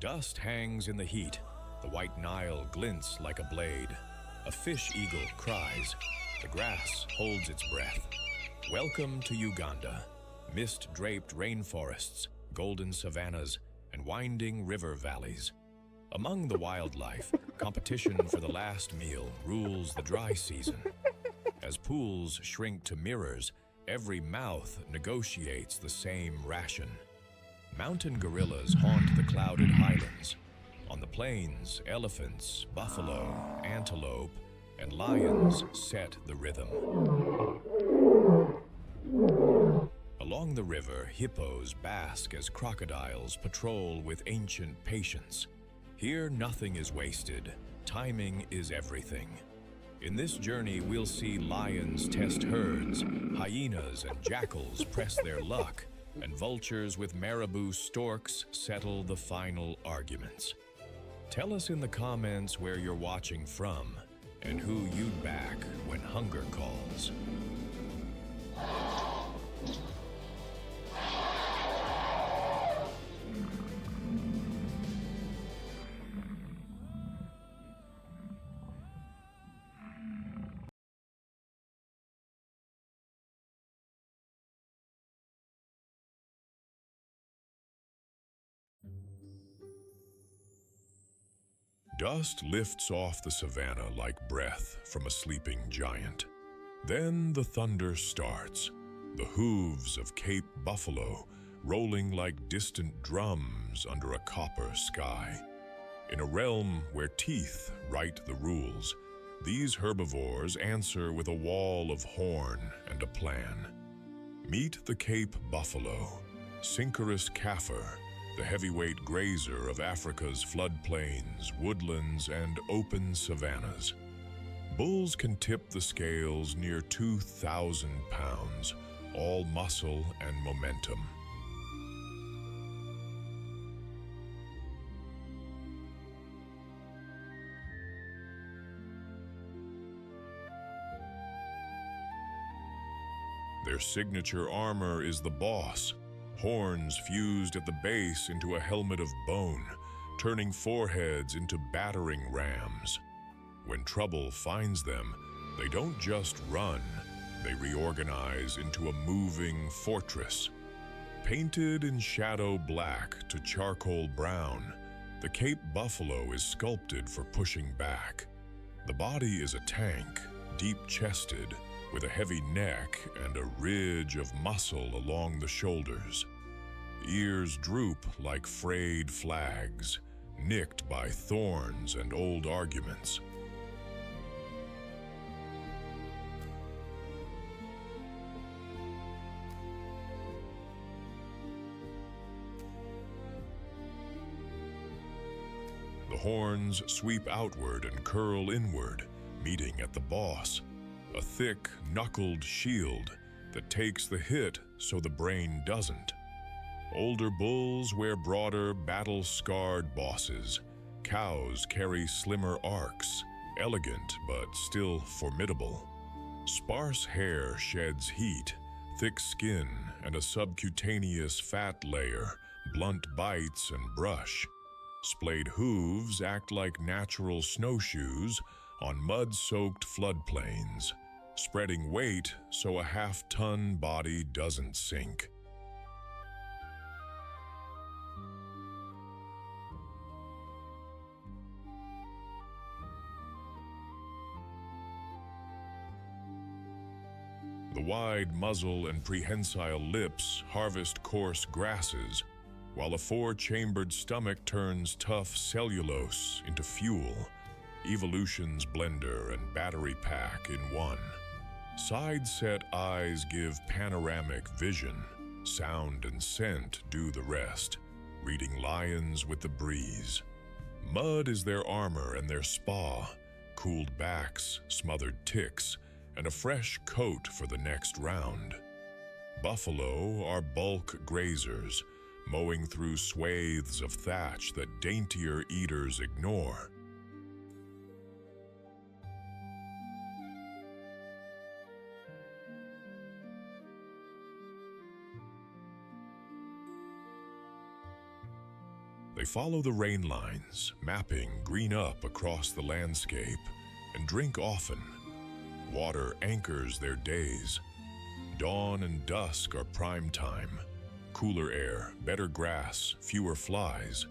Dust hangs in the heat. The white Nile glints like a blade. A fish eagle cries. The grass holds its breath. Welcome to Uganda. Mist-draped rainforests, golden savannas, and winding river valleys. Among the wildlife, competition for the last meal rules the dry season. As pools shrink to mirrors, every mouth negotiates the same ration. Mountain gorillas haunt the clouded highlands. On the plains, elephants, buffalo, antelope, and lions set the rhythm. Along the river, hippos bask as crocodiles patrol with ancient patience. Here, nothing is wasted. Timing is everything. In this journey, we'll see lions test herds, hyenas and jackals press their luck, and vultures with marabou storks settle the final arguments. Tell us in the comments where you're watching from and who you'd back when hunger calls. Dust lifts off the savanna like breath from a sleeping giant. Then the thunder starts, the hooves of Cape buffalo rolling like distant drums under a copper sky. In a realm where teeth write the rules, these herbivores answer with a wall of horn and a plan. Meet the Cape buffalo, Synchorus Kaffir, the heavyweight grazer of Africa's floodplains, woodlands, and open savannas. Bulls can tip the scales near 2,000 pounds, all muscle and momentum. Their signature armor is the boss, horns fused at the base into a helmet of bone, turning foreheads into battering rams. When trouble finds them, they don't just run, they reorganize into a moving fortress. Painted in shadow black to charcoal brown, the Cape buffalo is sculpted for pushing back. The body is a tank, deep-chested, with a heavy neck and a ridge of muscle along the shoulders. Ears droop like frayed flags, nicked by thorns and old arguments. The horns sweep outward and curl inward, meeting at the boss, a thick, knuckled shield that takes the hit so the brain doesn't. Older bulls wear broader, battle-scarred bosses. Cows carry slimmer arcs, elegant but still formidable. Sparse hair sheds heat, thick skin, and a subcutaneous fat layer, blunt bites and brush. Splayed hooves act like natural snowshoes on mud-soaked floodplains, spreading weight so a half-ton body doesn't sink. The wide muzzle and prehensile lips harvest coarse grasses, while a four-chambered stomach turns tough cellulose into fuel, evolution's blender and battery pack in one. Side-set eyes give panoramic vision, sound and scent do the rest, reading lions with the breeze. Mud is their armor and their spa, cooled backs, smothered ticks, and a fresh coat for the next round. Buffalo are bulk grazers, mowing through swathes of thatch that daintier eaters ignore. They follow the rain lines, mapping green up across the landscape, and drink often. Water anchors their days. Dawn and dusk are prime time. Cooler air, better grass, fewer flies.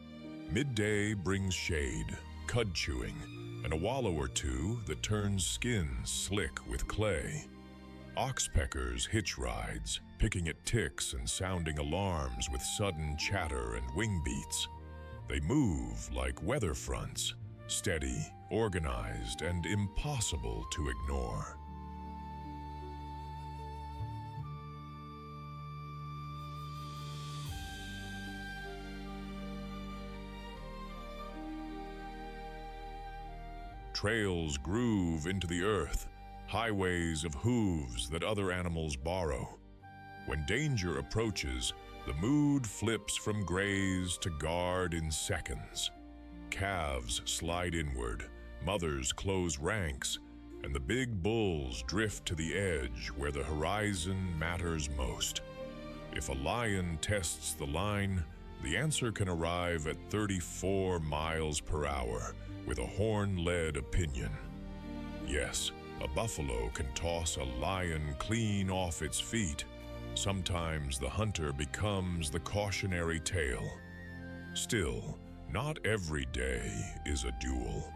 Midday brings shade, cud chewing, and a wallow or two that turns skins slick with clay. Oxpeckers hitch rides, picking at ticks and sounding alarms with sudden chatter and wing beats. They move like weather fronts, steady, organized, and impossible to ignore. Trails groove into the earth, highways of hooves that other animals borrow. When danger approaches, the mood flips from graze to guard in seconds. Calves slide inward, mothers close ranks, and the big bulls drift to the edge where the horizon matters most. If a lion tests the line, the answer can arrive at 34 miles per hour with a horn-led opinion. Yes, a buffalo can toss a lion clean off its feet. Sometimes the hunter becomes the cautionary tale. Still, not every day is a duel.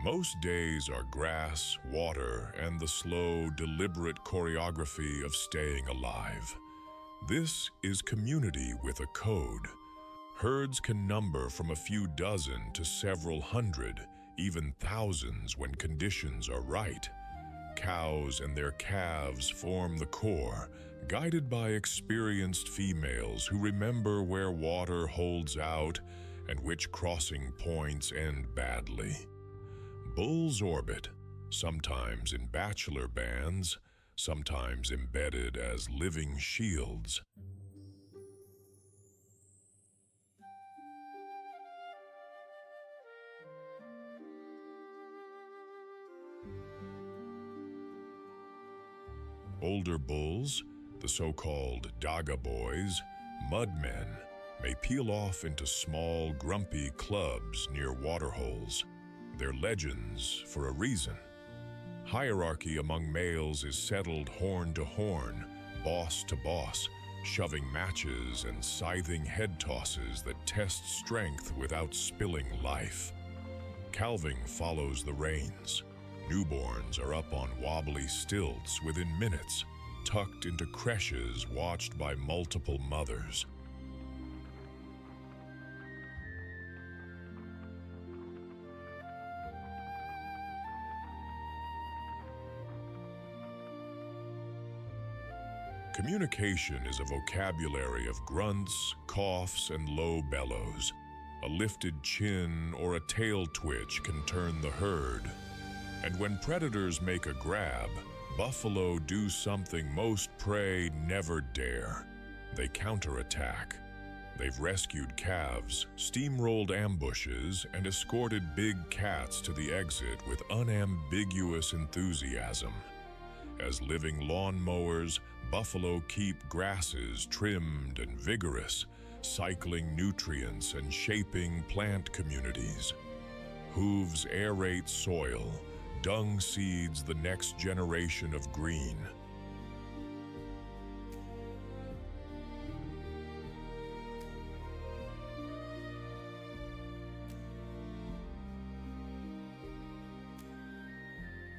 Most days are grass, water, and the slow, deliberate choreography of staying alive. This is community with a code. Herds can number from a few dozen to several hundred, even thousands when conditions are right. Cows and their calves form the core, guided by experienced females who remember where water holds out and which crossing points end badly. Bulls orbit, sometimes in bachelor bands, sometimes embedded as living shields. Older bulls, the so-called Daga boys, mudmen, may peel off into small, grumpy clubs near waterholes. They're legends for a reason. Hierarchy among males is settled horn to horn, boss to boss, shoving matches and scything head tosses that test strength without spilling life. Calving follows the reins. Newborns are up on wobbly stilts within minutes, tucked into creches watched by multiple mothers. Communication is a vocabulary of grunts, coughs, and low bellows. A lifted chin or a tail twitch can turn the herd. And when predators make a grab, buffalo do something most prey never dare. They counterattack. They've rescued calves, steamrolled ambushes, and escorted big cats to the exit with unambiguous enthusiasm. As living lawnmowers, buffalo keep grasses trimmed and vigorous, cycling nutrients and shaping plant communities. Hooves aerate soil, dung seeds the next generation of green.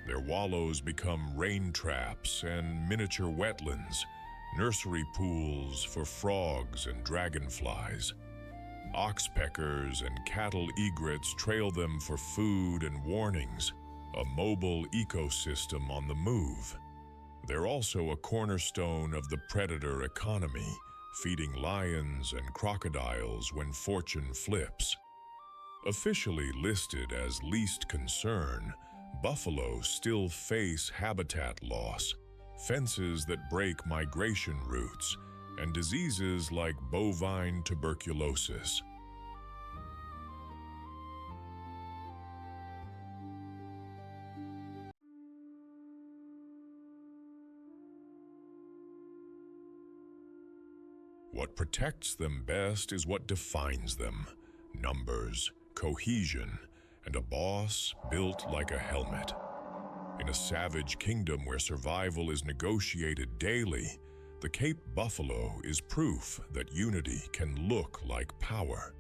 Their wallows become rain traps and miniature wetlands, nursery pools for frogs and dragonflies. Oxpeckers and cattle egrets trail them for food and warnings, a mobile ecosystem on the move. They're also a cornerstone of the predator economy, feeding lions and crocodiles when fortune flips. Officially listed as least concern, buffalo still face habitat loss, fences that break migration routes, and diseases like bovine tuberculosis. What protects them best is what defines them: numbers, cohesion, and a boss built like a helmet. In a savage kingdom where survival is negotiated daily, the Cape buffalo is proof that unity can look like power.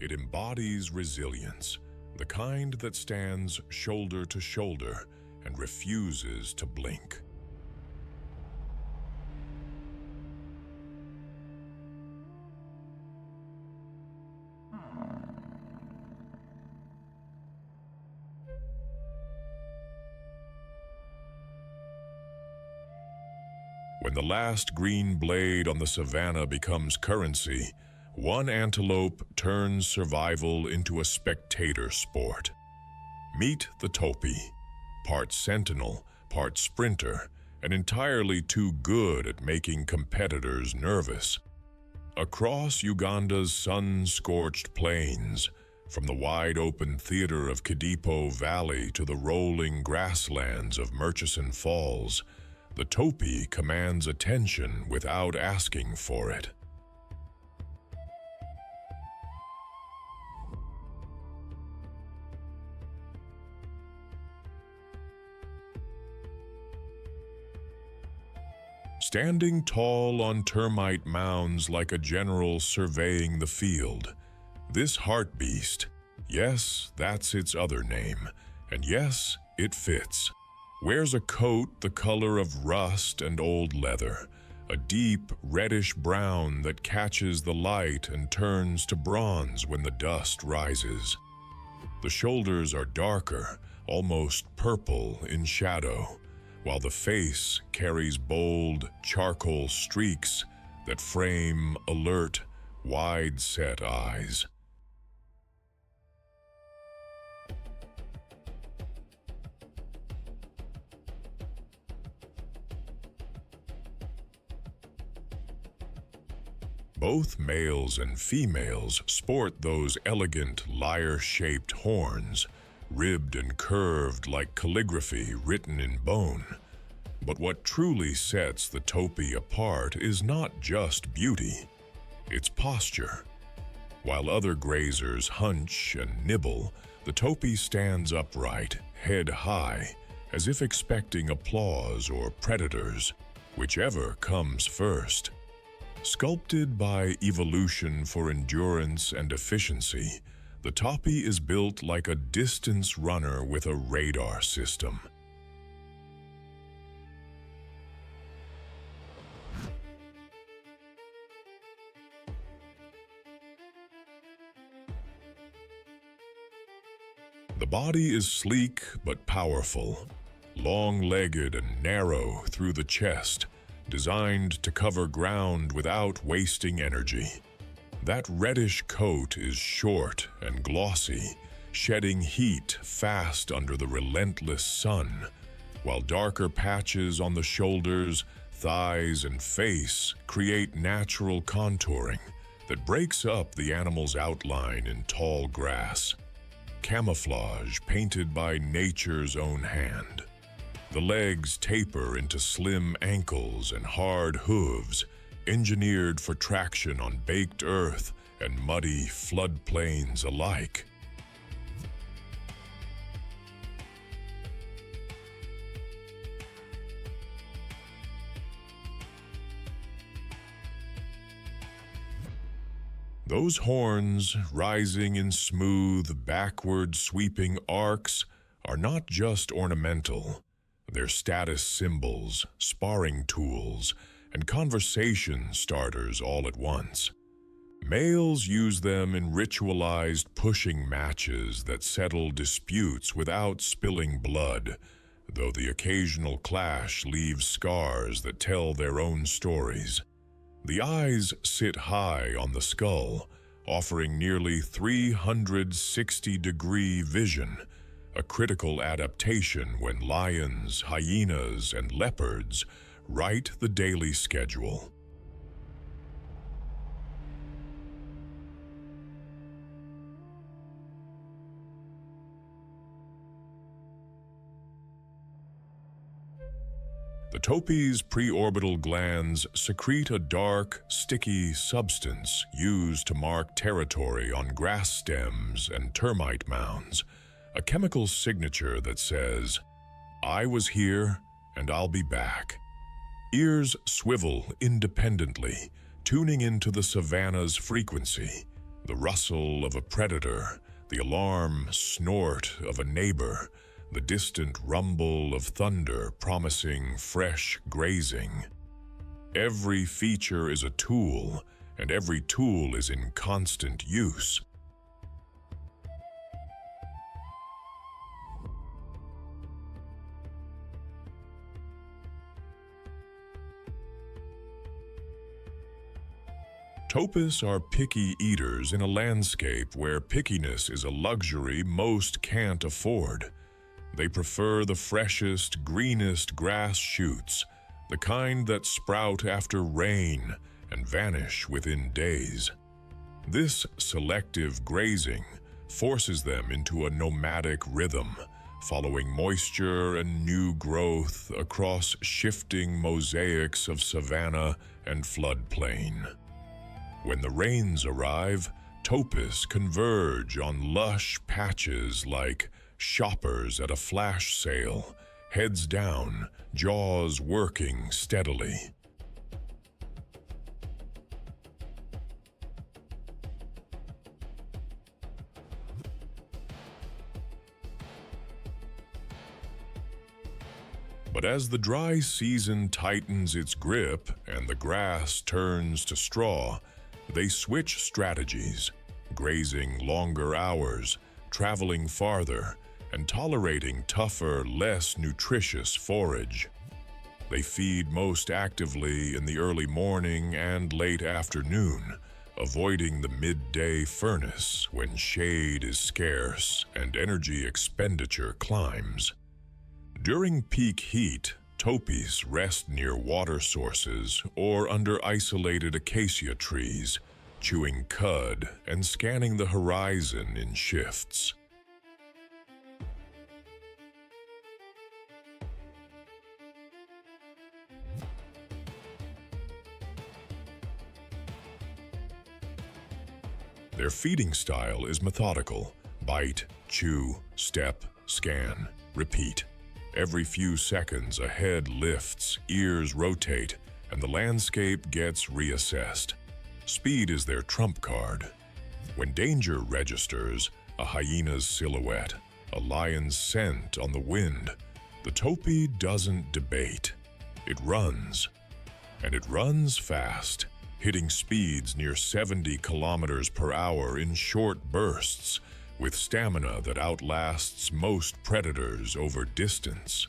It embodies resilience, the kind that stands shoulder to shoulder and refuses to blink. When the last green blade on the savanna becomes currency, one antelope turns survival into a spectator sport. Meet the topi, part sentinel, part sprinter, and entirely too good at making competitors nervous. Across Uganda's sun-scorched plains, from the wide-open theater of Kidipo Valley to the rolling grasslands of Murchison Falls, the topi commands attention without asking for it. Standing tall on termite mounds like a general surveying the field, this hartebeest, yes, that's its other name, and yes, it fits, wears a coat the color of rust and old leather, a deep reddish-brown that catches the light and turns to bronze when the dust rises. The shoulders are darker, almost purple in shadow, while the face carries bold charcoal streaks that frame alert, wide-set eyes. Both males and females sport those elegant lyre-shaped horns, ribbed and curved like calligraphy written in bone. But what truly sets the topi apart is not just beauty, it's posture. While other grazers hunch and nibble, the topi stands upright, head high, as if expecting applause or predators, whichever comes first. Sculpted by evolution for endurance and efficiency, the topi is built like a distance runner with a radar system. The body is sleek but powerful, long-legged and narrow through the chest, designed to cover ground without wasting energy. That reddish coat is short and glossy, shedding heat fast under the relentless sun, while darker patches on the shoulders, thighs, and face create natural contouring that breaks up the animal's outline in tall grass. Camouflage painted by nature's own hand. The legs taper into slim ankles and hard hooves, engineered for traction on baked earth and muddy floodplains alike. Those horns, rising in smooth, backward-sweeping arcs, are not just ornamental. They're status symbols, sparring tools, and conversation starters all at once. Males use them in ritualized pushing matches that settle disputes without spilling blood, though the occasional clash leaves scars that tell their own stories. The eyes sit high on the skull, offering nearly 360-degree vision, a critical adaptation when lions, hyenas, and leopards write the daily schedule. The topi's preorbital glands secrete a dark, sticky substance used to mark territory on grass stems and termite mounds, a chemical signature that says, "I was here and I'll be back." Ears swivel independently, tuning into the savanna's frequency, the rustle of a predator, the alarm snort of a neighbor, the distant rumble of thunder promising fresh grazing. Every feature is a tool, and every tool is in constant use. Topis are picky eaters in a landscape where pickiness is a luxury most can't afford. They prefer the freshest, greenest grass shoots, the kind that sprout after rain and vanish within days. This selective grazing forces them into a nomadic rhythm, following moisture and new growth across shifting mosaics of savanna and floodplain. When the rains arrive, topis converge on lush patches like shoppers at a flash sale, heads down, jaws working steadily. But as the dry season tightens its grip and the grass turns to straw, they switch strategies, grazing longer hours, traveling farther, and tolerating tougher, less nutritious forage. They feed most actively in the early morning and late afternoon, avoiding the midday furnace when shade is scarce and energy expenditure climbs. During peak heat, topis rest near water sources or under isolated acacia trees, chewing cud and scanning the horizon in shifts. Their feeding style is methodical: bite, chew, step, scan, repeat. Every few seconds, a head lifts, ears rotate, and the landscape gets reassessed. Speed is their trump card. When danger registers, a hyena's silhouette, a lion's scent on the wind, the topi doesn't debate. It runs. And it runs fast, hitting speeds near 70 kilometers per hour in short bursts, with stamina that outlasts most predators over distance.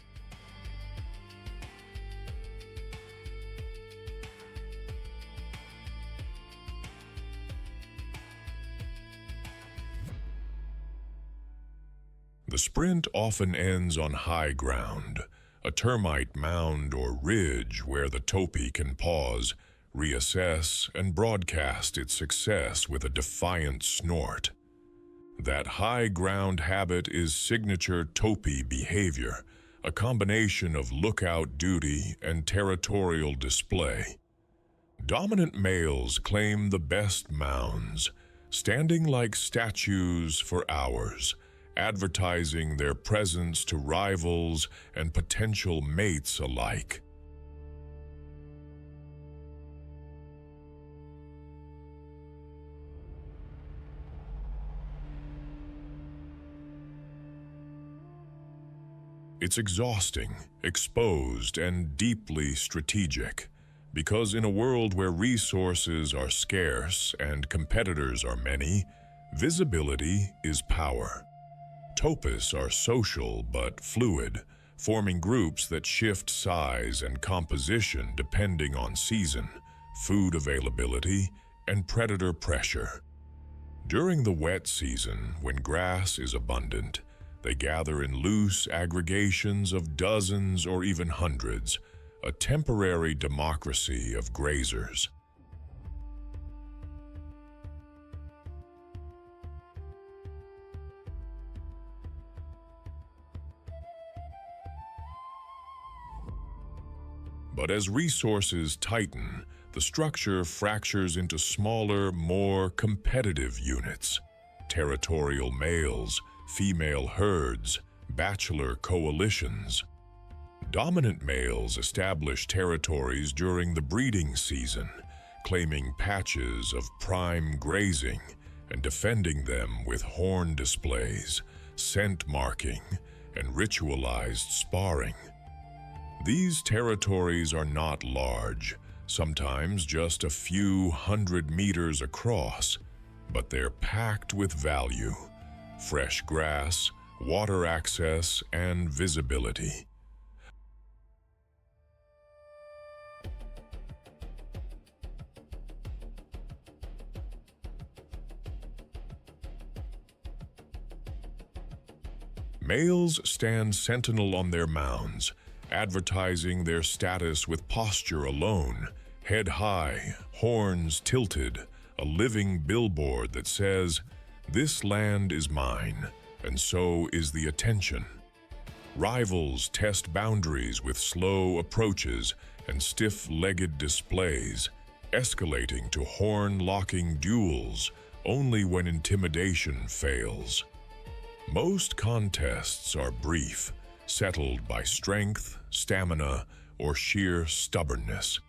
The sprint often ends on high ground, a termite mound or ridge where the topi can pause, reassess, and broadcast its success with a defiant snort. That high ground habit is signature topi behavior, a combination of lookout duty and territorial display. Dominant males claim the best mounds, standing like statues for hours, advertising their presence to rivals and potential mates alike. It's exhausting, exposed, and deeply strategic, because in a world where resources are scarce and competitors are many, visibility is power. Topis are social but fluid, forming groups that shift size and composition depending on season, food availability, and predator pressure. During the wet season, when grass is abundant, they gather in loose aggregations of dozens or even hundreds, a temporary democracy of grazers. But as resources tighten, the structure fractures into smaller, more competitive units: territorial males, female herds, bachelor coalitions. Dominant males establish territories during the breeding season, claiming patches of prime grazing and defending them with horn displays, scent marking, and ritualized sparring. These territories are not large, sometimes just a few 100 meters across, but they're packed with value: fresh grass, water access, and visibility. Males stand sentinel on their mounds, advertising their status with posture alone: head high, horns tilted, a living billboard that says, "This land is mine, and so is the attention." Rivals test boundaries with slow approaches and stiff-legged displays, escalating to horn-locking duels only when intimidation fails. Most contests are brief, settled by strength, stamina, or sheer stubbornness.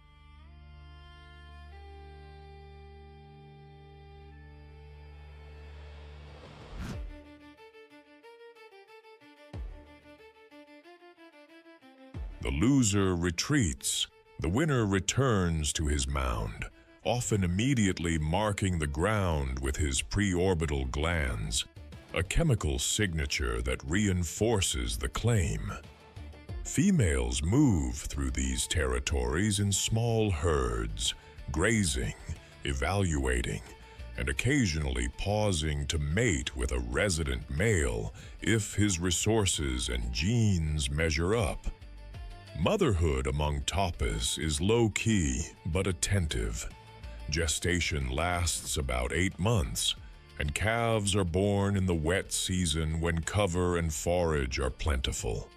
The loser retreats. The winner returns to his mound, often immediately marking the ground with his preorbital glands, a chemical signature that reinforces the claim. Females move through these territories in small herds, grazing, evaluating, and occasionally pausing to mate with a resident male if his resources and genes measure up. Motherhood among taupus is low-key but attentive. Gestation lasts about 8 months, and calves are born in the wet season when cover and forage are plentiful.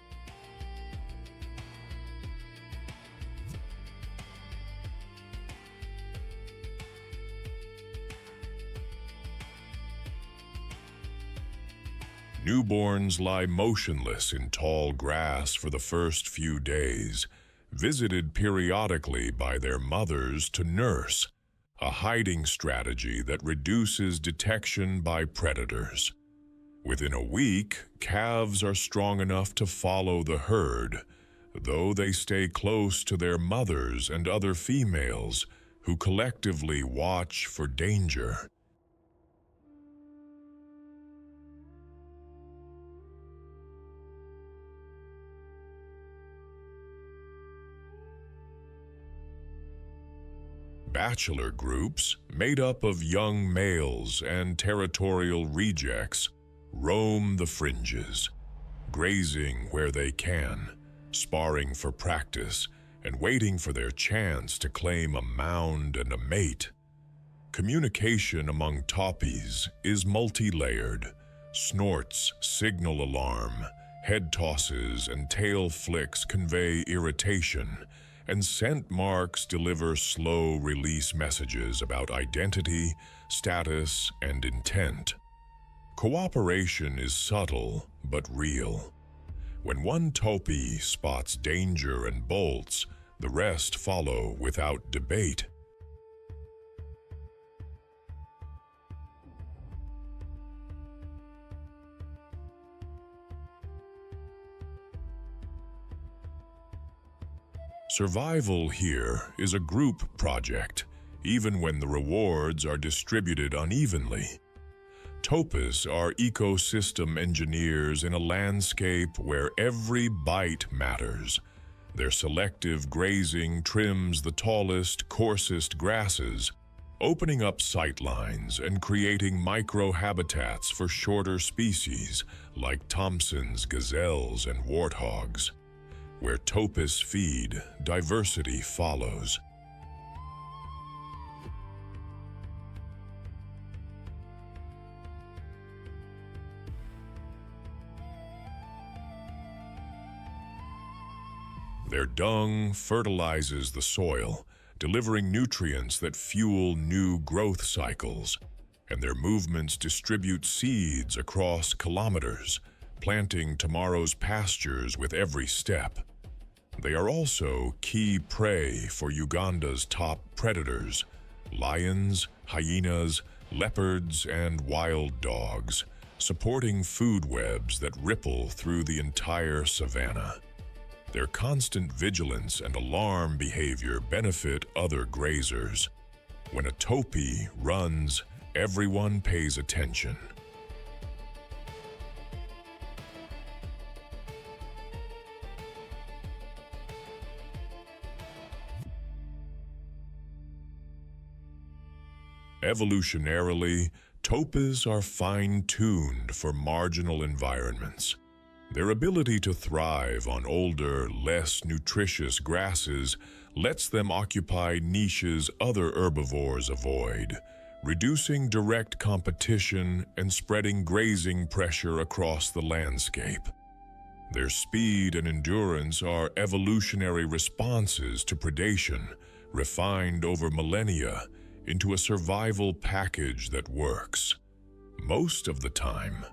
Newborns lie motionless in tall grass for the first few days, visited periodically by their mothers to nurse, a hiding strategy that reduces detection by predators. Within a week, calves are strong enough to follow the herd, though they stay close to their mothers and other females who collectively watch for danger. Bachelor groups, made up of young males and territorial rejects, roam the fringes, grazing where they can, sparring for practice, and waiting for their chance to claim a mound and a mate. Communication among taupes is multi-layered. Snorts signal alarm, head tosses and tail flicks convey irritation, and scent marks deliver slow-release messages about identity, status, and intent. Cooperation is subtle but real. When one taupe spots danger and bolts, the rest follow without debate. Survival here is a group project, even when the rewards are distributed unevenly. Taupes are ecosystem engineers in a landscape where every bite matters. Their selective grazing trims the tallest, coarsest grasses, opening up sightlines and creating micro-habitats for shorter species like Thompson's gazelles and warthogs. Where taupes feed, diversity follows. Their dung fertilizes the soil, delivering nutrients that fuel new growth cycles, and their movements distribute seeds across kilometers, planting tomorrow's pastures with every step. They are also key prey for Uganda's top predators: lions, hyenas, leopards, and wild dogs, supporting food webs that ripple through the entire savanna. Their constant vigilance and alarm behavior benefit other grazers. When a topi runs, everyone pays attention. Evolutionarily, topis are fine-tuned for marginal environments. Their ability to thrive on older, less nutritious grasses lets them occupy niches other herbivores avoid, reducing direct competition and spreading grazing pressure across the landscape. Their speed and endurance are evolutionary responses to predation, refined over millennia into a survival package that works. Most of the time.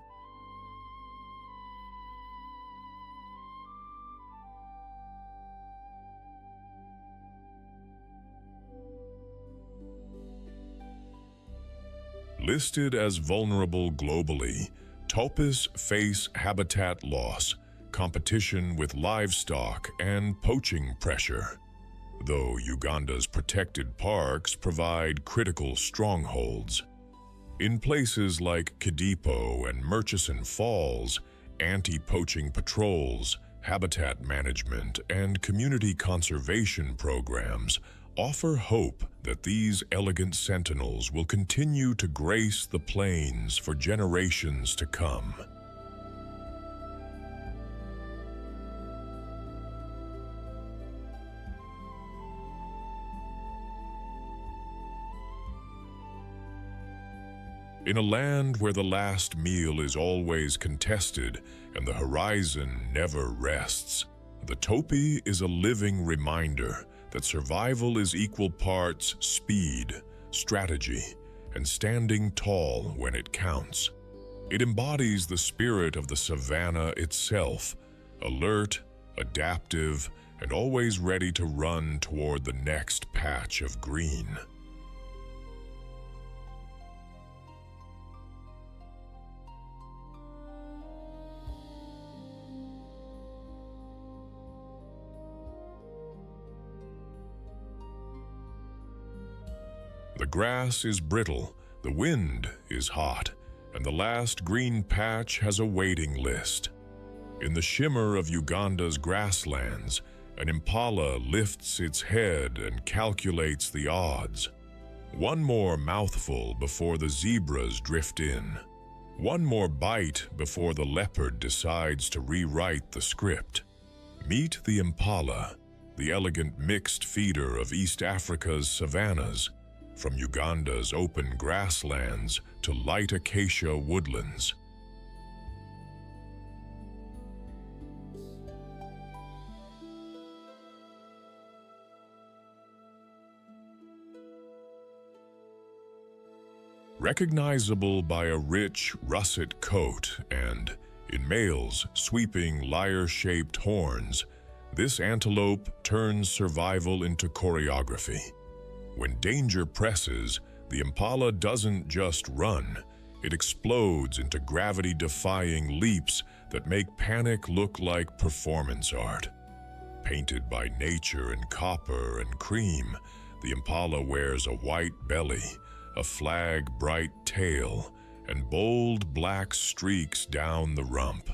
Listed as vulnerable globally, topis face habitat loss, competition with livestock, and poaching pressure. Though Uganda's protected parks provide critical strongholds. In places like Kadipo and Murchison Falls, anti-poaching patrols, habitat management, and community conservation programs offer hope that these elegant sentinels will continue to grace the plains for generations to come. In a land where the last meal is always contested and the horizon never rests, the topi is a living reminder that survival is equal parts speed, strategy, and standing tall when it counts. It embodies the spirit of the savanna itself, alert, adaptive, and always ready to run toward the next patch of green. The grass is brittle, the wind is hot, and the last green patch has a waiting list. In the shimmer of Uganda's grasslands, an impala lifts its head and calculates the odds. One more mouthful before the zebras drift in. One more bite before the leopard decides to rewrite the script. Meet the impala, the elegant mixed feeder of East Africa's savannas, from Uganda's open grasslands to light acacia woodlands. Recognizable by a rich russet coat and, in males, sweeping lyre-shaped horns, this antelope turns survival into choreography. When danger presses, the impala doesn't just run, it explodes into gravity-defying leaps that make panic look like performance art. Painted by nature in copper and cream, the impala wears a white belly, a flag-bright tail, and bold black streaks down the rump.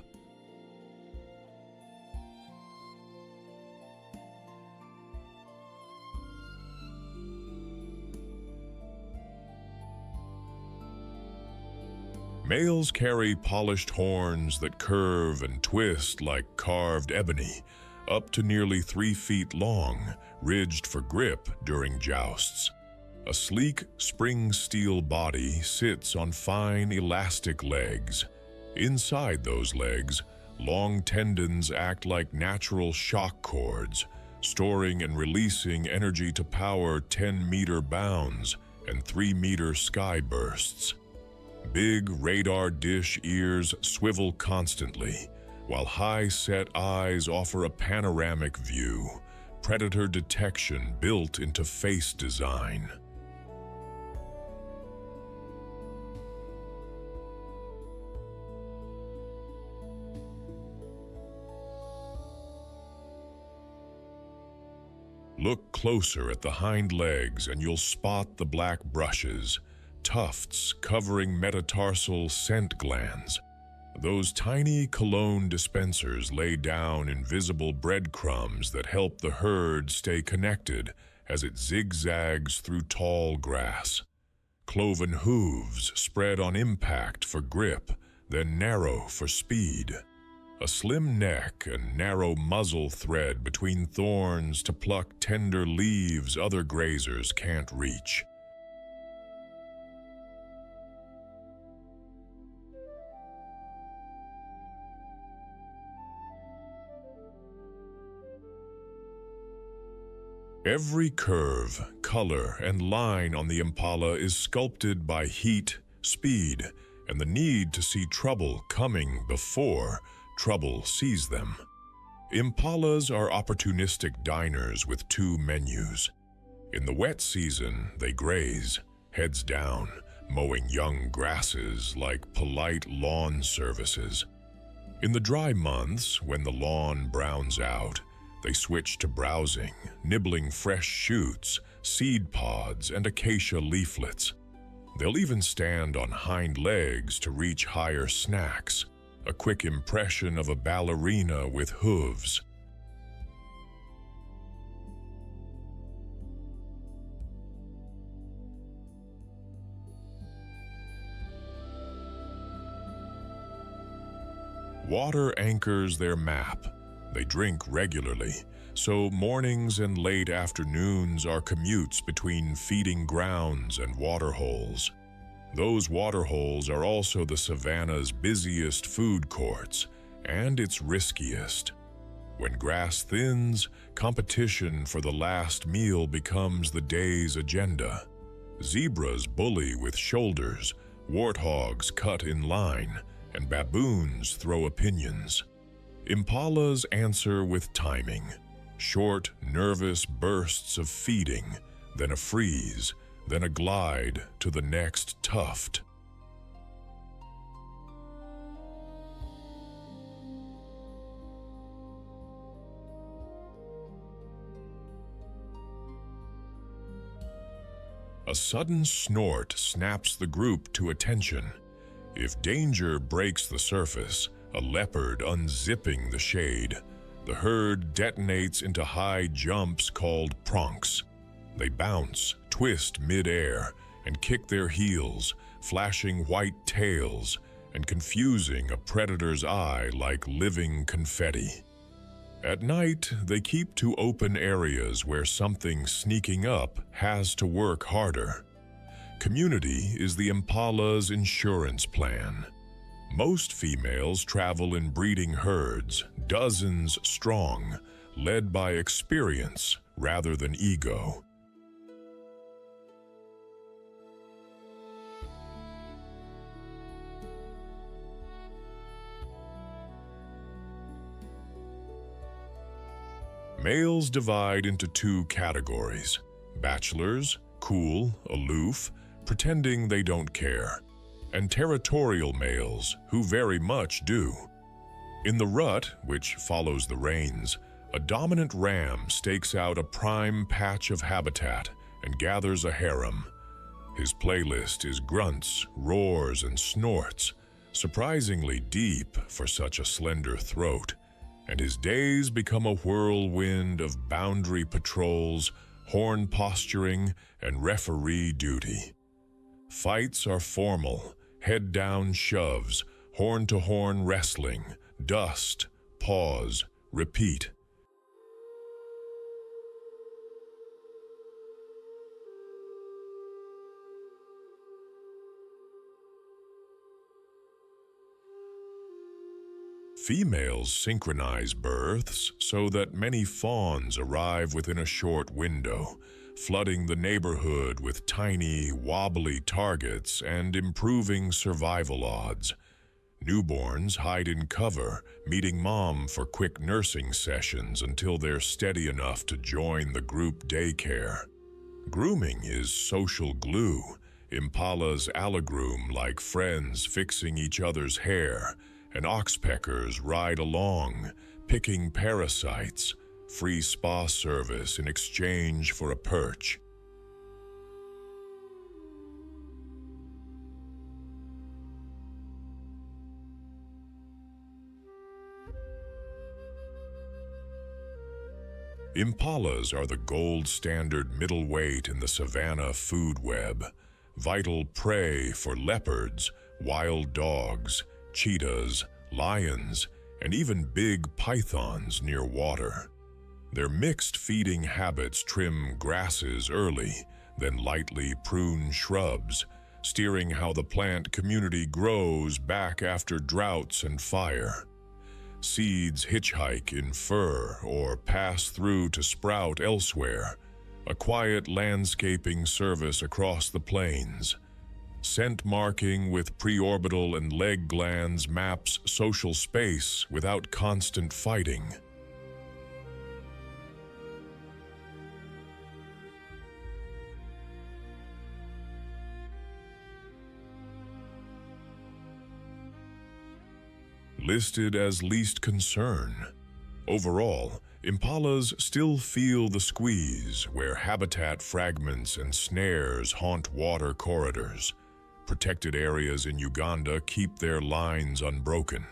Males carry polished horns that curve and twist like carved ebony, up to nearly 3 feet long, ridged for grip during jousts. A sleek, spring-steel body sits on fine, elastic legs. Inside those legs, long tendons act like natural shock cords, storing and releasing energy to power 10-meter bounds and 3-meter sky bursts. Big radar dish ears swivel constantly, while high-set eyes offer a panoramic view, predator detection built into face design. Look closer at the hind legs and you'll spot the black brushes, tufts covering metatarsal scent glands. Those tiny cologne dispensers lay down invisible breadcrumbs that help the herd stay connected as it zigzags through tall grass. Cloven hooves spread on impact for grip, then narrow for speed. A slim neck and narrow muzzle thread between thorns to pluck tender leaves other grazers can't reach. Every curve, color, and line on the impala is sculpted by heat, speed, and the need to see trouble coming before trouble sees them. Impalas are opportunistic diners with 2 menus. In the wet season, they graze, heads down, mowing young grasses like polite lawn services. In the dry months, when the lawn browns out, they switch to browsing, nibbling fresh shoots, seed pods, and acacia leaflets. They'll even stand on hind legs to reach higher snacks, a quick impression of a ballerina with hooves. Water anchors their map. They drink regularly, so mornings and late afternoons are commutes between feeding grounds and waterholes. Those waterholes are also the savanna's busiest food courts, and its riskiest. When grass thins, competition for the last meal becomes the day's agenda. Zebras bully with shoulders, warthogs cut in line, and baboons throw opinions. Impalas answer with timing. Short, nervous bursts of feeding, then a freeze, then a glide to the next tuft. A sudden snort snaps the group to attention. If danger breaks the surface, a leopard unzipping the shade, the herd detonates into high jumps called pronks. They bounce, twist mid-air, and kick their heels, flashing white tails and confusing a predator's eye like living confetti. At night, they keep to open areas where something sneaking up has to work harder. Community is the impala's insurance plan. Most females travel in breeding herds, dozens strong, led by experience rather than ego. Males divide into 2 categories: bachelors, cool, aloof, pretending they don't care, and territorial males who very much do. In the rut, which follows the rains, a dominant ram stakes out a prime patch of habitat and gathers a harem. His playlist is grunts, roars, and snorts, surprisingly deep for such a slender throat, and his days become a whirlwind of boundary patrols, horn posturing, and referee duty. Fights are formal, head-down shoves, horn-to-horn wrestling, dust, pause, repeat. Females synchronize births so that many fawns arrive within a short window, flooding the neighborhood with tiny, wobbly targets and improving survival odds. Newborns hide in cover, meeting mom for quick nursing sessions until they're steady enough to join the group daycare. Grooming is social glue. Impalas alligroom like friends fixing each other's hair, and oxpeckers ride along, picking parasites, free spa service in exchange for a perch. Impalas are the gold standard middleweight in the savanna food web, vital prey for leopards, wild dogs, cheetahs, lions, and even big pythons near water. Their mixed feeding habits trim grasses early, then lightly prune shrubs, steering how the plant community grows back after droughts and fire. Seeds hitchhike in fur or pass through to sprout elsewhere, a quiet landscaping service across the plains. Scent marking with preorbital and leg glands maps social space without constant fighting. Listed as least concern. Overall, impalas still feel the squeeze where habitat fragments and snares haunt water corridors. Protected areas in Uganda keep their lines unbroken.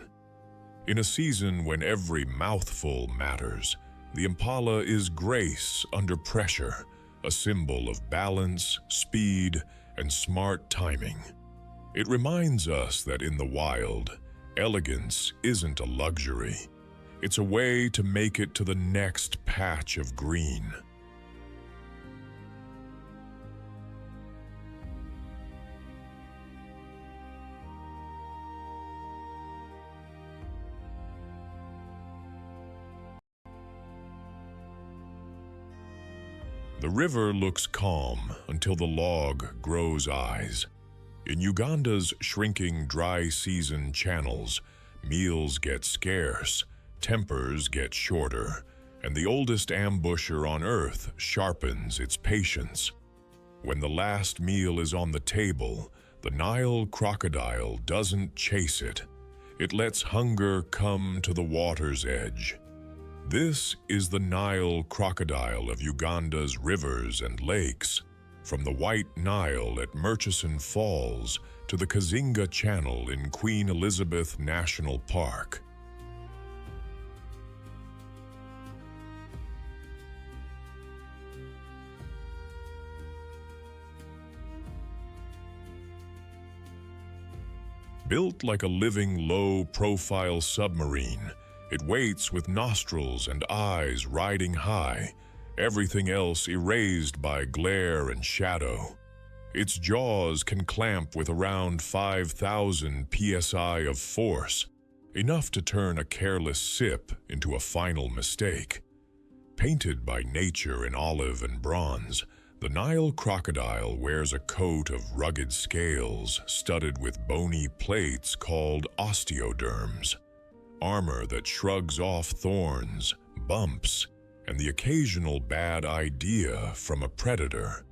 In a season when every mouthful matters, the impala is grace under pressure, a symbol of balance, speed, and smart timing. It reminds us that in the wild, elegance isn't a luxury. It's a way to make it to the next patch of green. The river looks calm until the log grows eyes. In Uganda's shrinking dry season channels, meals get scarce, tempers get shorter, and the oldest ambusher on earth sharpens its patience. When the last meal is on the table, the Nile crocodile doesn't chase it. It lets hunger come to the water's edge. This is the Nile crocodile of Uganda's rivers and lakes, from the White Nile at Murchison Falls to the Kazinga Channel in Queen Elizabeth National Park. Built like a living low-profile submarine, it waits with nostrils and eyes riding high, everything else erased by glare and shadow. Its jaws can clamp with around 5,000 psi of force, enough to turn a careless sip into a final mistake. Painted by nature in olive and bronze, the Nile crocodile wears a coat of rugged scales studded with bony plates called osteoderms, armor that shrugs off thorns, bumps, and the occasional bad idea from a predator.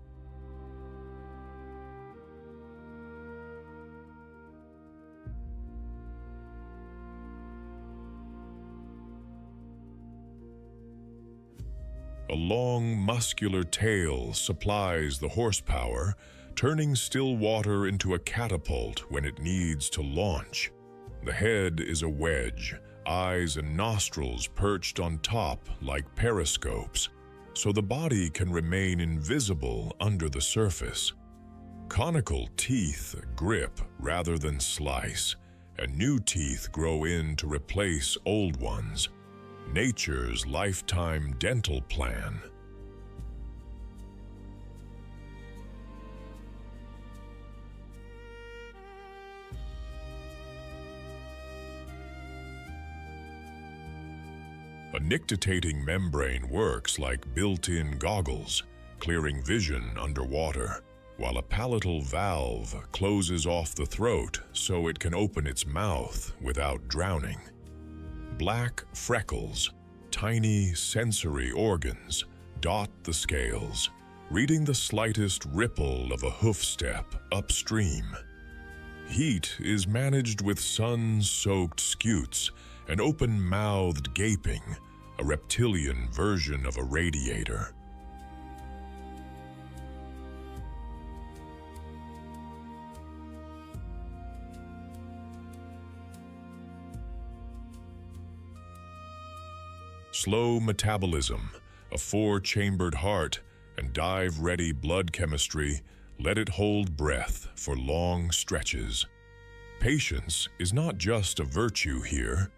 A long, muscular tail supplies the horsepower, turning still water into a catapult when it needs to launch. The head is a wedge, eyes and nostrils perched on top like periscopes, so the body can remain invisible under the surface. Conical teeth grip rather than slice, and new teeth grow in to replace old ones. Nature's lifetime dental plan. A nictitating membrane works like built-in goggles, clearing vision underwater, while a palatal valve closes off the throat so it can open its mouth without drowning. Black freckles, tiny sensory organs, dot the scales, reading the slightest ripple of a hoof step upstream. Heat is managed with sun-soaked scutes, an open-mouthed gaping, a reptilian version of a radiator. Slow metabolism, a 4-chambered heart, and dive-ready blood chemistry let it hold breath for long stretches. Patience is not just a virtue here,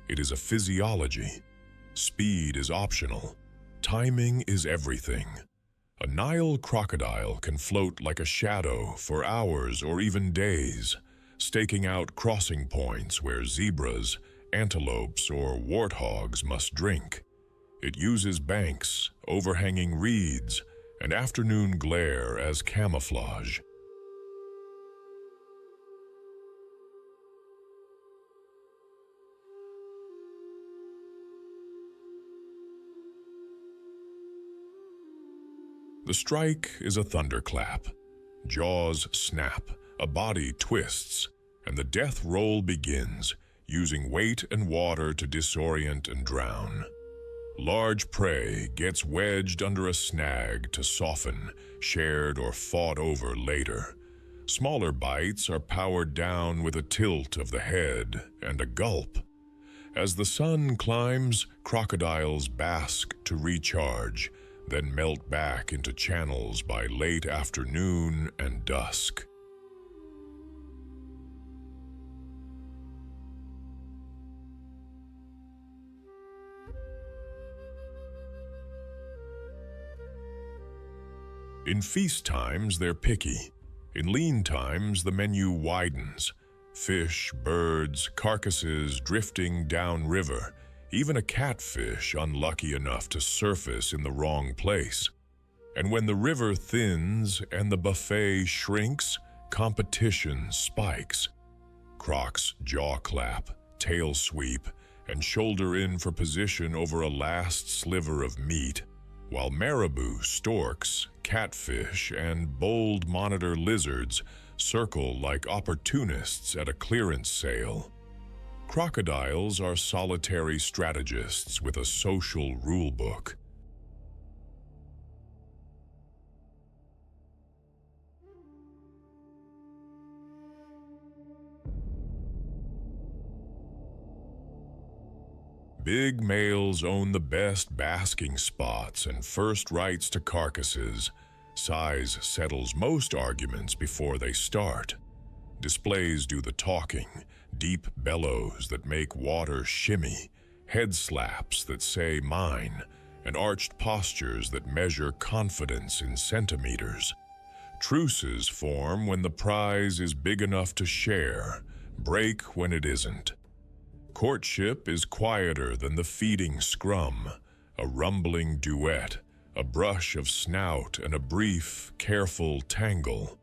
it is a physiology. Speed is optional. Timing is everything. A Nile crocodile can float like a shadow for hours or even days, staking out crossing points where zebras, antelopes, or warthogs must drink. It uses banks, overhanging reeds, and afternoon glare as camouflage. The strike is a thunderclap. Jaws snap, a body twists, and the death roll begins, using weight and water to disorient and drown. Large prey gets wedged under a snag to soften, shared or fought over later. Smaller bites are powered down with a tilt of the head and a gulp. As the sun climbs, crocodiles bask to recharge, then melt back into channels by late afternoon and dusk. In feast times, they're picky. In lean times, the menu widens. Fish, birds, carcasses drifting downriver, even a catfish unlucky enough to surface in the wrong place. And when the river thins and the buffet shrinks, competition spikes. Croc's jaw clap, tail sweep, and shoulder in for position over a last sliver of meat, while marabou, storks, catfish, and bold monitor lizards circle like opportunists at a clearance sale. Crocodiles are solitary strategists with a social rulebook. Big males own the best basking spots and first rights to carcasses. Size settles most arguments before they start. Displays do the talking, deep bellows that make water shimmy, head slaps that say mine, and arched postures that measure confidence in centimeters. Truces form when the prize is big enough to share, break when it isn't. Courtship is quieter than the feeding scrum, a rumbling duet, a brush of snout, and a brief, careful tangle.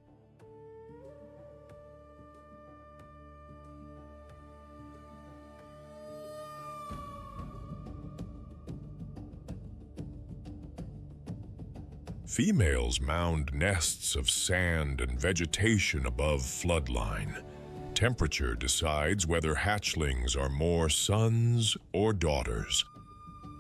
Females mound nests of sand and vegetation above floodline. Temperature decides whether hatchlings are more sons or daughters.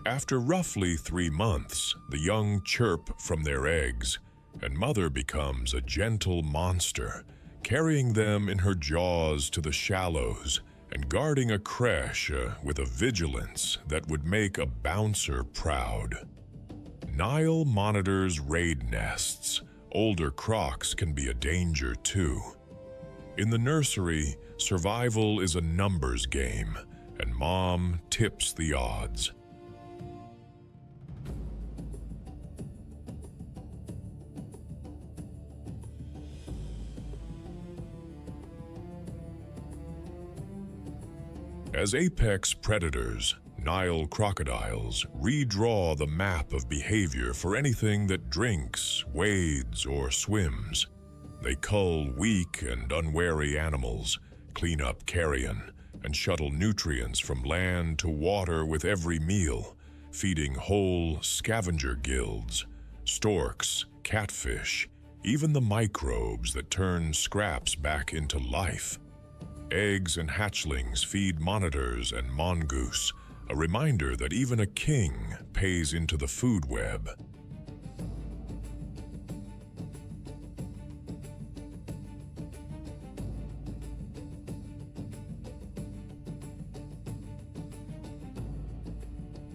After roughly 3 months, the young chirp from their eggs, and mother becomes a gentle monster, carrying them in her jaws to the shallows and guarding a creche with a vigilance that would make a bouncer proud. Nile monitors raid nests. Older crocs can be a danger too. In the nursery, survival is a numbers game, and mom tips the odds. As apex predators, Nile crocodiles redraw the map of behavior for anything that drinks, wades, or swims. They cull weak and unwary animals, clean up carrion, and shuttle nutrients from land to water with every meal, feeding whole scavenger guilds, storks, catfish, even the microbes that turn scraps back into life. Eggs and hatchlings feed monitors and mongoose, a reminder that even a king pays into the food web.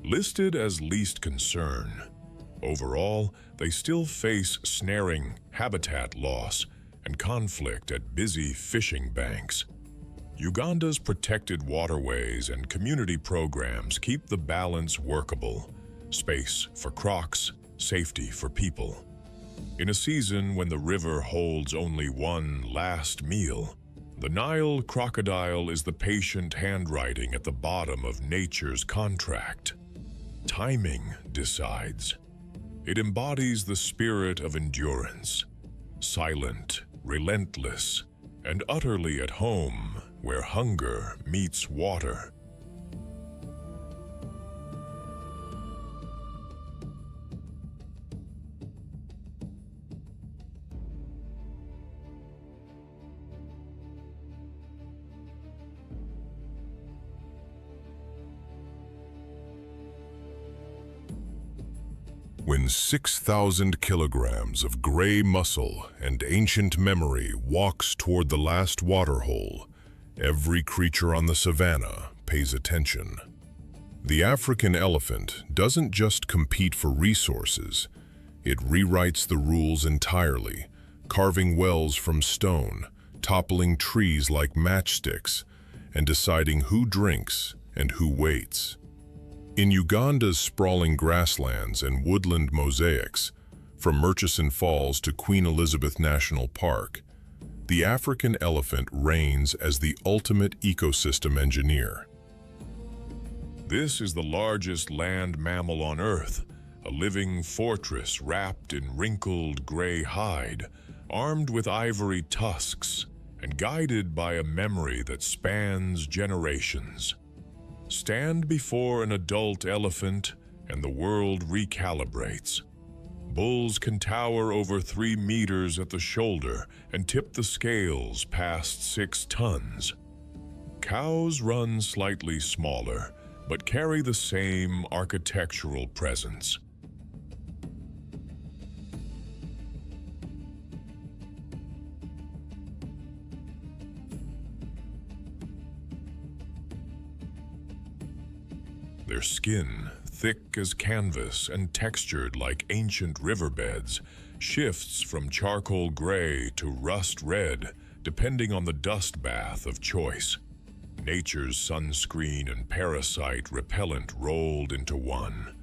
Listed as least concern, overall, they still face snaring, habitat loss, and conflict at busy fishing banks. Uganda's protected waterways and community programs keep the balance workable. Space for crocs, safety for people. In a season when the river holds only one last meal, the Nile crocodile is the patient handwriting at the bottom of nature's contract. Timing decides. It embodies the spirit of endurance, silent, relentless, and utterly at home where hunger meets water. When 6,000 kilograms of gray muscle and ancient memory walks toward the last waterhole, every creature on the savanna pays attention. The African elephant doesn't just compete for resources, it rewrites the rules entirely, carving wells from stone, toppling trees like matchsticks, and deciding who drinks and who waits. In Uganda's sprawling grasslands and woodland mosaics, from Murchison Falls to Queen Elizabeth National Park, the African elephant reigns as the ultimate ecosystem engineer. This is the largest land mammal on Earth, a living fortress wrapped in wrinkled gray hide, armed with ivory tusks, and guided by a memory that spans generations. Stand before an adult elephant and the world recalibrates. Bulls can tower over 3 meters at the shoulder and tip the scales past 6 tons. Cows run slightly smaller, but carry the same architectural presence. Their skin, thick as canvas and textured like ancient riverbeds, shifts from charcoal gray to rust red, depending on the dust bath of choice. Nature's sunscreen and parasite repellent rolled into one.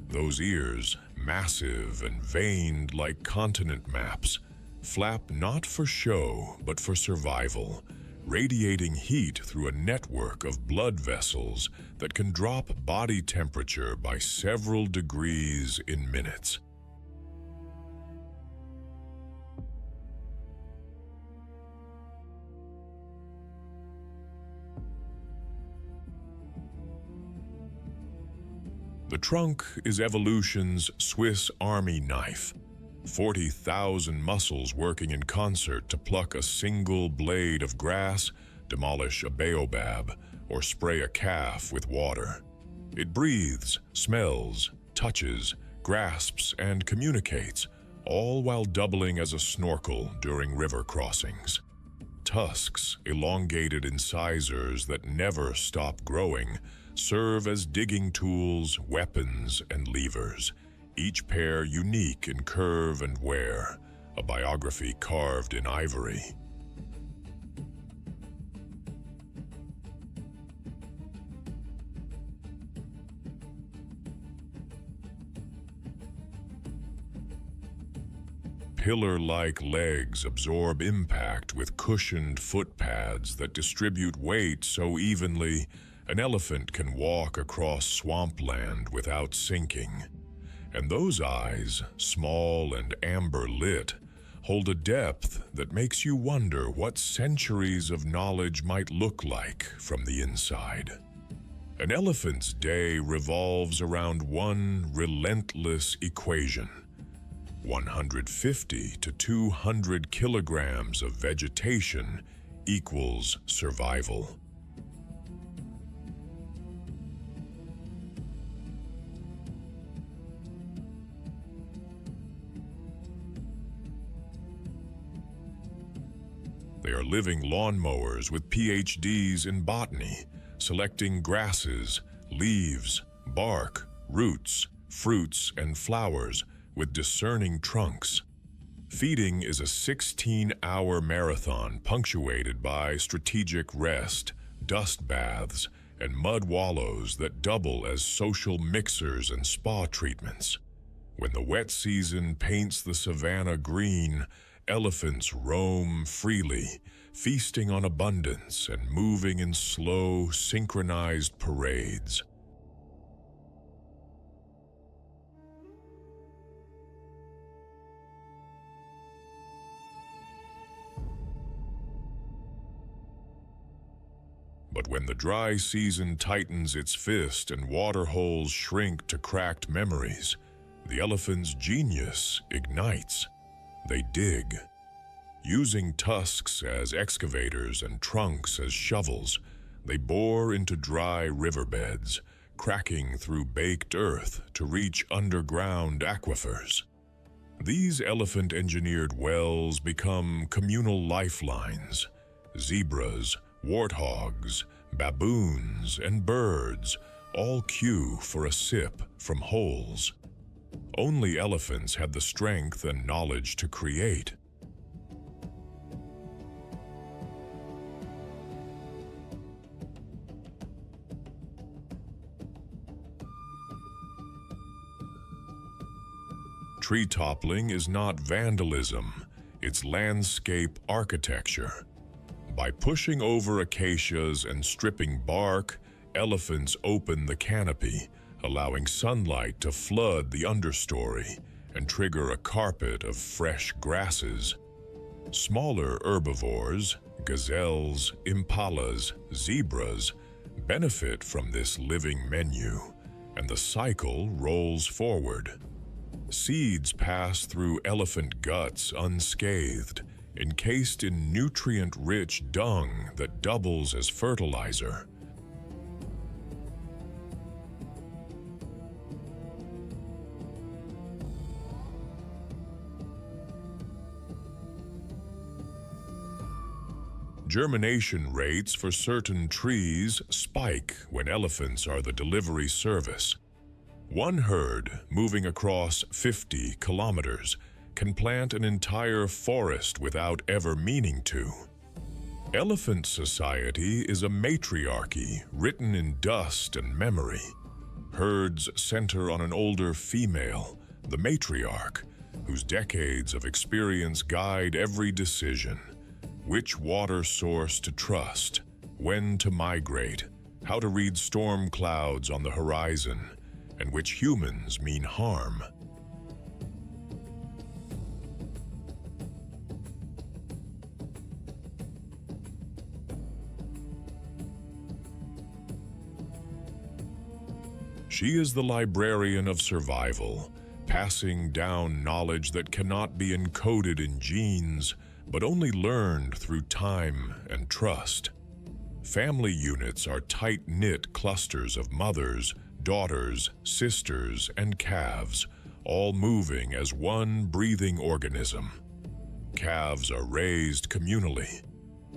Those ears, massive and veined like continent maps, flap not for show but for survival, radiating heat through a network of blood vessels that can drop body temperature by several degrees in minutes. The trunk is evolution's Swiss Army knife. 40,000 muscles working in concert to pluck a single blade of grass, demolish a baobab, or spray a calf with water. It breathes, smells, touches, grasps, and communicates, all while doubling as a snorkel during river crossings. Tusks, elongated incisors that never stop growing, serve as digging tools, weapons, and levers, each pair unique in curve and wear, a biography carved in ivory. Pillar-like legs absorb impact with cushioned foot pads that distribute weight so evenly An elephant can walk across swampland without sinking, and those eyes, small and amber-lit, hold a depth that makes you wonder what centuries of knowledge might look like from the inside. An elephant's day revolves around one relentless equation: 150 to 200 kilograms of vegetation equals survival. They are living lawnmowers with PhDs in botany, selecting grasses, leaves, bark, roots, fruits, and flowers with discerning trunks. Feeding is a 16-hour marathon punctuated by strategic rest, dust baths, and mud wallows that double as social mixers and spa treatments. When the wet season paints the savanna green, elephants roam freely, feasting on abundance and moving in slow, synchronized parades. But when the dry season tightens its fist and water holes shrink to cracked memories, the elephant's genius ignites. They dig. Using tusks as excavators and trunks as shovels, they bore into dry riverbeds, cracking through baked earth to reach underground aquifers. These elephant-engineered wells become communal lifelines. Zebras, warthogs, baboons, and birds all queue for a sip from holes. Only elephants had the strength and knowledge to create. Tree toppling is not vandalism, it's landscape architecture. By pushing over acacias and stripping bark, elephants open the canopy, allowing sunlight to flood the understory and trigger a carpet of fresh grasses. Smaller herbivores, gazelles, impalas, zebras, benefit from this living menu, and the cycle rolls forward. Seeds pass through elephant guts unscathed, encased in nutrient-rich dung that doubles as fertilizer. Germination rates for certain trees spike when elephants are the delivery service. One herd, moving across 50 kilometers, can plant an entire forest without ever meaning to. Elephant society is a matriarchy written in dust and memory. Herds center on an older female, the matriarch, whose decades of experience guide every decision. Which water source to trust, when to migrate, how to read storm clouds on the horizon, and which humans mean harm. She is the librarian of survival, passing down knowledge that cannot be encoded in genes, but only learned through time and trust. Family units are tight-knit clusters of mothers, daughters, sisters, and calves, all moving as one breathing organism. Calves are raised communally.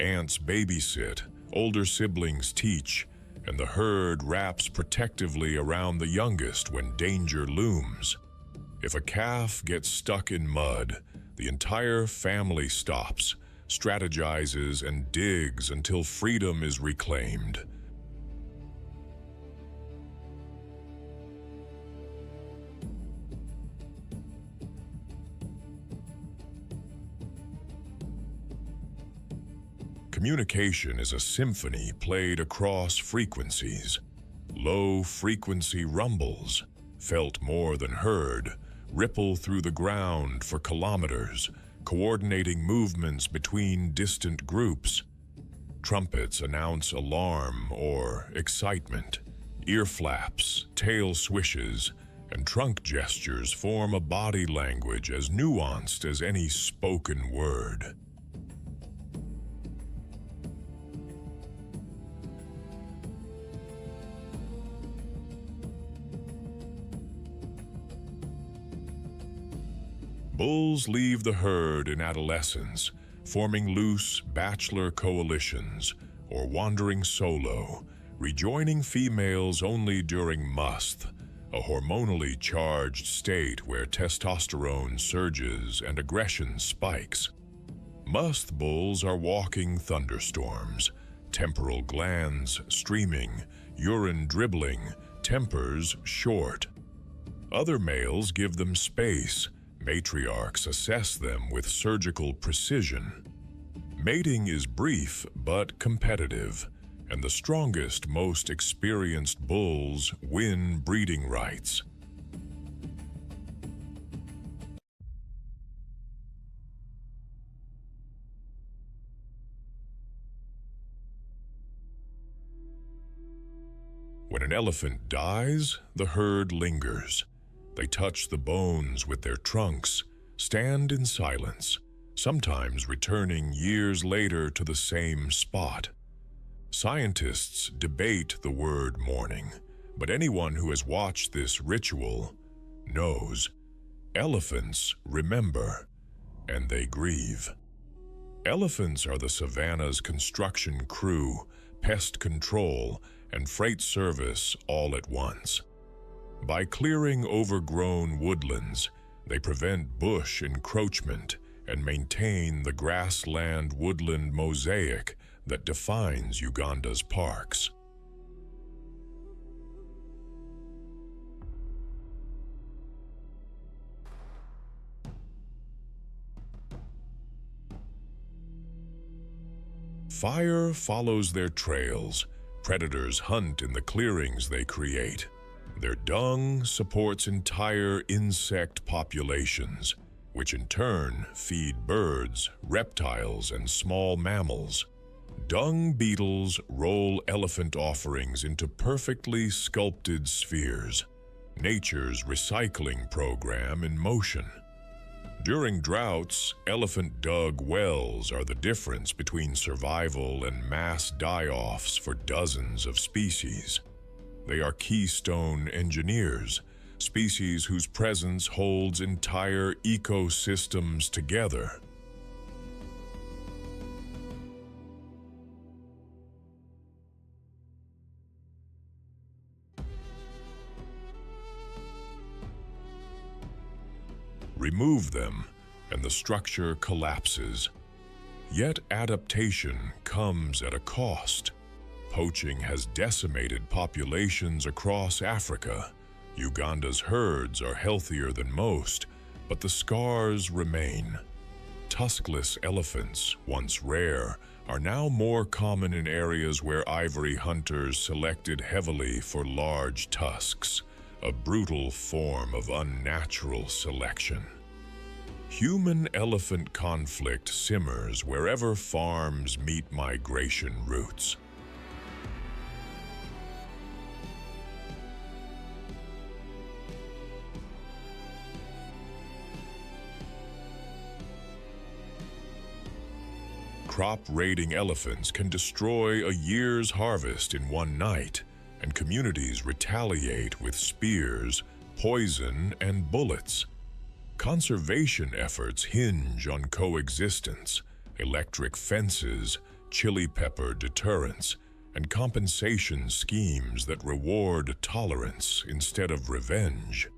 Aunts babysit, older siblings teach, and the herd wraps protectively around the youngest when danger looms. If a calf gets stuck in mud, the entire family stops, strategizes, and digs until freedom is reclaimed. Communication is a symphony played across frequencies. Low-frequency rumbles, felt more than heard, ripple through the ground for kilometers, coordinating movements between distant groups. Trumpets announce alarm or excitement. Ear flaps, tail swishes, and trunk gestures form a body language as nuanced as any spoken word. Bulls leave the herd in adolescence, forming loose bachelor coalitions or wandering solo, rejoining females only during musth, a hormonally charged state where testosterone surges and aggression spikes. Musth bulls are walking thunderstorms, temporal glands streaming, urine dribbling, tempers short. Other males give them space. Matriarchs assess them with surgical precision. Mating is brief but competitive, and the strongest, most experienced bulls win breeding rights. When an elephant dies, the herd lingers. They touch the bones with their trunks, stand in silence, sometimes returning years later to the same spot. Scientists debate the word mourning, but anyone who has watched this ritual knows elephants remember, and they grieve. Elephants are the savanna's construction crew, pest control, and freight service all at once. By clearing overgrown woodlands, they prevent bush encroachment and maintain the grassland-woodland mosaic that defines Uganda's parks. Fire follows their trails. Predators hunt in the clearings they create. Their dung supports entire insect populations, which in turn feed birds, reptiles, and small mammals. Dung beetles roll elephant offerings into perfectly sculpted spheres, nature's recycling program in motion. During droughts, elephant-dug wells are the difference between survival and mass die-offs for dozens of species. They are keystone engineers, species whose presence holds entire ecosystems together. Remove them, and the structure collapses. Yet adaptation comes at a cost. Poaching has decimated populations across Africa. Uganda's herds are healthier than most, but the scars remain. Tuskless elephants, once rare, are now more common in areas where ivory hunters selected heavily for large tusks, a brutal form of unnatural selection. Human-elephant conflict simmers wherever farms meet migration routes. Crop-raiding elephants can destroy a year's harvest in one night, and communities retaliate with spears, poison, and bullets. Conservation efforts hinge on coexistence, electric fences, chili pepper deterrents, and compensation schemes that reward tolerance instead of revenge.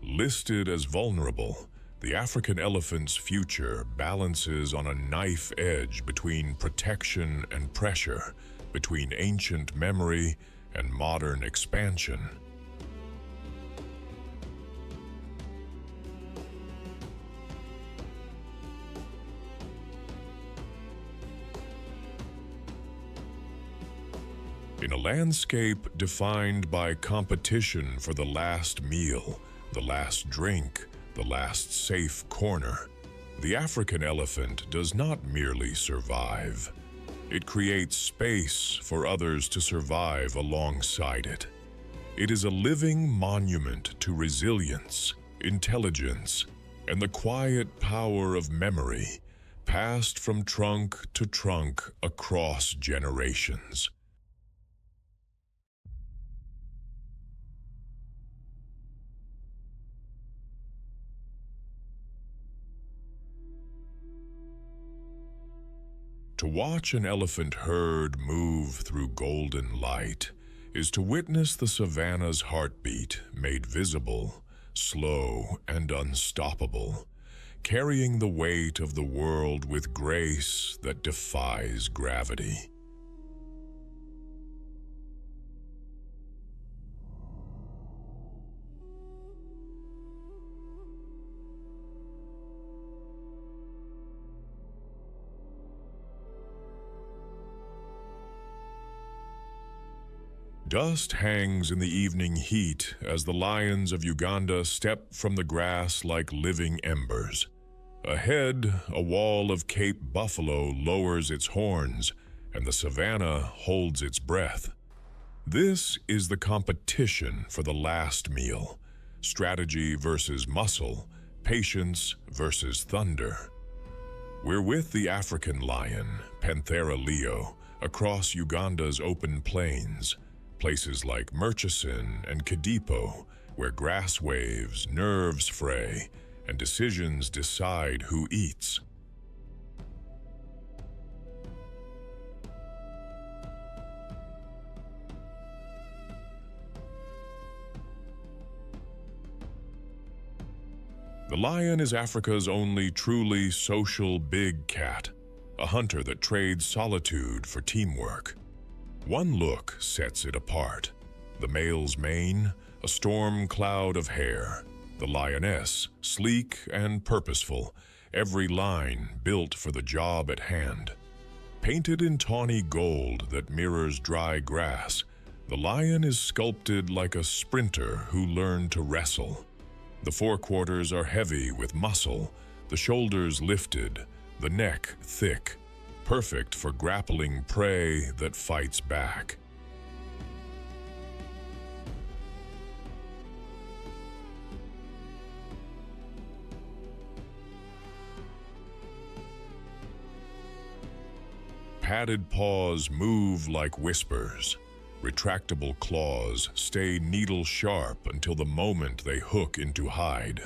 Listed as vulnerable, the African elephant's future balances on a knife edge between protection and pressure, between ancient memory and modern expansion. In a landscape defined by competition for the last meal, the last drink, the last safe corner, the African elephant does not merely survive. It creates space for others to survive alongside it. It is a living monument to resilience, intelligence, and the quiet power of memory, passed from trunk to trunk across generations. To watch an elephant herd move through golden light is to witness the savanna's heartbeat made visible, slow and unstoppable, carrying the weight of the world with grace that defies gravity. Dust hangs in the evening heat as the lions of Uganda step from the grass like living embers. Ahead, a wall of Cape buffalo lowers its horns, and the savanna holds its breath. This is the competition for the last meal: strategy versus muscle, patience versus thunder. We're with the African lion, Panthera leo, across Uganda's open plains. Places like Murchison and Kadipo, where grass waves, nerves fray, and decisions decide who eats. The lion is Africa's only truly social big cat, a hunter that trades solitude for teamwork. One look sets it apart. The male's mane, a storm cloud of hair. The lioness, sleek and purposeful, every line built for the job at hand. Painted in tawny gold that mirrors dry grass, the lion is sculpted like a sprinter who learned to wrestle. The forequarters are heavy with muscle, the shoulders lifted, the neck thick, perfect for grappling prey that fights back. Padded paws move like whispers. Retractable claws stay needle-sharp until the moment they hook into hide.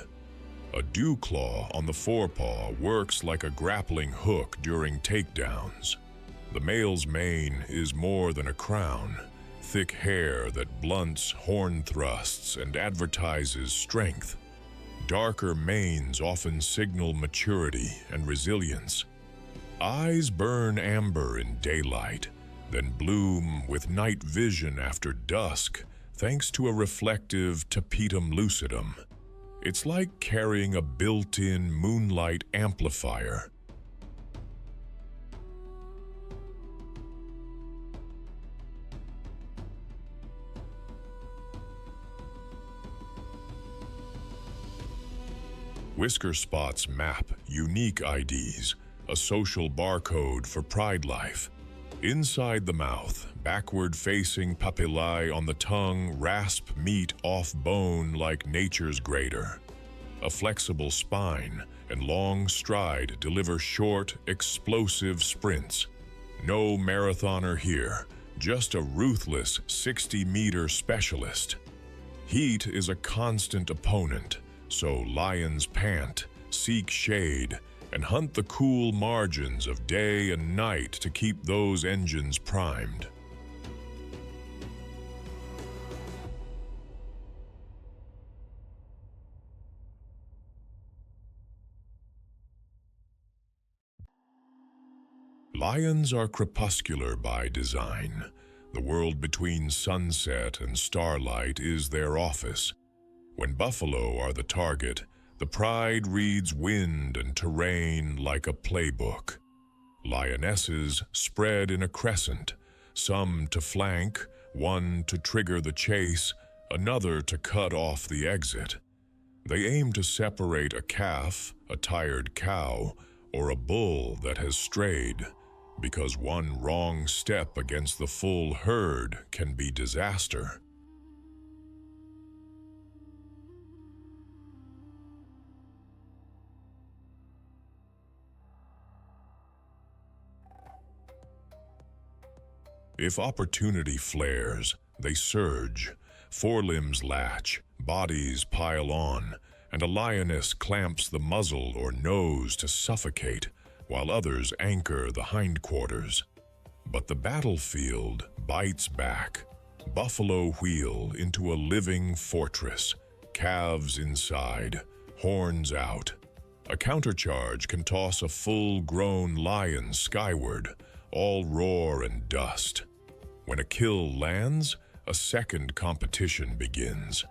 A dew claw on the forepaw works like a grappling hook during takedowns. The male's mane is more than a crown, thick hair that blunts horn thrusts and advertises strength. Darker manes often signal maturity and resilience. Eyes burn amber in daylight, then bloom with night vision after dusk, thanks to a reflective tapetum lucidum. It's like carrying a built-in moonlight amplifier. Whisker spots map unique IDs, a social barcode for pride life. Inside the mouth, backward-facing papillae on the tongue rasp meat off bone like nature's grater. A flexible spine and long stride deliver short, explosive sprints. No marathoner here, just a ruthless 60-meter specialist. Heat is a constant opponent, so lions pant, seek shade, and hunt the cool margins of day and night to keep those engines primed. Lions are crepuscular by design. The world between sunset and starlight is their office. When buffalo are the target, the pride reads wind and terrain like a playbook. Lionesses spread in a crescent, some to flank, one to trigger the chase, another to cut off the exit. They aim to separate a calf, a tired cow, or a bull that has strayed, because one wrong step against the full herd can be disaster. If opportunity flares, they surge. Forelimbs latch, bodies pile on, and a lioness clamps the muzzle or nose to suffocate, while others anchor the hindquarters. But the battlefield bites back. Buffalo wheel into a living fortress, calves inside, horns out. A countercharge can toss a full-grown lion skyward, all roar and dust. When a kill lands, a second competition begins.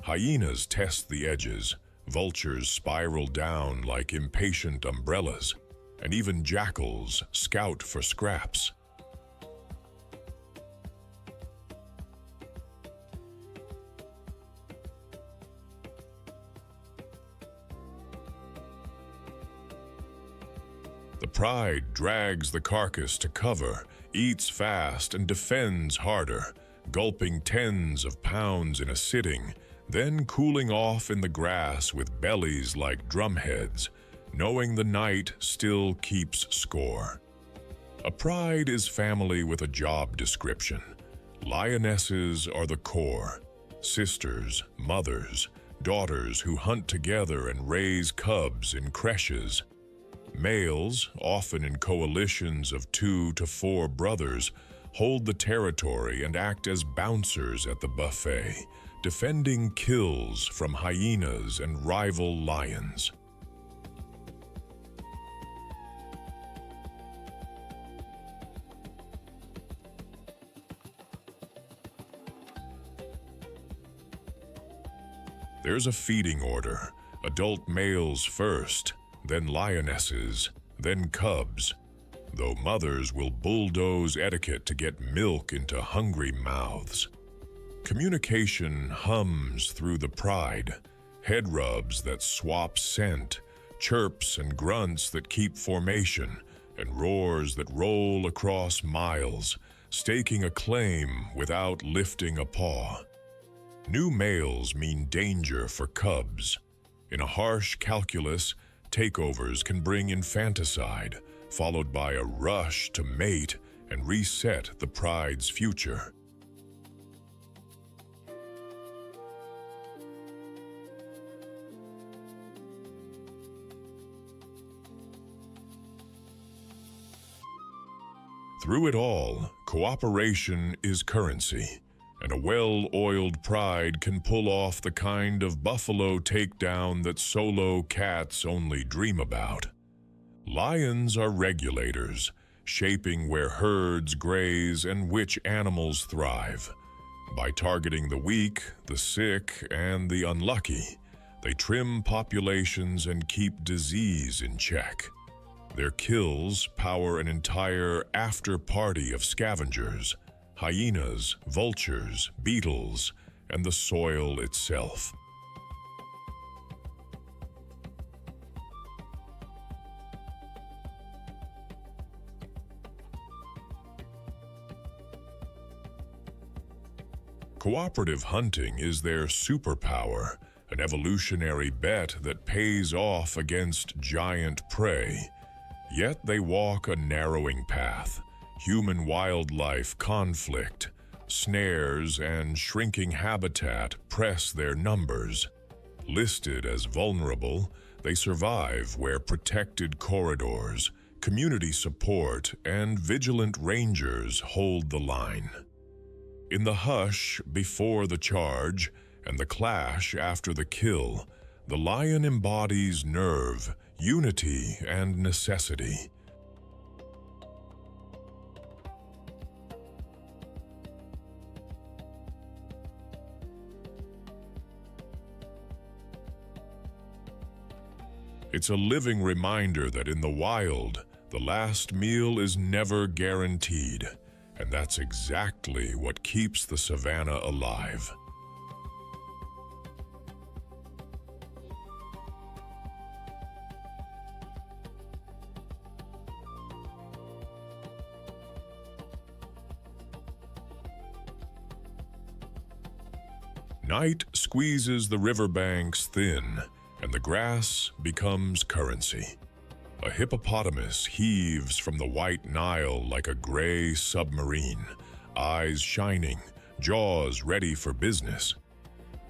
Hyenas test the edges, vultures spiral down like impatient umbrellas, and even jackals scout for scraps. The pride drags the carcass to cover, eats fast and defends harder, gulping tens of pounds in a sitting, then cooling off in the grass with bellies like drumheads, knowing the night still keeps score. A pride is family with a job description. Lionesses are the core, sisters, mothers, daughters who hunt together and raise cubs in creches. Males, often in coalitions of 2 to 4 brothers, hold the territory and act as bouncers at the buffet, defending kills from hyenas and rival lions. There's a feeding order, adult males first, then lionesses, then cubs, though mothers will bulldoze etiquette to get milk into hungry mouths. Communication hums through the pride, head rubs that swap scent, chirps and grunts that keep formation, and roars that roll across miles, staking a claim without lifting a paw. New males mean danger for cubs. In a harsh calculus, takeovers can bring infanticide, followed by a rush to mate and reset the pride's future. Through it all, cooperation is currency, and a well-oiled pride can pull off the kind of buffalo takedown that solo cats only dream about. Lions are regulators, shaping where herds graze and which animals thrive. By targeting the weak, the sick, and the unlucky, they trim populations and keep disease in check. Their kills power an entire after-party of scavengers, hyenas, vultures, beetles, and the soil itself. Cooperative hunting is their superpower, an evolutionary bet that pays off against giant prey. Yet they walk a narrowing path. Human-wildlife conflict, snares, and shrinking habitat press their numbers. Listed as vulnerable, they survive where protected corridors, community support, and vigilant rangers hold the line. In the hush before the charge and the clash after the kill, the lion embodies nerve, unity, and necessity. It's a living reminder that in the wild, the last meal is never guaranteed. and that's exactly what keeps the savanna alive. Night squeezes the riverbanks thin, and the grass becomes currency. A hippopotamus heaves from the white Nile like a gray submarine, eyes shining, jaws ready for business.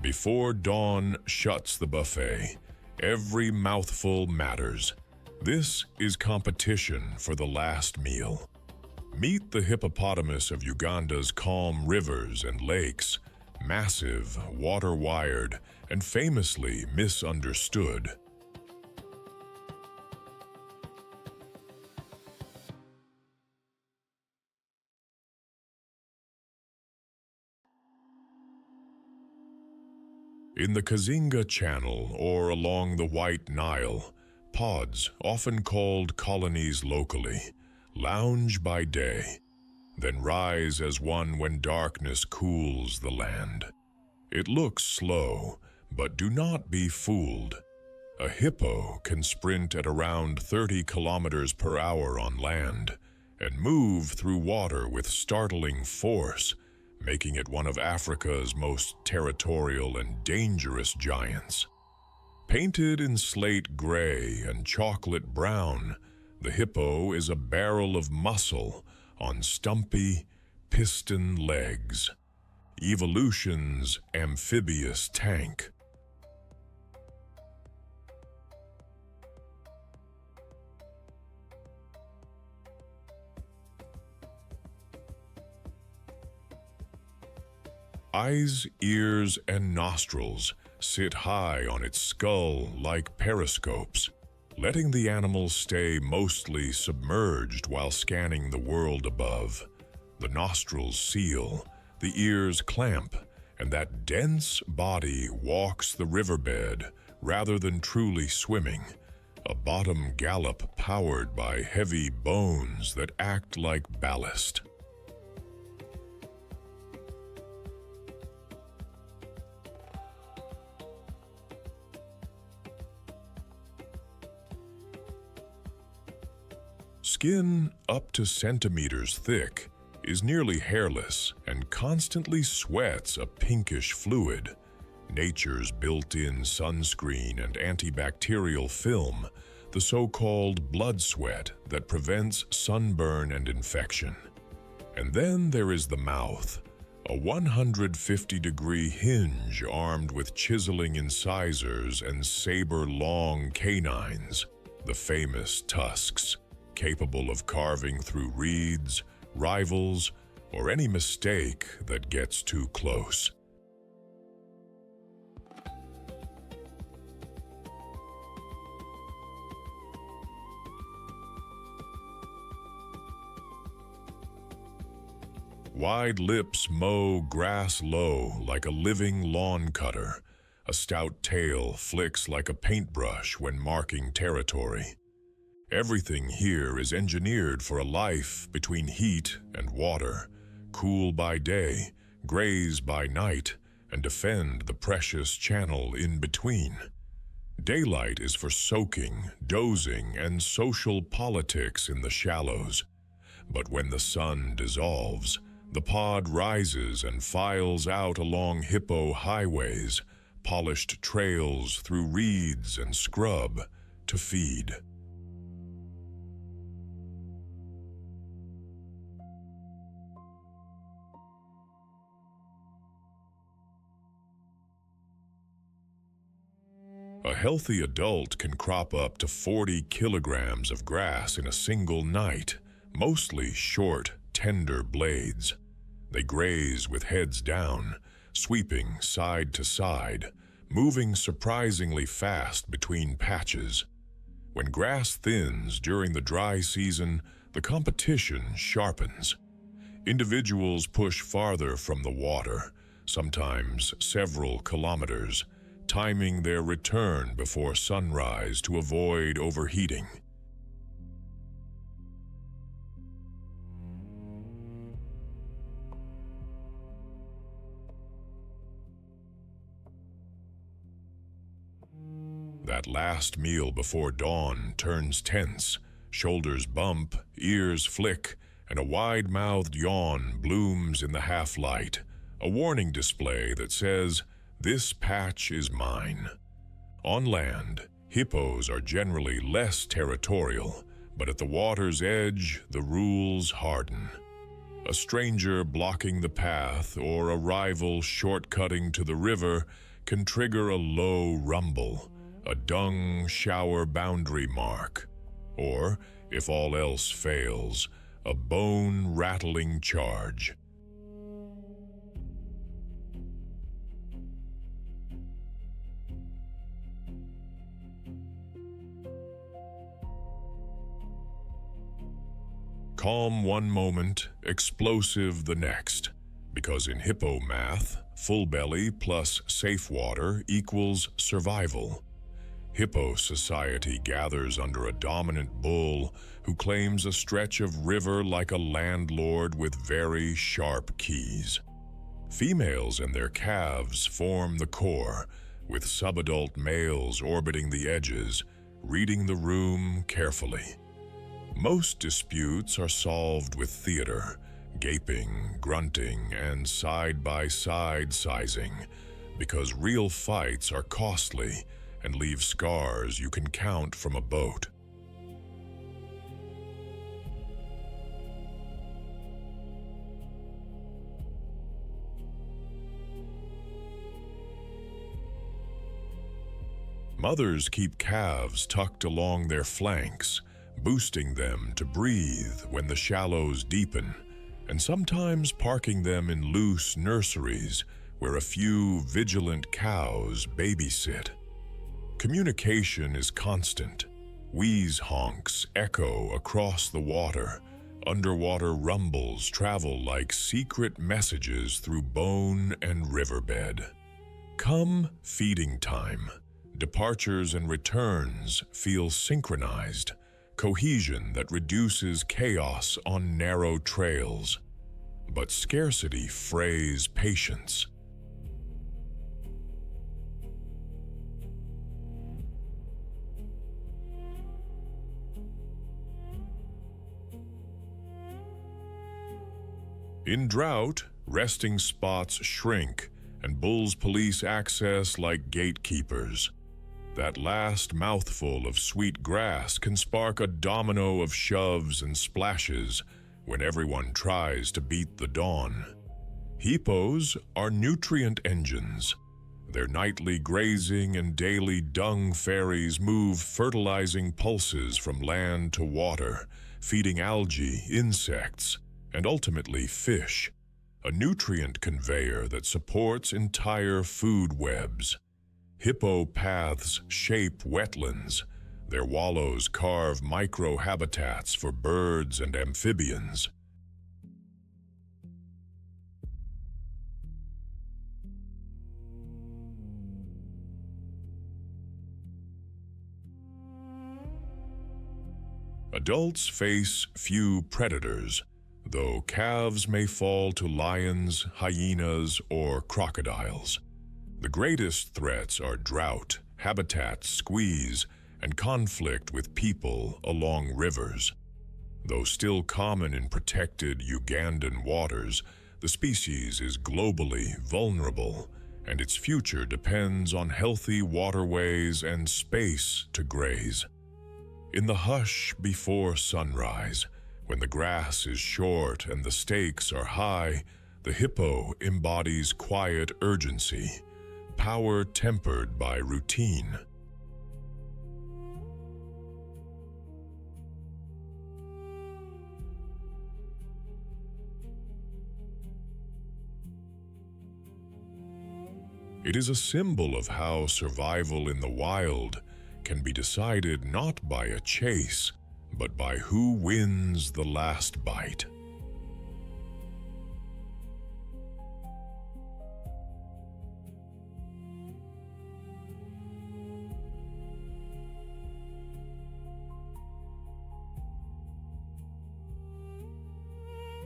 Before dawn shuts the buffet, every mouthful matters. This is competition for the last meal. Meet the hippopotamus of Uganda's calm rivers and lakes, massive, water-wired, and famously misunderstood. In the Kazinga Channel or along the White Nile, pods, often called colonies locally, lounge by day, then rise as one when darkness cools the land. It looks slow, but do not be fooled. A hippo can sprint at around 30 kilometers per hour on land and move through water with startling force, making it one of Africa's most territorial and dangerous giants. Painted in slate gray and chocolate brown, the hippo is a barrel of muscle on stumpy, piston legs. Evolution's amphibious tank. Eyes, ears, and nostrils sit high on its skull like periscopes, letting the animal stay mostly submerged while scanning the world above. The nostrils seal, the ears clamp, and that dense body walks the riverbed rather than truly swimming, a bottom gallop powered by heavy bones that act like ballast. Skin up to centimeters thick is nearly hairless and constantly sweats a pinkish fluid, nature's built-in sunscreen and antibacterial film, the so-called blood sweat that prevents sunburn and infection. And then there is the mouth, a 150-degree hinge armed with chiseling incisors and saber-long canines, the famous tusks, capable of carving through reeds, rivals, or any mistake that gets too close. Wide lips mow grass low like a living lawn cutter. A stout tail flicks like a paintbrush when marking territory. Everything here is engineered for a life between heat and water, cool by day, graze by night, and defend the precious channel in between. Daylight is for soaking, dozing, and social politics in the shallows. But when the sun dissolves, the pod rises and files out along hippo highways, polished trails through reeds and scrub to feed. A healthy adult can crop up to 40 kilograms of grass in a single night, mostly short, tender blades. They graze with heads down, sweeping side to side, moving surprisingly fast between patches. When grass thins during the dry season, the competition sharpens. Individuals push farther from the water, sometimes several kilometers, timing their return before sunrise to avoid overheating. That last meal before dawn turns tense, shoulders bump, ears flick, and a wide-mouthed yawn blooms in the half-light, a warning display that says, "This patch is mine." On land, hippos are generally less territorial, but at the water's edge, the rules harden. A stranger blocking the path or a rival shortcutting to the river can trigger a low rumble, a dung shower boundary mark, or, if all else fails, a bone-rattling charge. Calm one moment, explosive the next, because in hippo math, full belly plus safe water equals survival. Hippo society gathers under a dominant bull who claims a stretch of river like a landlord with very sharp keys. Females and their calves form the core, with subadult males orbiting the edges, reading the room carefully. Most disputes are solved with theater, gaping, grunting, and side-by-side sizing, because real fights are costly and leave scars you can count from a boat. Mothers keep calves tucked along their flanks, boosting them to breathe when the shallows deepen, and sometimes parking them in loose nurseries where a few vigilant cows babysit. Communication is constant. Wheeze honks echo across the water. Underwater rumbles travel like secret messages through bone and riverbed. Come feeding time. Departures and returns feel synchronized. Cohesion that reduces chaos on narrow trails. But scarcity frays patience. In drought, resting spots shrink, and bulls police access like gatekeepers. That last mouthful of sweet grass can spark a domino of shoves and splashes when everyone tries to beat the dawn. Hippos are nutrient engines. Their nightly grazing and daily dung ferries move fertilizing pulses from land to water, feeding algae, insects, and ultimately fish, a nutrient conveyor that supports entire food webs. Hippo paths shape wetlands. Their wallows carve micro-habitats for birds and amphibians. Adults face few predators, though calves may fall to lions, hyenas, or crocodiles. The greatest threats are drought, habitat squeeze, and conflict with people along rivers. Though still common in protected Ugandan waters, the species is globally vulnerable, and its future depends on healthy waterways and space to graze. In the hush before sunrise, when the grass is short and the stakes are high, the hippo embodies quiet urgency, power tempered by routine. It is a symbol of how survival in the wild can be decided not by a chase, but by who wins the last bite.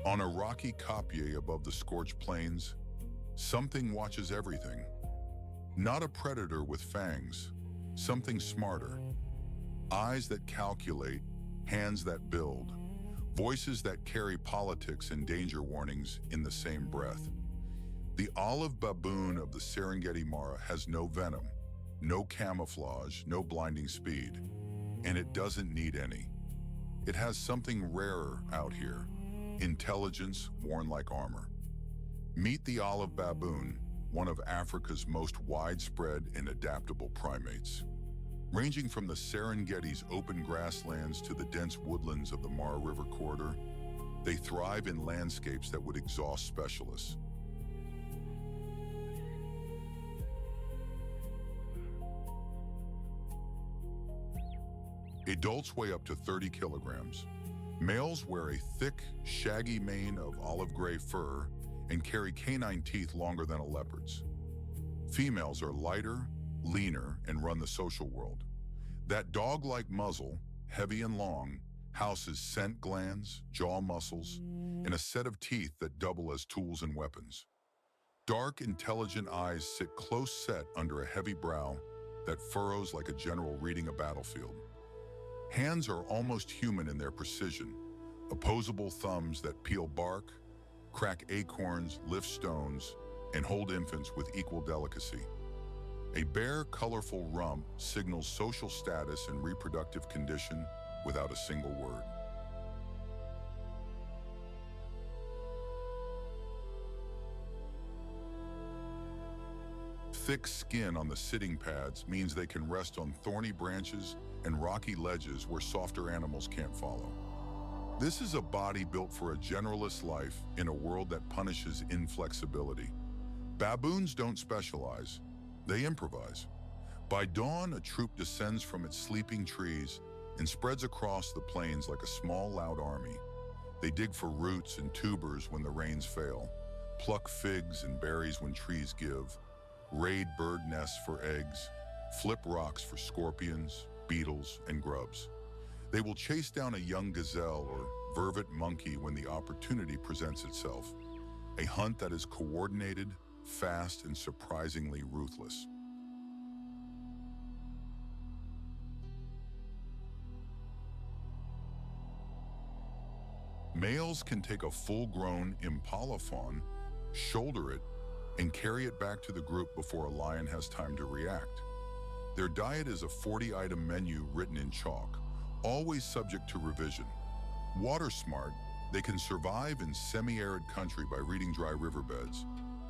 On a rocky kopje above the scorched plains, something watches everything. Not a predator with fangs, something smarter. Eyes that calculate, hands that build, voices that carry politics and danger warnings in the same breath. The olive baboon of the Serengeti Mara has no venom, no camouflage, no blinding speed, and it doesn't need any. It has something rarer out here, intelligence worn like armor. Meet the olive baboon, one of Africa's most widespread and adaptable primates. Ranging from the Serengeti's open grasslands to the dense woodlands of the Mara River corridor, they thrive in landscapes that would exhaust specialists. Adults weigh up to 30 kilograms. Males wear a thick, shaggy mane of olive gray fur and carry canine teeth longer than a leopard's. Females are lighter, leaner, and run the social world. That dog-like muzzle, heavy and long, houses scent glands, jaw muscles, and a set of teeth that double as tools and weapons. Dark, intelligent eyes sit close set under a heavy brow that furrows like a general reading a battlefield. Hands are almost human in their precision, opposable thumbs that peel bark, crack acorns, lift stones, and hold infants with equal delicacy. A bare, colorful rump signals social status and reproductive condition without a single word. Thick skin on the sitting pads means they can rest on thorny branches and rocky ledges where softer animals can't follow. This is a body built for a generalist life in a world that punishes inflexibility. Baboons don't specialize, they improvise. By dawn, a troop descends from its sleeping trees and spreads across the plains like a small, loud army. They dig for roots and tubers when the rains fail, pluck figs and berries when trees give, raid bird nests for eggs, flip rocks for scorpions, beetles, and grubs. They will chase down a young gazelle or vervet monkey when the opportunity presents itself. A hunt that is coordinated, fast, and surprisingly ruthless. Males can take a full-grown impala fawn, shoulder it, and carry it back to the group before a lion has time to react. Their diet is a 40-item menu written in chalk, always subject to revision. Water smart, they can survive in semi-arid country by reading dry riverbeds,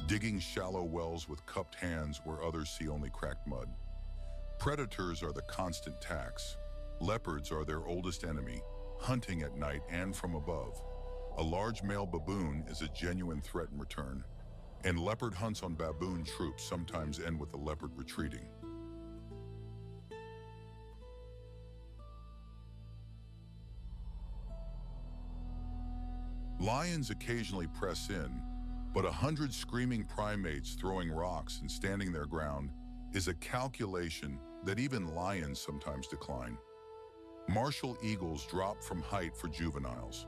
digging shallow wells with cupped hands where others see only cracked mud. Predators are the constant tax. Leopards are their oldest enemy, hunting at night and from above. A large male baboon is a genuine threat in return, and leopard hunts on baboon troops sometimes end with the leopard retreating. Lions occasionally press in, but 100 screaming primates throwing rocks and standing their ground is a calculation that even lions sometimes decline. Martial eagles drop from height for juveniles.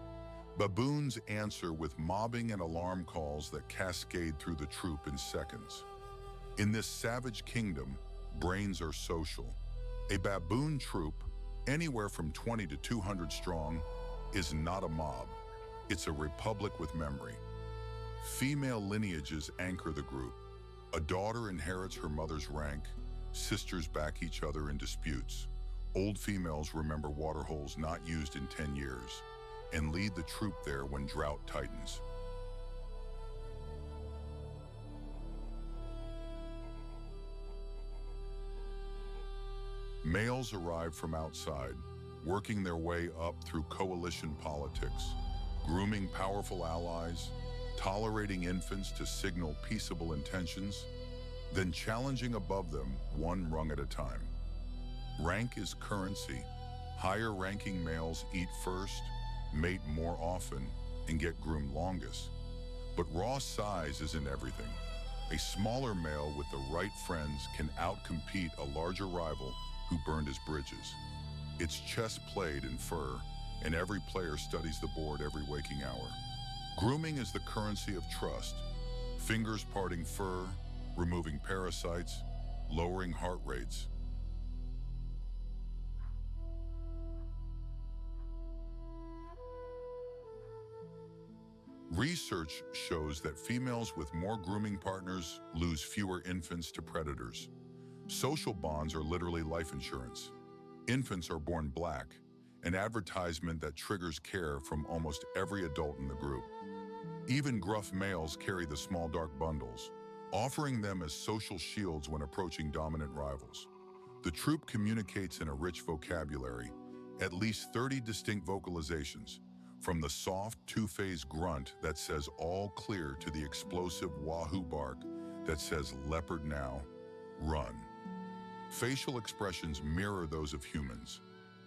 Baboons answer with mobbing and alarm calls that cascade through the troop in seconds. In this savage kingdom, brains are social. A baboon troop, anywhere from 20 to 200 strong, is not a mob. It's a republic with memory. Female lineages anchor the group. A daughter inherits her mother's rank, sisters back each other in disputes. Old females remember waterholes not used in 10 years and lead the troop there when drought tightens. Males arrive from outside, working their way up through coalition politics, grooming powerful allies, tolerating infants to signal peaceable intentions, then challenging above them one rung at a time. Rank is currency. Higher-ranking males eat first, mate more often, and get groomed longest. But raw size isn't everything. A smaller male with the right friends can outcompete a larger rival who burned his bridges. It's chess played in fur, and every player studies the board every waking hour. Grooming is the currency of trust. Fingers parting fur, removing parasites, lowering heart rates. Research shows that females with more grooming partners lose fewer infants to predators. Social bonds are literally life insurance. Infants are born black, an advertisement that triggers care from almost every adult in the group. Even gruff males carry the small dark bundles, offering them as social shields when approaching dominant rivals. The troop communicates in a rich vocabulary, at least 30 distinct vocalizations, from the soft two-phase grunt that says all clear to the explosive wahoo bark that says leopard now, run. Facial expressions mirror those of humans.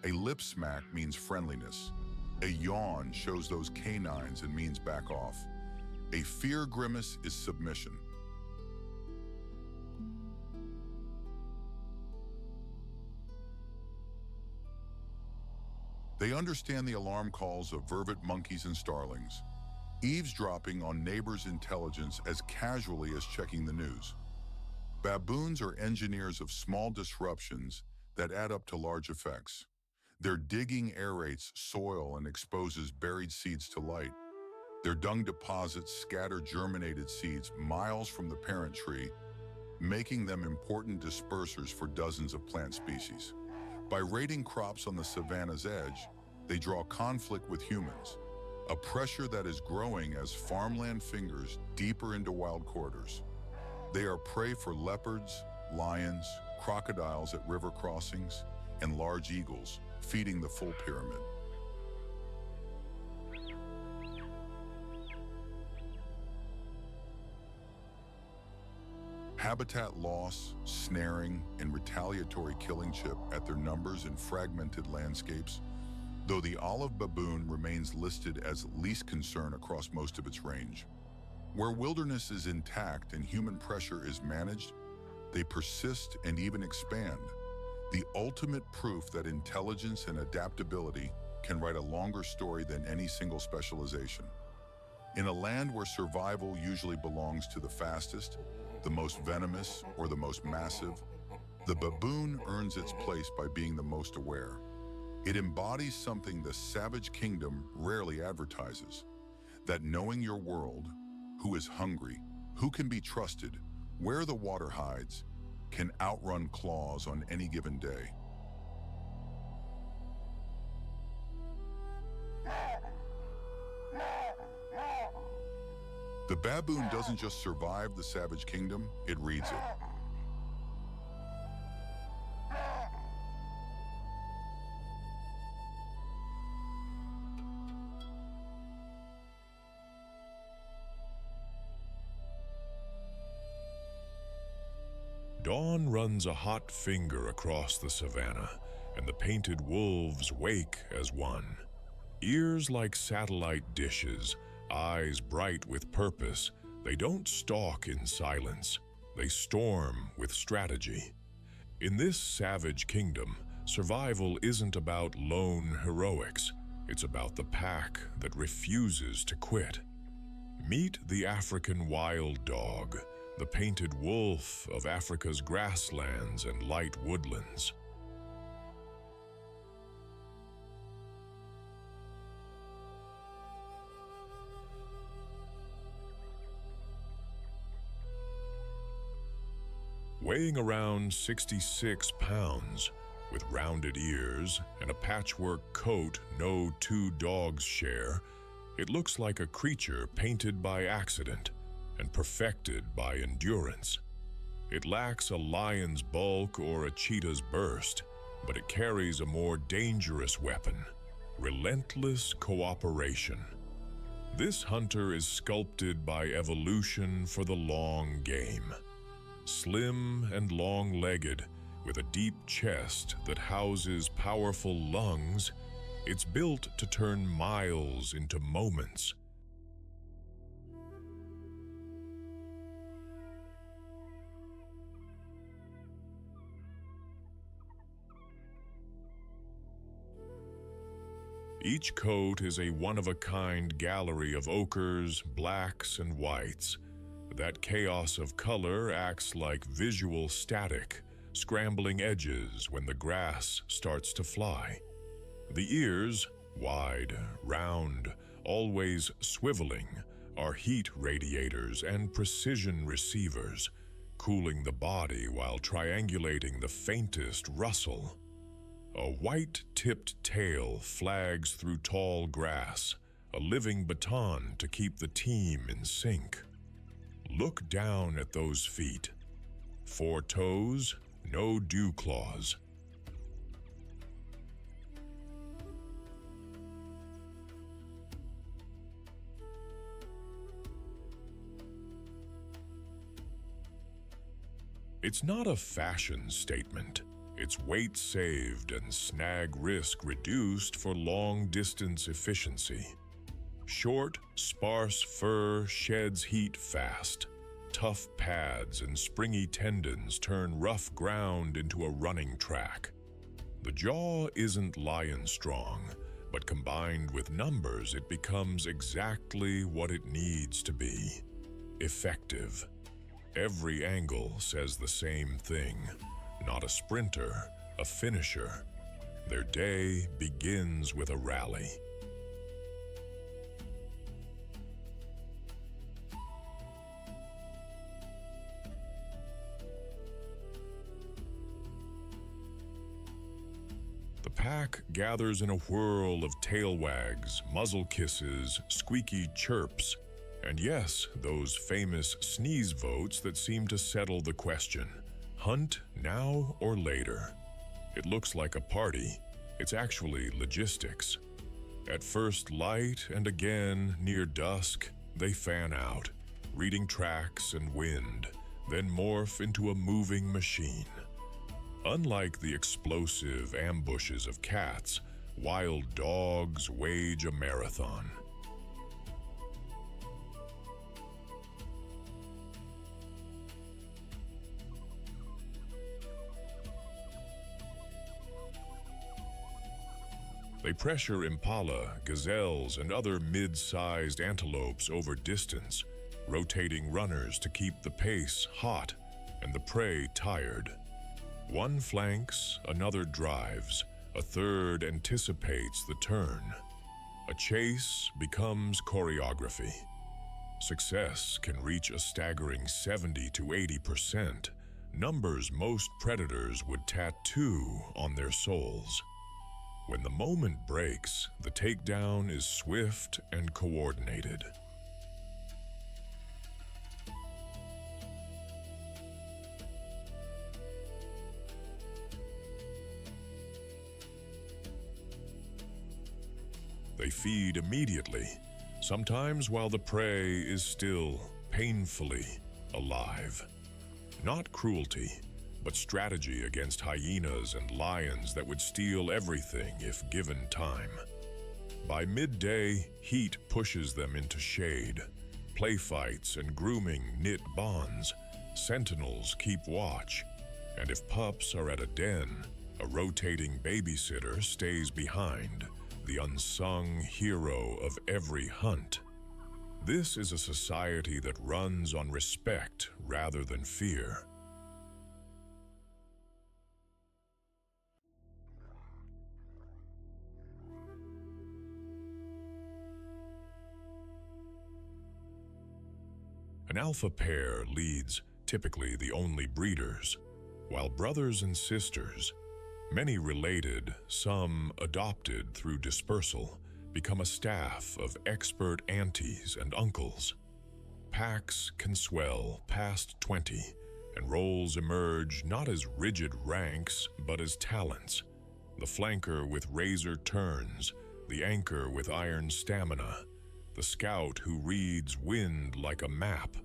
A lip smack means friendliness. A yawn shows those canines and means back off. A fear grimace is submission. They understand the alarm calls of vervet monkeys and starlings, eavesdropping on neighbors' intelligence as casually as checking the news. Baboons are engineers of small disruptions that add up to large effects. Their digging aerates soil and exposes buried seeds to light. Their dung deposits scatter germinated seeds miles from the parent tree, making them important dispersers for dozens of plant species. By raiding crops on the savanna's edge, they draw conflict with humans, a pressure that is growing as farmland fingers deeper into wild corridors. They are prey for leopards, lions, crocodiles at river crossings, and large eagles, feeding the full pyramid. Habitat loss, snaring, and retaliatory killing chip at their numbers in fragmented landscapes, though the olive baboon remains listed as least concern across most of its range. Where wilderness is intact and human pressure is managed, they persist and even expand, the ultimate proof that intelligence and adaptability can write a longer story than any single specialization. In a land where survival usually belongs to the fastest, the most venomous, or the most massive, the baboon earns its place by being the most aware. It embodies something the savage kingdom rarely advertises, that knowing your world, who is hungry, who can be trusted, where the water hides, can outrun claws on any given day. The baboon doesn't just survive the savage kingdom, it reads it. Dawn runs a hot finger across the savanna, and the painted wolves wake as one. Ears like satellite dishes, eyes bright with purpose, they don't stalk in silence. They storm with strategy. In this savage kingdom, survival isn't about lone heroics. It's about the pack that refuses to quit. Meet the African wild dog, the painted wolf of Africa's grasslands and light woodlands. Weighing around 66 pounds, with rounded ears and a patchwork coat no two dogs share, it looks like a creature painted by accident and perfected by endurance. It lacks a lion's bulk or a cheetah's burst, but it carries a more dangerous weapon: relentless cooperation. This hunter is sculpted by evolution for the long game. Slim and long-legged, with a deep chest that houses powerful lungs, it's built to turn miles into moments. Each coat is a one-of-a-kind gallery of ochres, blacks, and whites. That chaos of color acts like visual static, scrambling edges when the grass starts to fly. The ears, wide, round, always swiveling, are heat radiators and precision receivers, cooling the body while triangulating the faintest rustle. A white-tipped tail flags through tall grass, a living baton to keep the team in sync. Look down at those feet. 4 toes, no dew claws. It's not a fashion statement. It's weight saved and snag risk reduced for long-distance efficiency. Short, sparse fur sheds heat fast. Tough pads and springy tendons turn rough ground into a running track. The jaw isn't lion strong, but combined with numbers, it becomes exactly what it needs to be: effective. Every angle says the same thing. Not a sprinter, a finisher. Their day begins with a rally. The pack gathers in a whirl of tail wags, muzzle kisses, squeaky chirps, and yes, those famous sneeze votes that seem to settle the question. Hunt now or later? It looks like a party. It's actually logistics. At first light and again near dusk, they fan out, reading tracks and wind, then morph into a moving machine. Unlike the explosive ambushes of cats, wild dogs wage a marathon. They pressure impala, gazelles, and other mid-sized antelopes over distance, rotating runners to keep the pace hot and the prey tired. One flanks, another drives, a third anticipates the turn. A chase becomes choreography. Success can reach a staggering 70 to 80%, numbers most predators would tattoo on their souls. When the moment breaks, the takedown is swift and coordinated. They feed immediately, sometimes while the prey is still painfully alive. Not cruelty, but strategy against hyenas and lions that would steal everything if given time. By midday, heat pushes them into shade. Play fights and grooming knit bonds. Sentinels keep watch. And if pups are at a den, a rotating babysitter stays behind, the unsung hero of every hunt. This is a society that runs on respect rather than fear. An alpha pair leads typically the only breeders, while brothers and sisters, many related, some adopted through dispersal, become a staff of expert aunties and uncles. Packs can swell past 20, and roles emerge not as rigid ranks, but as talents. The flanker with razor turns, the anchor with iron stamina, the scout who reads wind like a map.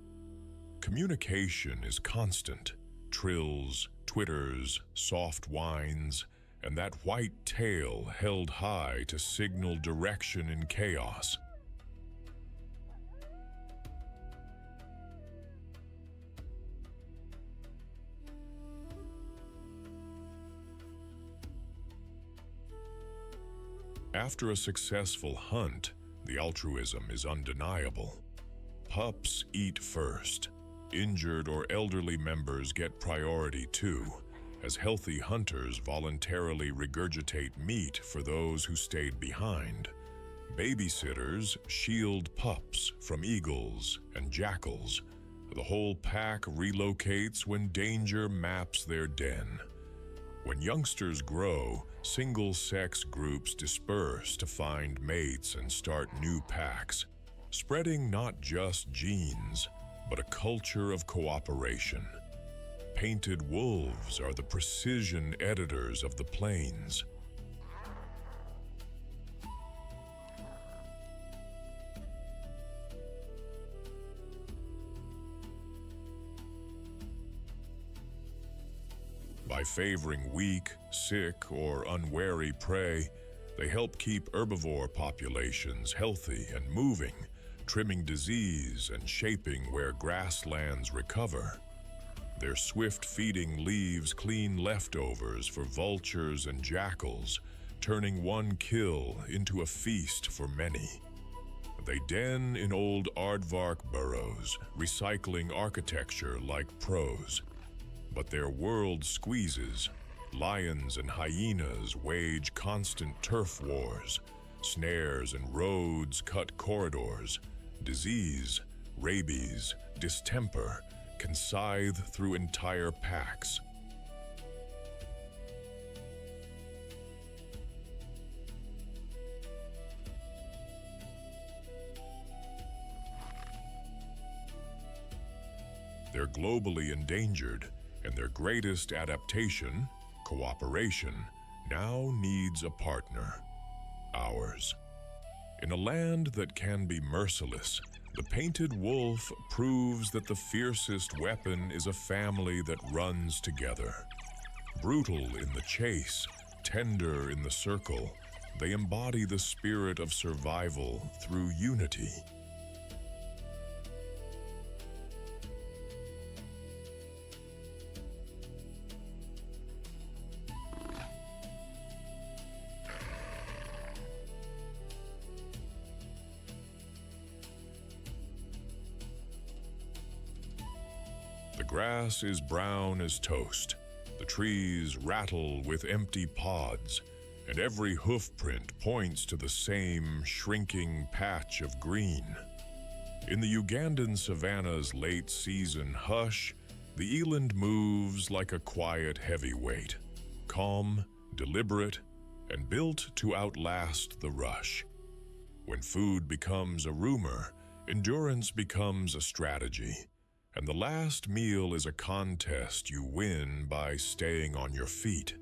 Communication is constant. Trills, twitters, soft whines, and that white tail held high to signal direction in chaos. After a successful hunt, the altruism is undeniable. Pups eat first. Injured or elderly members get priority too, as healthy hunters voluntarily regurgitate meat for those who stayed behind. Babysitters shield pups from eagles and jackals. The whole pack relocates when danger maps their den. When youngsters grow, single-sex groups disperse to find mates and start new packs, spreading not just genes, but a culture of cooperation. Painted wolves are the precision editors of the plains. By favoring weak, sick, or unwary prey, they help keep herbivore populations healthy and moving, trimming disease and shaping where grasslands recover. Their swift feeding leaves clean leftovers for vultures and jackals, turning one kill into a feast for many. They den in old aardvark burrows, recycling architecture like pros. But their world squeezes. Lions and hyenas wage constant turf wars. Snares and roads cut corridors. Disease, rabies, distemper can scythe through entire packs. They're globally endangered, and their greatest adaptation, cooperation, now needs a partner. Ours. In a land that can be merciless, the painted wolf proves that the fiercest weapon is a family that runs together. Brutal in the chase, tender in the circle, they embody the spirit of survival through unity. The grass is brown as toast, the trees rattle with empty pods, and every hoofprint points to the same shrinking patch of green. In the Ugandan savanna's late-season hush, the eland moves like a quiet heavyweight, calm, deliberate, and built to outlast the rush. When food becomes a rumor, endurance becomes a strategy. And the last meal is a contest you win by staying on your feet.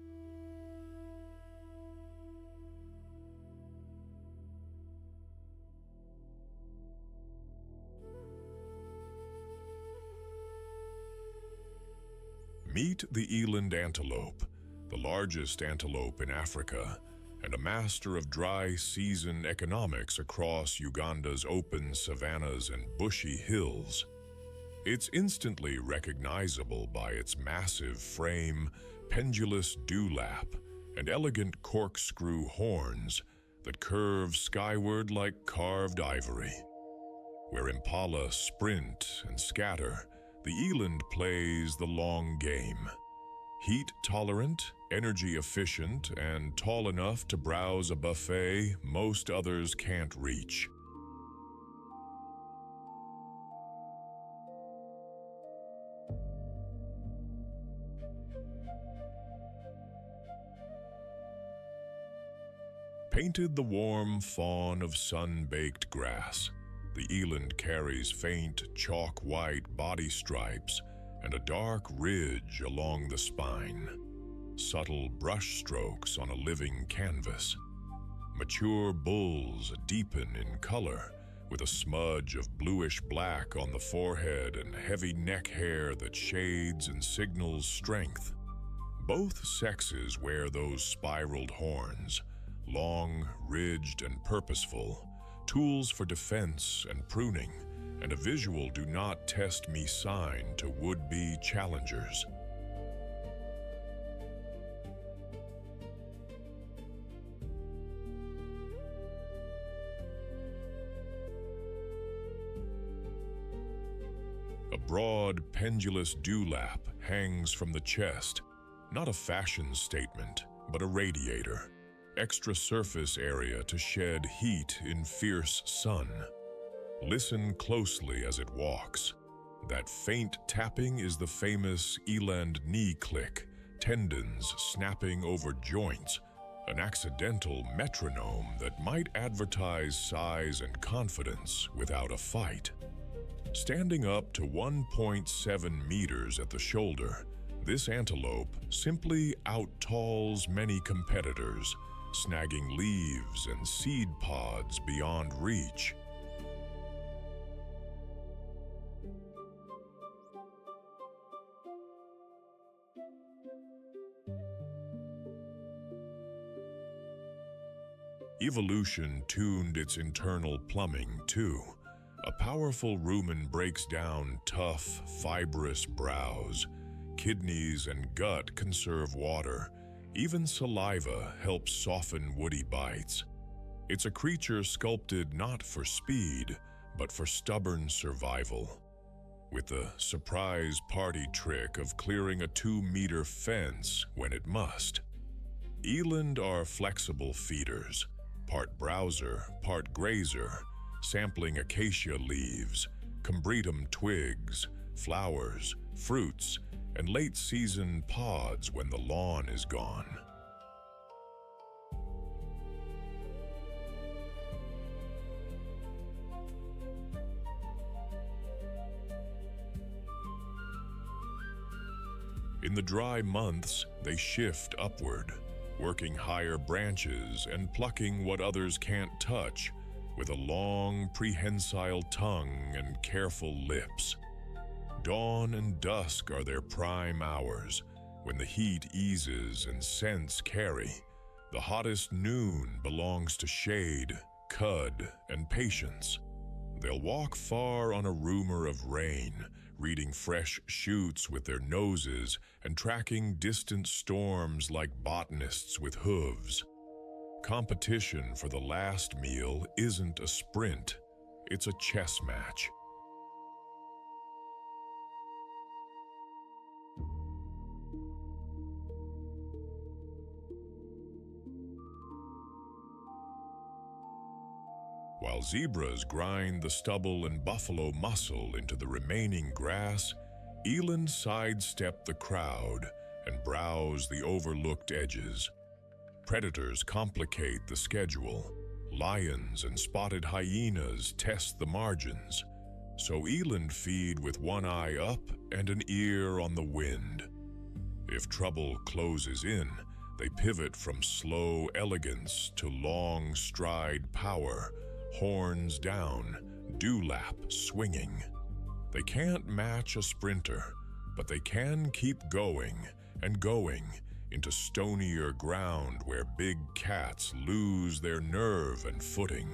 Meet the eland antelope, the largest antelope in Africa, and a master of dry-season economics across Uganda's open savannas and bushy hills. It's instantly recognizable by its massive frame, pendulous dewlap, and elegant corkscrew horns that curve skyward like carved ivory. Where impala sprint and scatter, the eland plays the long game. Heat-tolerant, energy-efficient, and tall enough to browse a buffet most others can't reach. Painted the warm fawn of sun-baked grass, the eland carries faint chalk-white body stripes and a dark ridge along the spine. Subtle brush strokes on a living canvas. Mature bulls deepen in color, with a smudge of bluish-black on the forehead and heavy neck hair that shades and signals strength. Both sexes wear those spiraled horns, long, ridged, and purposeful, tools for defense and pruning, and a visual do not test me sign to would-be challengers. A broad, pendulous dewlap hangs from the chest, not a fashion statement, but a radiator. extra surface area to shed heat in fierce sun. Listen closely as it walks. That faint tapping is the famous eland knee click, tendons snapping over joints, an accidental metronome that might advertise size and confidence without a fight. Standing up to 1.7 meters at the shoulder, this antelope simply out-talls many competitors, snagging leaves and seed pods beyond reach. Evolution tuned its internal plumbing, too. A powerful rumen breaks down tough, fibrous browse. Kidneys and gut conserve water. Even saliva helps soften woody bites. It's a creature sculpted not for speed, but for stubborn survival. With the surprise party trick of clearing a 2-meter fence when it must. Eland are flexible feeders, part browser, part grazer, sampling acacia leaves, combretum twigs, flowers, fruits, and late-season pods when the lawn is gone. In the dry months, they shift upward, working higher branches and plucking what others can't touch with a long, prehensile tongue and careful lips. Dawn and dusk are their prime hours, when the heat eases and scents carry. The hottest noon belongs to shade, cud, and patience. They'll walk far on a rumor of rain, reading fresh shoots with their noses and tracking distant storms like botanists with hooves. Competition for the last meal isn't a sprint, it's a chess match. While zebras grind the stubble and buffalo muscle into the remaining grass, eland sidestep the crowd and browse the overlooked edges. Predators complicate the schedule. Lions and spotted hyenas test the margins. So eland feed with one eye up and an ear on the wind. If trouble closes in, they pivot from slow elegance to long stride power, horns down, dewlap swinging. They can't match a sprinter, but they can keep going and going into stonier ground where big cats lose their nerve and footing.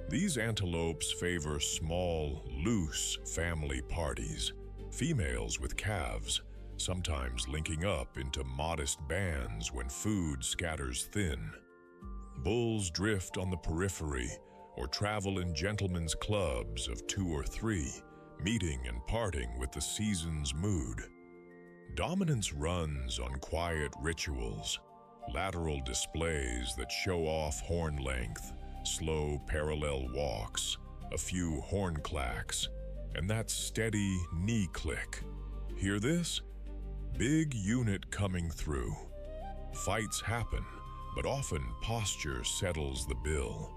These antelopes favor small, loose family parties, females with calves, sometimes linking up into modest bands when food scatters thin. Bulls drift on the periphery or travel in gentlemen's clubs of 2 or 3, meeting and parting with the season's mood. Dominance runs on quiet rituals, lateral displays that show off horn length, slow parallel walks, a few horn clacks, and that steady knee click. Hear this? Big unit coming through. Fights happen, but often posture settles the bill.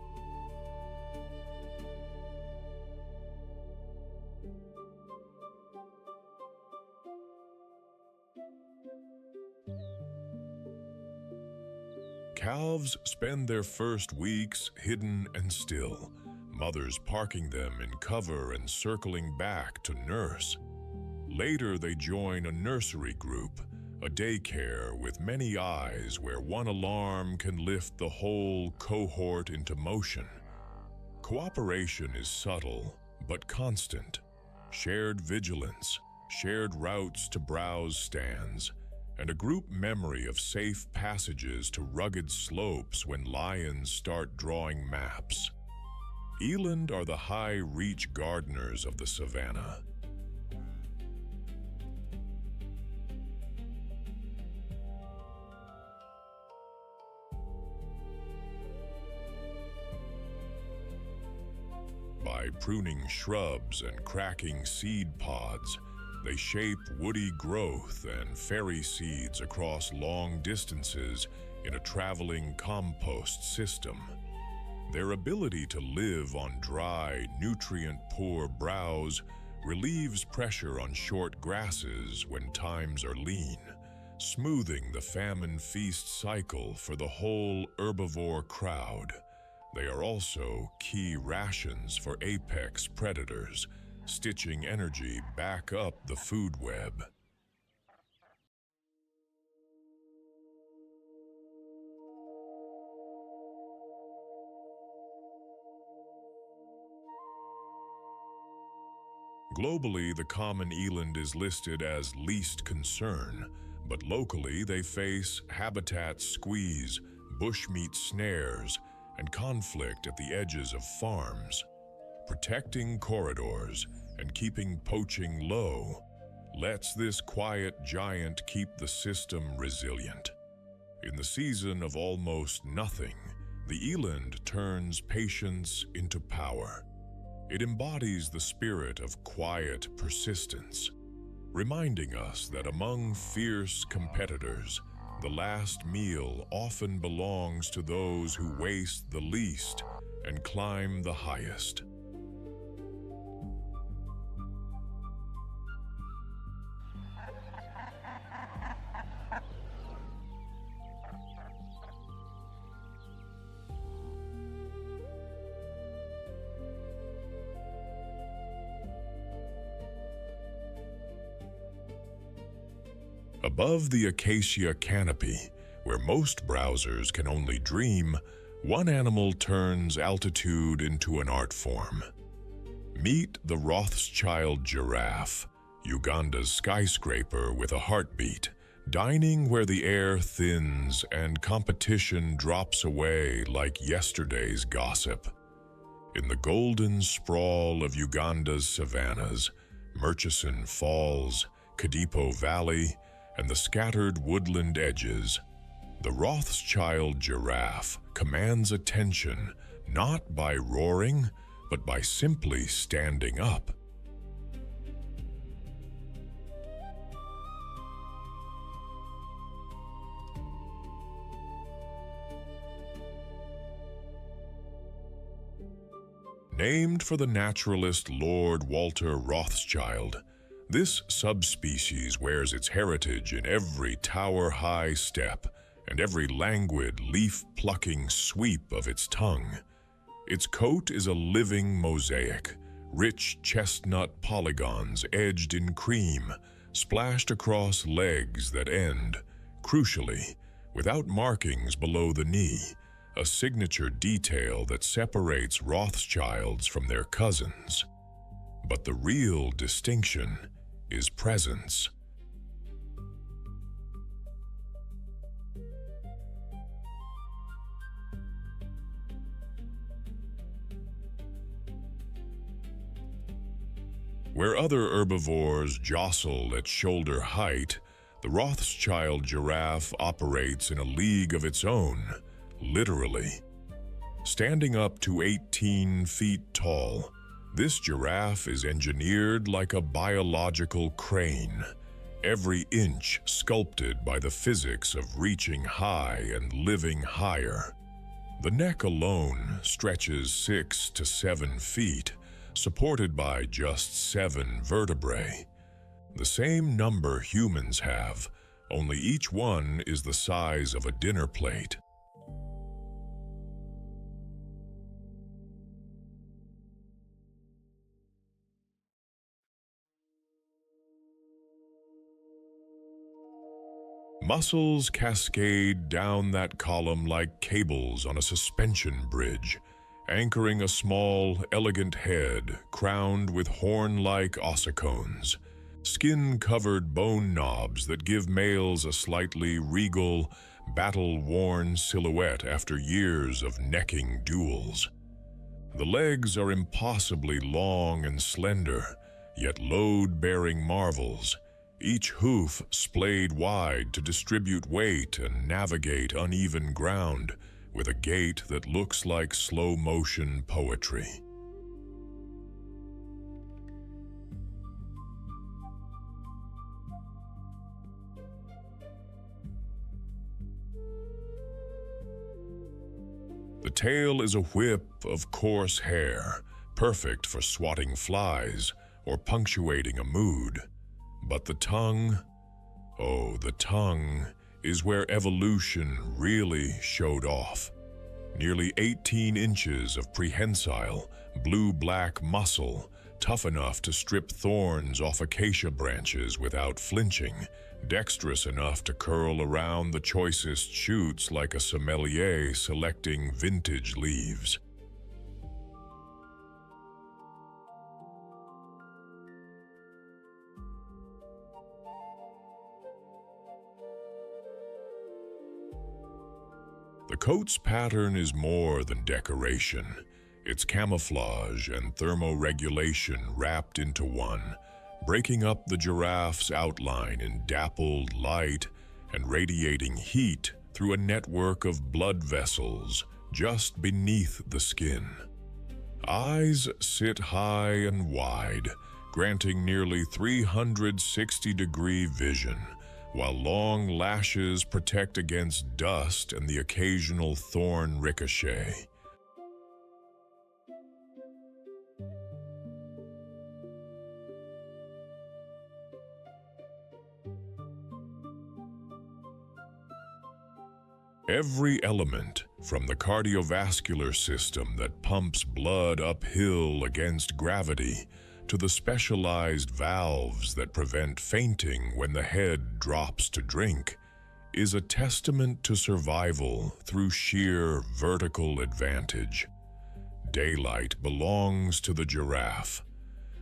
Calves spend their first weeks hidden and still, mothers parking them in cover and circling back to nurse. Later they join a nursery group, a daycare with many eyes where one alarm can lift the whole cohort into motion. Cooperation is subtle but constant. Shared vigilance, shared routes to browse stands, and a group memory of safe passages to rugged slopes when lions start drawing maps. Eland are the high-reach gardeners of the savanna. By pruning shrubs and cracking seed pods, they shape woody growth and fairy seeds across long distances in a traveling compost system. Their ability to live on dry, nutrient-poor browse relieves pressure on short grasses when times are lean, smoothing the famine feast cycle for the whole herbivore crowd. They are also key rations for apex predators, stitching energy back up the food web. Globally, the common eland is listed as least concern, but locally they face habitat squeeze, bushmeat snares, and conflict at the edges of farms. Protecting corridors and keeping poaching low lets this quiet giant keep the system resilient. In the season of almost nothing, the eland turns patience into power. It embodies the spirit of quiet persistence, reminding us that among fierce competitors, the last meal often belongs to those who waste the least and climb the highest. Above the acacia canopy, where most browsers can only dream, one animal turns altitude into an art form. Meet the Rothschild giraffe, Uganda's skyscraper with a heartbeat, dining where the air thins and competition drops away like yesterday's gossip. In the golden sprawl of Uganda's savannas, Murchison Falls, Kadipo Valley, and the scattered woodland edges, the Rothschild giraffe commands attention not by roaring, but by simply standing up. Named for the naturalist Lord Walter Rothschild, this subspecies wears its heritage in every tower-high step and every languid, leaf-plucking sweep of its tongue. Its coat is a living mosaic, rich chestnut polygons edged in cream, splashed across legs that end, crucially, without markings below the knee, a signature detail that separates Rothschilds from their cousins. But the real distinction is presence. Where other herbivores jostle at shoulder height, the Rothschild giraffe operates in a league of its own, literally. Standing up to 18 feet tall, this giraffe is engineered like a biological crane, every inch sculpted by the physics of reaching high and living higher. The neck alone stretches 6 to 7 feet, supported by just 7 vertebrae. The same number humans have, only each one is the size of a dinner plate. Muscles cascade down that column like cables on a suspension bridge, anchoring a small, elegant head crowned with horn-like ossicones, skin-covered bone knobs that give males a slightly regal, battle-worn silhouette after years of necking duels. The legs are impossibly long and slender, yet load-bearing marvels, each hoof splayed wide to distribute weight and navigate uneven ground with a gait that looks like slow-motion poetry. The tail is a whip of coarse hair, perfect for swatting flies or punctuating a mood. But the tongue, oh, the tongue is where evolution really showed off. Nearly 18 inches of prehensile, blue-black muscle, tough enough to strip thorns off acacia branches without flinching, dexterous enough to curl around the choicest shoots like a sommelier selecting vintage leaves. The coat's pattern is more than decoration. It's camouflage and thermoregulation wrapped into one, breaking up the giraffe's outline in dappled light and radiating heat through a network of blood vessels just beneath the skin. Eyes sit high and wide, granting nearly 360-degree vision, while long lashes protect against dust and the occasional thorn ricochet. Every element, from the cardiovascular system that pumps blood uphill against gravity, to the specialized valves that prevent fainting when the head drops to drink, is a testament to survival through sheer vertical advantage. Daylight belongs to the giraffe.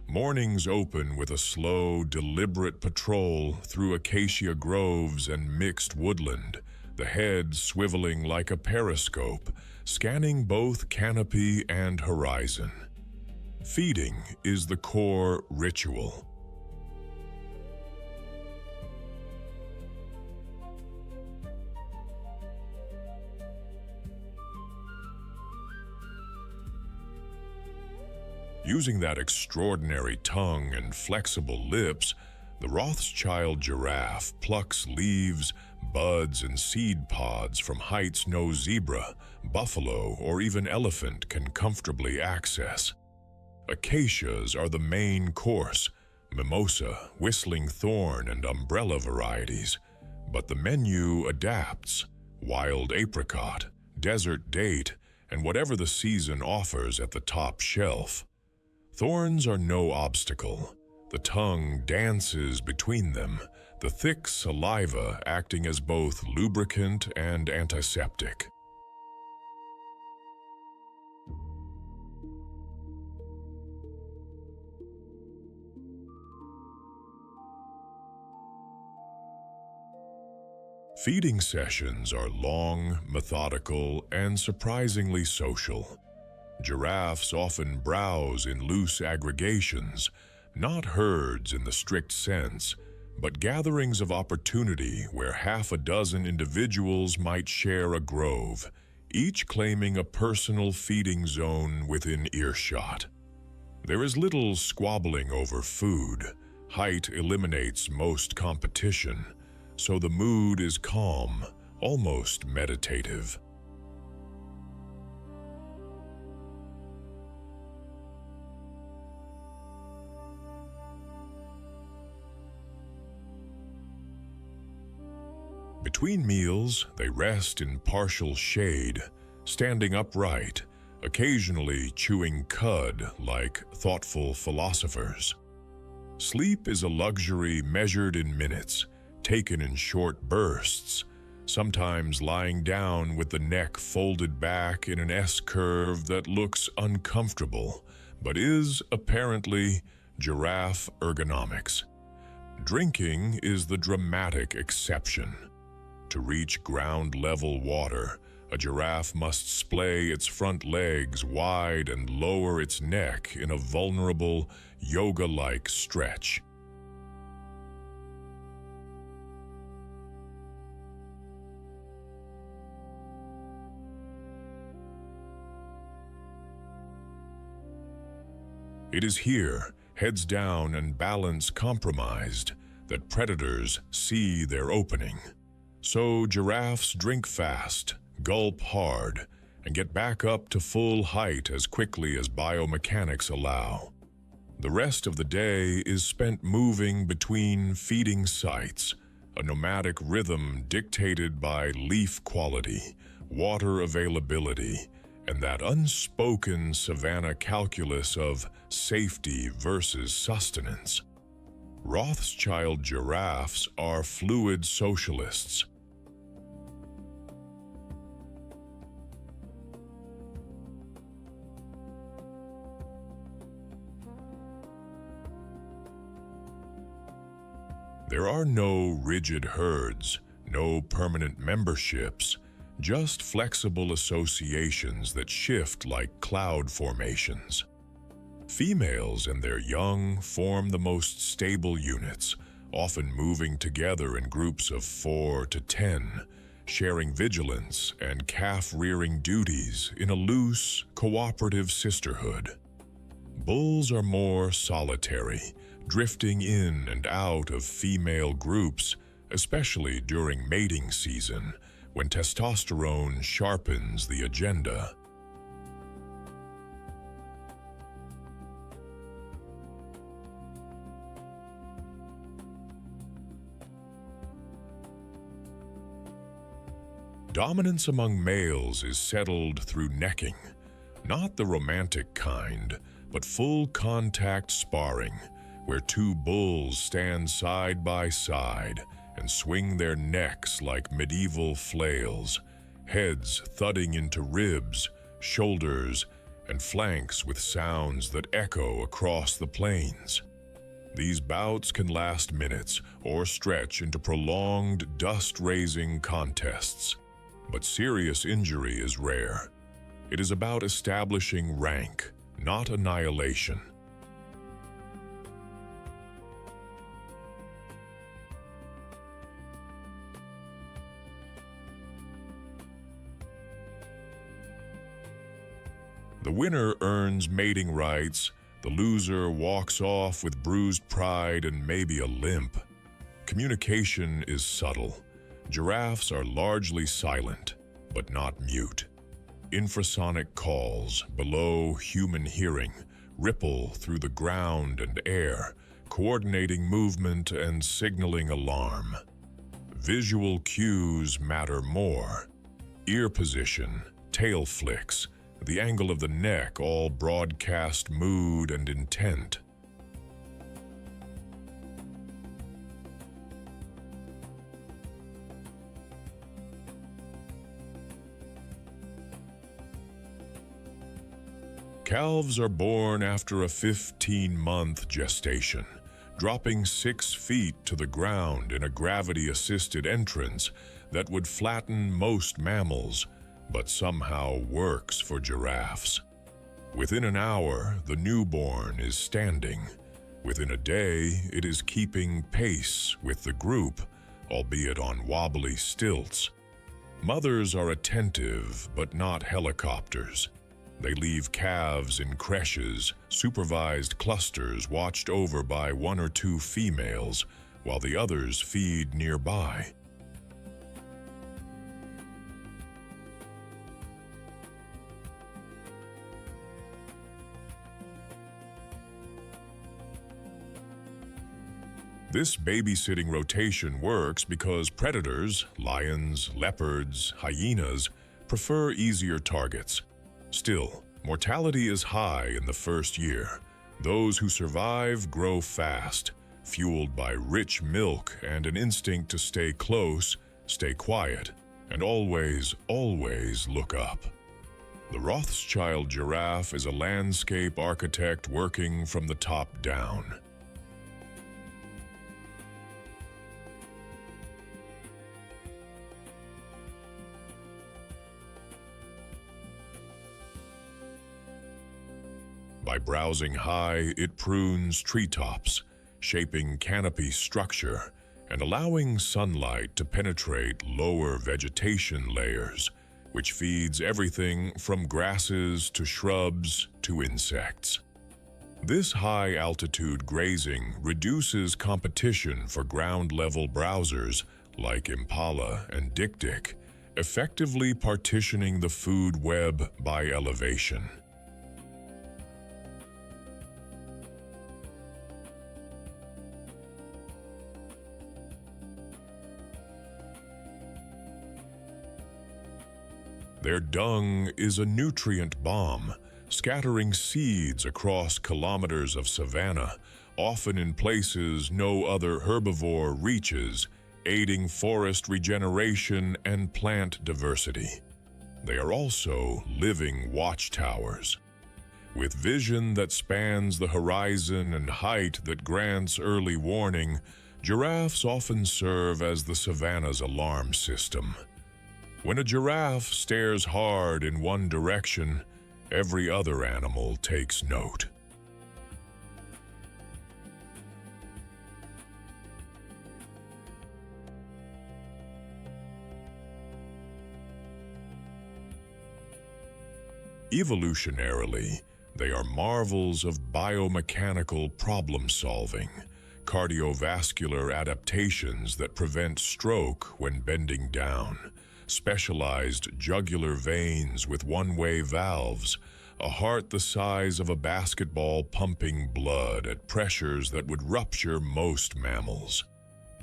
Mornings open with a slow, deliberate patrol through acacia groves and mixed woodland, the head swiveling like a periscope, scanning both canopy and horizon. Feeding is the core ritual. Using that extraordinary tongue and flexible lips, the Rothschild giraffe plucks leaves, buds, and seed pods from heights no zebra, buffalo, or even elephant can comfortably access. Acacias are the main course, mimosa, whistling thorn, and umbrella varieties, but the menu adapts: wild apricot, desert date, and whatever the season offers at the top shelf. Thorns are no obstacle. The tongue dances between them, the thick saliva acting as both lubricant and antiseptic. Feeding sessions are long, methodical, and surprisingly social. Giraffes often browse in loose aggregations, not herds in the strict sense, but gatherings of opportunity where half a dozen individuals might share a grove, each claiming a personal feeding zone within earshot. There is little squabbling over food. Height eliminates most competition, so the mood is calm, almost meditative. Between meals, they rest in partial shade, standing upright, occasionally chewing cud like thoughtful philosophers. Sleep is a luxury measured in minutes, taken in short bursts, sometimes lying down with the neck folded back in an S-curve that looks uncomfortable, but is, apparently, giraffe ergonomics. Drinking is the dramatic exception. To reach ground-level water, a giraffe must splay its front legs wide and lower its neck in a vulnerable, yoga-like stretch. It is here, heads down and balance compromised, that predators see their opening. So giraffes drink fast, gulp hard, and get back up to full height as quickly as biomechanics allow. The rest of the day is spent moving between feeding sites, a nomadic rhythm dictated by leaf quality, water availability, and that unspoken savanna calculus of safety versus sustenance. Rothschild giraffes are fluid socialists. There are no rigid herds, no permanent memberships, just flexible associations that shift like cloud formations. Females and their young form the most stable units, often moving together in groups of 4 to 10, sharing vigilance and calf-rearing duties in a loose, cooperative sisterhood. Bulls are more solitary, drifting in and out of female groups, especially during mating season, when testosterone sharpens the agenda. Dominance among males is settled through necking, not the romantic kind, but full contact sparring, where two bulls stand side by side and swing their necks like medieval flails, heads thudding into ribs, shoulders, and flanks with sounds that echo across the plains. These bouts can last minutes or stretch into prolonged dust-raising contests, but serious injury is rare. It is about establishing rank, not annihilation. The winner earns mating rights, the loser walks off with bruised pride and maybe a limp. Communication is subtle. Giraffes are largely silent, but not mute. Infrasonic calls, below human hearing, ripple through the ground and air, coordinating movement and signaling alarm. Visual cues matter more. Ear position, tail flicks, the angle of the neck all broadcast mood and intent. Calves are born after a 15-month gestation, dropping 6 feet to the ground in a gravity-assisted entrance that would flatten most mammals, but somehow works for giraffes. Within an hour, the newborn is standing. Within a day, it is keeping pace with the group, albeit on wobbly stilts. Mothers are attentive, but not helicopters. They leave calves in creches, supervised clusters watched over by 1 or 2 females, while the others feed nearby. This babysitting rotation works because predators, lions, leopards, hyenas, prefer easier targets. Still, mortality is high in the first year. Those who survive grow fast, fueled by rich milk and an instinct to stay close, stay quiet, and always, always look up. The Rothschild giraffe is a landscape architect working from the top down. By browsing high, it prunes treetops, shaping canopy structure and allowing sunlight to penetrate lower vegetation layers, which feeds everything from grasses to shrubs to insects. This high-altitude grazing reduces competition for ground-level browsers like impala and dik-dik, effectively partitioning the food web by elevation. Their dung is a nutrient bomb, scattering seeds across kilometers of savanna, often in places no other herbivore reaches, aiding forest regeneration and plant diversity. They are also living watchtowers. With vision that spans the horizon and height that grants early warning, giraffes often serve as the savanna's alarm system. When a giraffe stares hard in one direction, every other animal takes note. Evolutionarily, they are marvels of biomechanical problem-solving, cardiovascular adaptations that prevent stroke when bending down, specialized jugular veins with one-way valves, a heart the size of a basketball pumping blood at pressures that would rupture most mammals.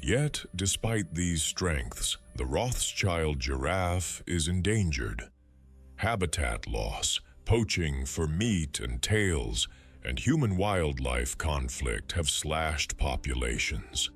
Yet, despite these strengths, the Rothschild giraffe is endangered. Habitat loss, poaching for meat and tails, and human-wildlife conflict have slashed populations.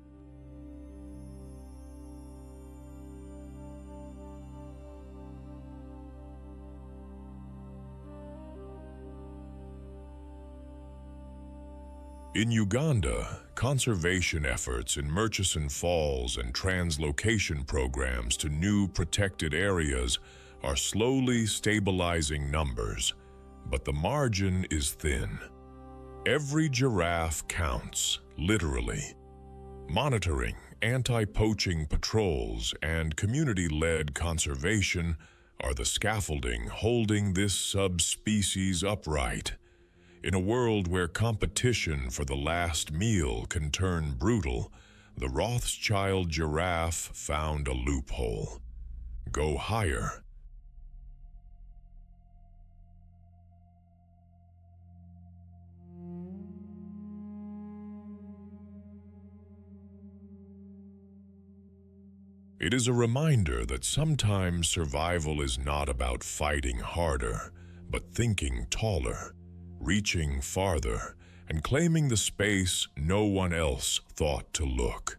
In Uganda, conservation efforts in Murchison Falls and translocation programs to new protected areas are slowly stabilizing numbers, but the margin is thin. Every giraffe counts, literally. Monitoring, anti-poaching patrols, and community-led conservation are the scaffolding holding this subspecies upright. In a world where competition for the last meal can turn brutal, the Rothschild giraffe found a loophole. Go higher. It is a reminder that sometimes survival is not about fighting harder, but thinking taller, reaching farther, and claiming the space no one else thought to look.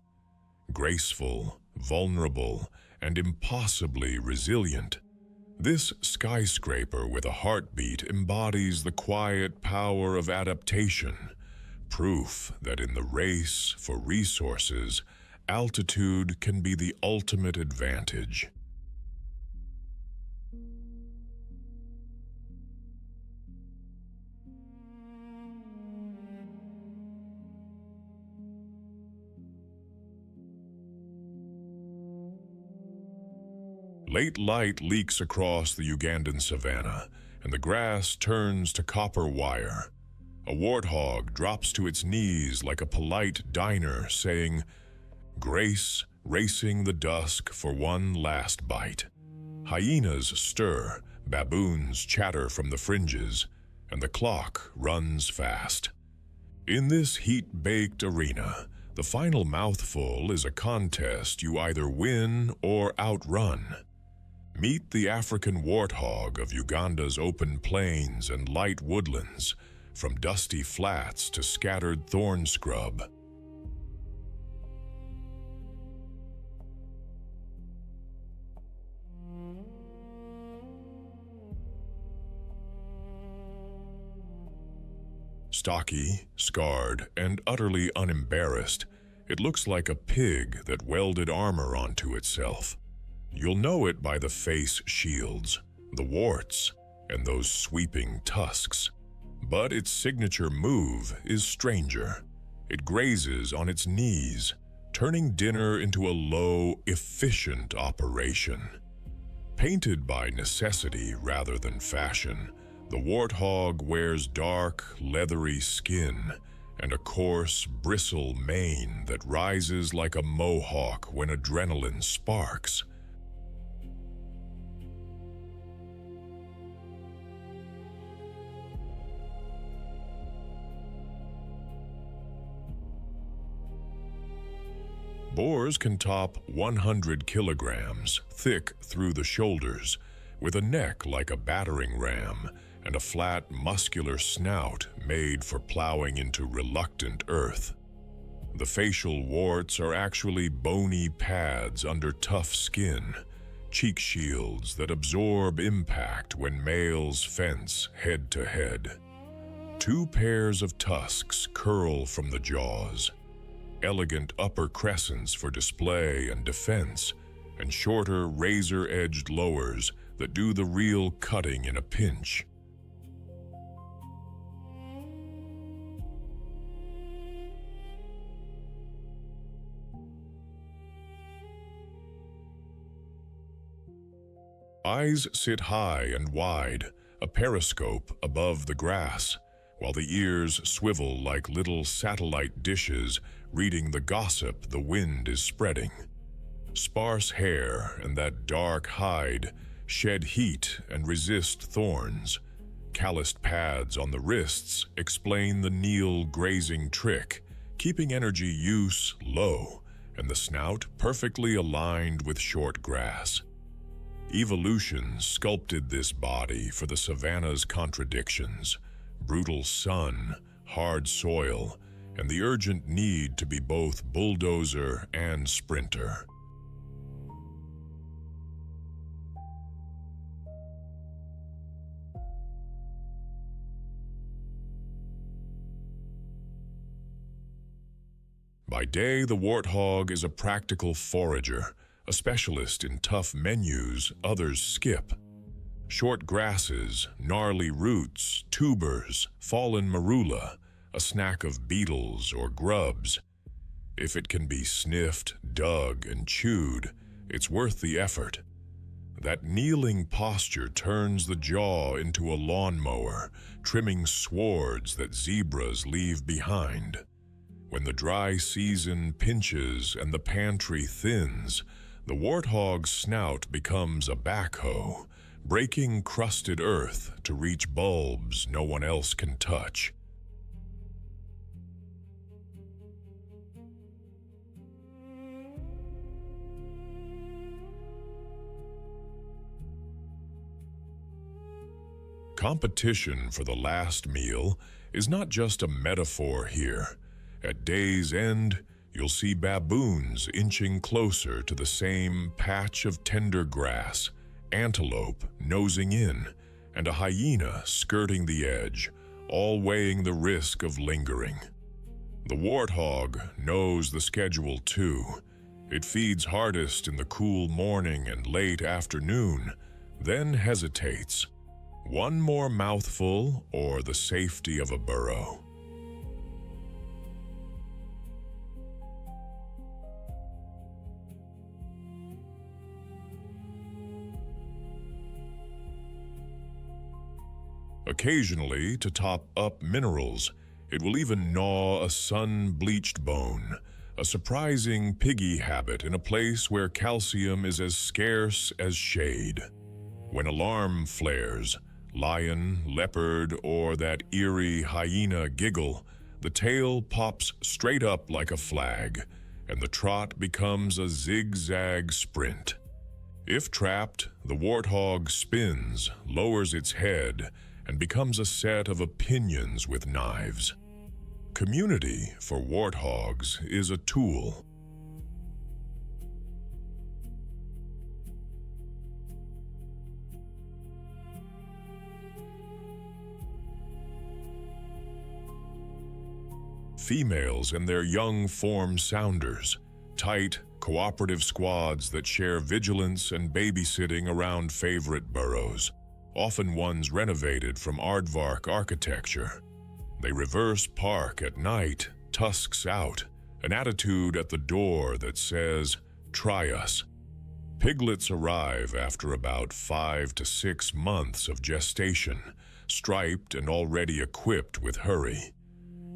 Graceful, vulnerable, and impossibly resilient, this skyscraper with a heartbeat embodies the quiet power of adaptation, proof that in the race for resources, altitude can be the ultimate advantage. Late light leaks across the Ugandan savanna, and the grass turns to copper wire. A warthog drops to its knees like a polite diner, saying, "Grace, racing the dusk for one last bite." Hyenas stir, baboons chatter from the fringes, and the clock runs fast. In this heat-baked arena, the final mouthful is a contest you either win or outrun. Meet the African warthog of Uganda's open plains and light woodlands, from dusty flats to scattered thorn scrub. Stocky, scarred, and utterly unembarrassed, it looks like a pig that welded armor onto itself. You'll know it by the face shields, the warts, and those sweeping tusks. But its signature move is stranger. It grazes on its knees, turning dinner into a low, efficient operation. Painted by necessity rather than fashion, the warthog wears dark, leathery skin and a coarse, bristle mane that rises like a mohawk when adrenaline sparks. Boars can top 100 kilograms, thick through the shoulders, with a neck like a battering ram and a flat, muscular snout made for plowing into reluctant earth. The facial warts are actually bony pads under tough skin, cheek shields that absorb impact when males fence head to head. 2 pairs of tusks curl from the jaws, elegant upper crescents for display and defense, and shorter razor-edged lowers that do the real cutting in a pinch. Eyes sit high and wide, a periscope above the grass, while the ears swivel like little satellite dishes reading the gossip the wind is spreading. Sparse hair and that dark hide shed heat and resist thorns. Calloused pads on the wrists explain the Nile grazing trick, keeping energy use low and the snout perfectly aligned with short grass. Evolution sculpted this body for the savanna's contradictions: brutal sun, hard soil, and the urgent need to be both bulldozer and sprinter. By day, the warthog is a practical forager, a specialist in tough menus others skip. Short grasses, gnarly roots, tubers, fallen marula, a snack of beetles or grubs. If it can be sniffed, dug, and chewed, it's worth the effort. That kneeling posture turns the jaw into a lawnmower, trimming swords that zebras leave behind. When the dry season pinches and the pantry thins, the warthog's snout becomes a backhoe, breaking crusted earth to reach bulbs no one else can touch. Competition for the last meal is not just a metaphor here. At day's end, you'll see baboons inching closer to the same patch of tender grass, antelope nosing in, and a hyena skirting the edge, all weighing the risk of lingering. The warthog knows the schedule too. It feeds hardest in the cool morning and late afternoon, then hesitates. One more mouthful or the safety of a burrow. Occasionally, to top up minerals, it will even gnaw a sun-bleached bone, a surprising piggy habit in a place where calcium is as scarce as shade. When alarm flares, lion, leopard, or that eerie hyena giggle, the tail pops straight up like a flag, and the trot becomes a zigzag sprint. If trapped, the warthog spins, lowers its head, and becomes a set of opinions with knives. Community, for warthogs, is a tool. Females and their young form sounders, tight, cooperative squads that share vigilance and babysitting around favorite burrows. often ones renovated from aardvark architecture. They reverse park at night, tusks out, an attitude at the door that says, "Try us." Piglets arrive after about 5 to 6 months of gestation, striped and already equipped with hurry.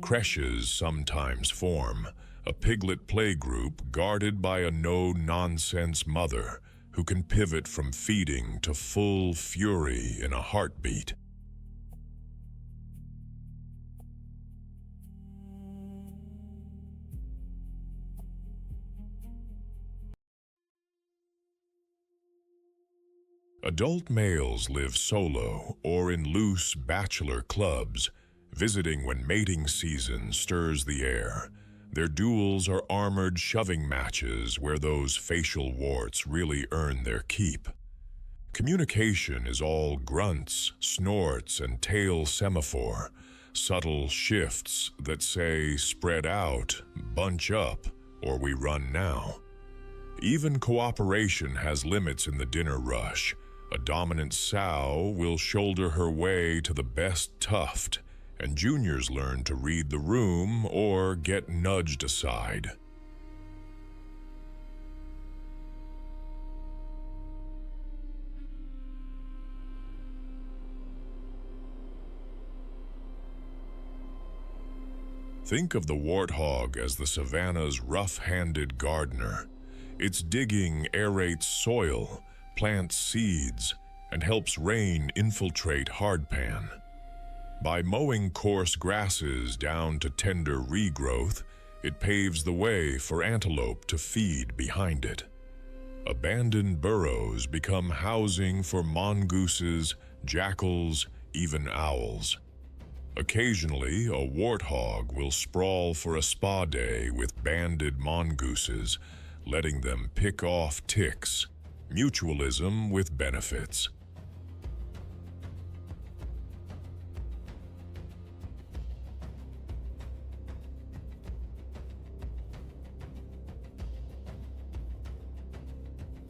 Creches sometimes form, a piglet playgroup guarded by a no-nonsense mother who can pivot from feeding to full fury in a heartbeat. Adult males live solo or in loose bachelor clubs, visiting when mating season stirs the air. Their duels are armored shoving matches where those facial warts really earn their keep. Communication is all grunts, snorts, and tail semaphore, subtle shifts that say spread out, bunch up, or we run now. Even cooperation has limits in the dinner rush. A dominant sow will shoulder her way to the best tuft, and juniors learn to read the room or get nudged aside. Think of the warthog as the savanna's rough-handed gardener. Its digging aerates soil, plants seeds, and helps rain infiltrate hardpan. By mowing coarse grasses down to tender regrowth, it paves the way for antelope to feed behind it. Abandoned burrows become housing for mongooses, jackals, even owls. Occasionally, a warthog will sprawl for a spa day with banded mongooses, letting them pick off ticks. Mutualism with benefits.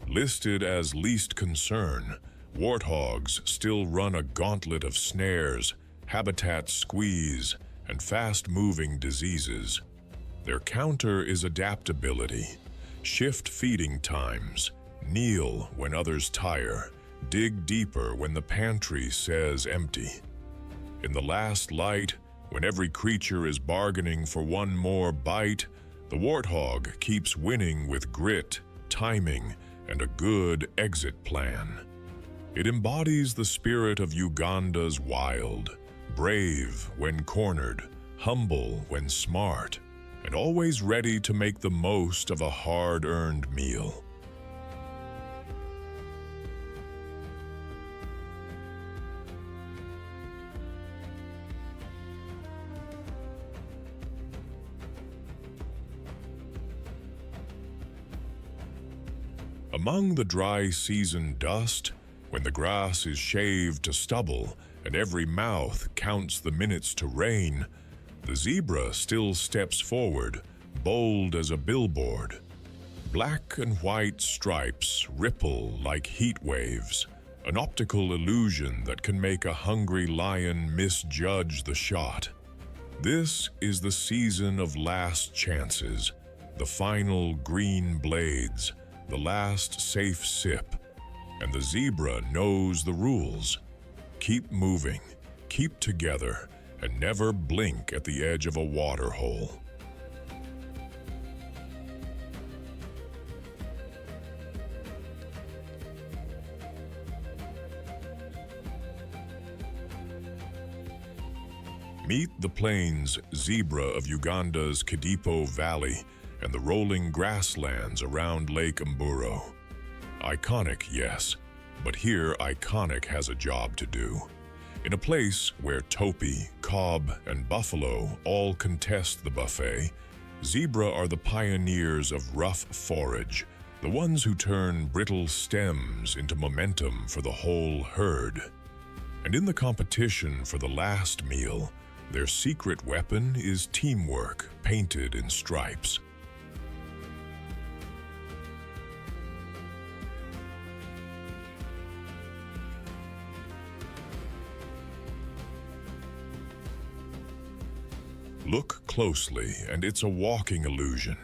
Listed as least concern, warthogs still run a gauntlet of snares, habitat squeeze, and fast-moving diseases. Their counter is adaptability. Shift feeding times, kneel when others tire, dig deeper when the pantry says empty. In the last light, when every creature is bargaining for one more bite, the warthog keeps winning with grit, timing, and a good exit plan. It embodies the spirit of Uganda's wild, brave when cornered, humble when smart, and always ready to make the most of a hard-earned meal. Among the dry season dust, when the grass is shaved to stubble and every mouth counts the minutes to rain, the zebra still steps forward, bold as a billboard. Black and white stripes ripple like heat waves, an optical illusion that can make a hungry lion misjudge the shot. This is the season of last chances, the final green blades, the last safe sip, and the zebra knows the rules. Keep moving, keep together, and never blink at the edge of a water hole. Meet the plains zebra of Uganda's Kidipo Valley and the rolling grasslands around Lake Mburo. Iconic, yes, but here iconic has a job to do. In a place where topi, cob, and buffalo all contest the buffet, zebra are the pioneers of rough forage, the ones who turn brittle stems into momentum for the whole herd. And in the competition for the last meal, their secret weapon is teamwork painted in stripes. Look closely, and it's a walking illusion.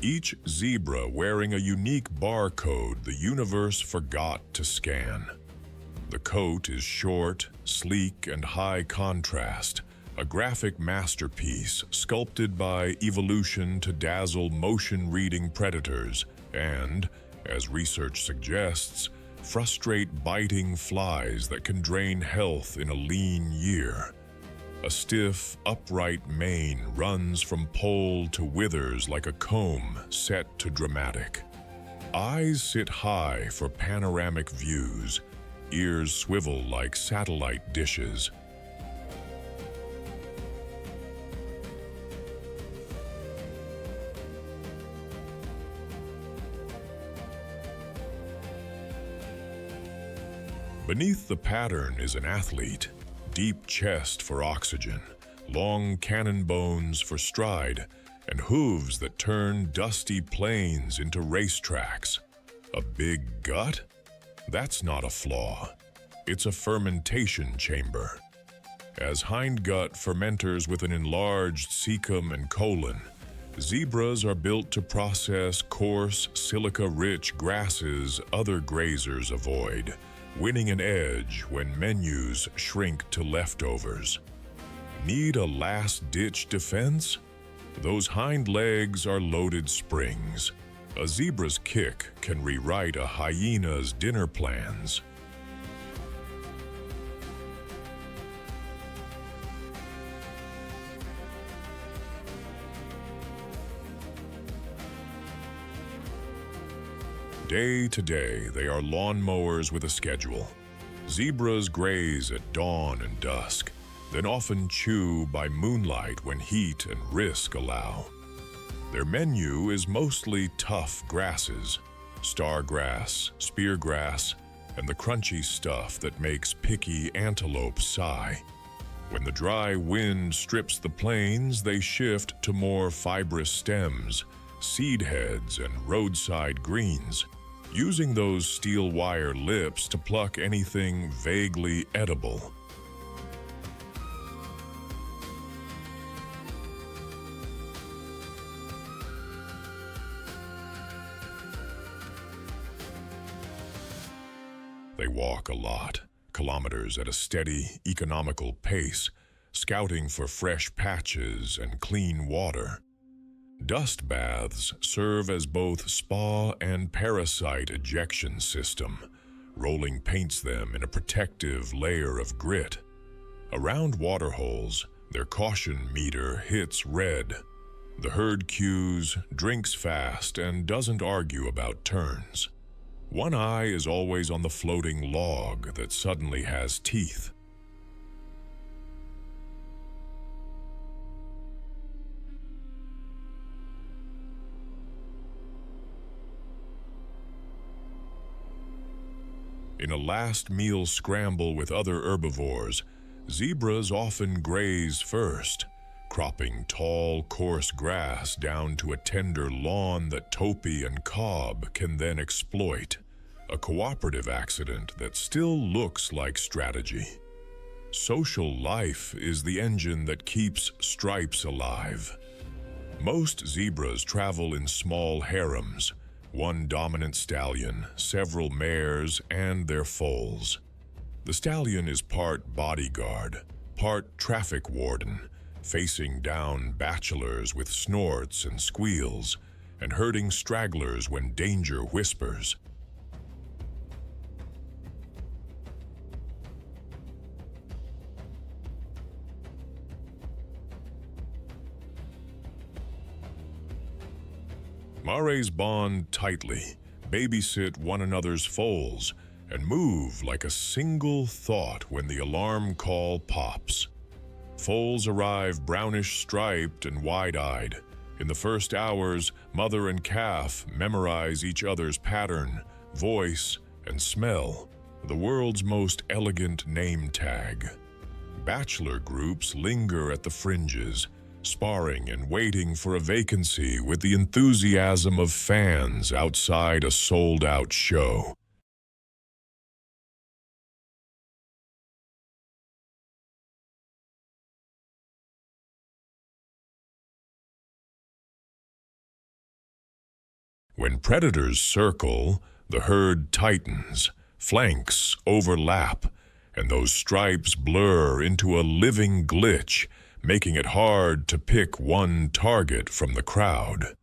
Each zebra wearing a unique barcode the universe forgot to scan. The coat is short, sleek, and high contrast, a graphic masterpiece sculpted by evolution to dazzle motion-reading predators and, as research suggests, frustrate biting flies that can drain health in a lean year. A stiff, upright mane runs from poll to withers like a comb set to dramatic. Eyes sit high for panoramic views, ears swivel like satellite dishes. Beneath the pattern is an athlete, deep chest for oxygen, long cannon bones for stride, and hooves that turn dusty plains into racetracks. A big gut? That's not a flaw. It's a fermentation chamber. As hindgut fermenters with an enlarged cecum and colon, zebras are built to process coarse, silica-rich grasses other grazers avoid, winning an edge when menus shrink to leftovers. Need a last-ditch defense? Those hind legs are loaded springs. A zebra's kick can rewrite a hyena's dinner plans. Day to day, they are lawnmowers with a schedule. Zebras graze at dawn and dusk, then often chew by moonlight when heat and risk allow. Their menu is mostly tough grasses, stargrass, speargrass, and the crunchy stuff that makes picky antelope sigh. When the dry wind strips the plains, they shift to more fibrous stems, seed heads, and roadside greens, using those steel wire lips to pluck anything vaguely edible. They walk a lot, kilometers at a steady, economical pace, scouting for fresh patches and clean water. Dust baths serve as both spa and parasite ejection system. Rolling paints them in a protective layer of grit. Around waterholes, their caution meter hits red. The herd cues, drinks fast, and doesn't argue about turns. One eye is always on the floating log that suddenly has teeth. In a last meal scramble with other herbivores, zebras often graze first, cropping tall, coarse grass down to a tender lawn that topi and cob can then exploit, a cooperative accident that still looks like strategy. Social life is the engine that keeps stripes alive. Most zebras travel in small harems, one dominant stallion, several mares, and their foals. The stallion is part bodyguard, part traffic warden, facing down bachelors with snorts and squeals, and herding stragglers when danger whispers. Mares bond tightly, babysit one another's foals, and move like a single thought when the alarm call pops. Foals arrive brownish-striped and wide-eyed. In the first hours, mother and calf memorize each other's pattern, voice, and smell, the world's most elegant name tag. Bachelor groups linger at the fringes, sparring and waiting for a vacancy with the enthusiasm of fans outside a sold-out show. When predators circle, the herd tightens, flanks overlap, and those stripes blur into a living glitch, making it hard to pick one target from the crowd.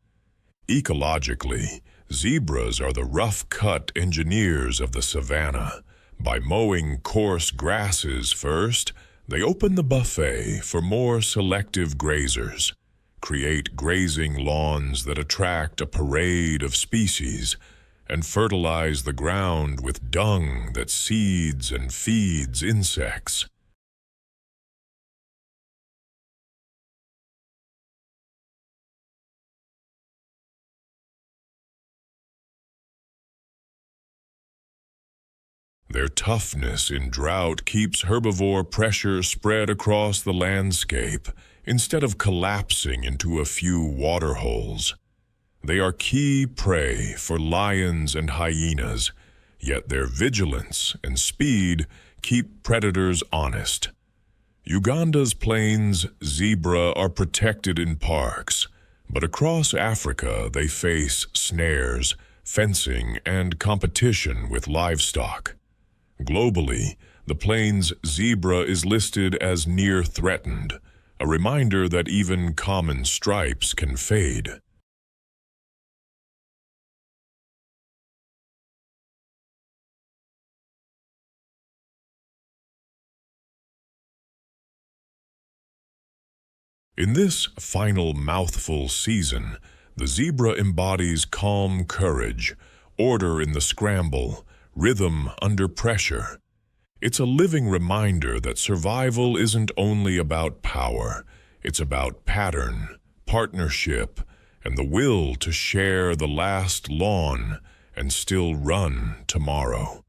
Ecologically, zebras are the rough-cut engineers of the savanna. By mowing coarse grasses first, they open the buffet for more selective grazers, create grazing lawns that attract a parade of species, and fertilize the ground with dung that seeds and feeds insects. Their toughness in drought keeps herbivore pressure spread across the landscape instead of collapsing into a few water holes. They are key prey for lions and hyenas, yet their vigilance and speed keep predators honest. Uganda's plains zebra are protected in parks, but across Africa they face snares, fencing, and competition with livestock. Globally, the plains zebra is listed as near threatened, a reminder that even common stripes can fade. In this final mouthful season, the zebra embodies calm courage, order in the scramble, rhythm under pressure. It's a living reminder that survival isn't only about power, it's about pattern, partnership, and the will to share the last lawn and still run tomorrow.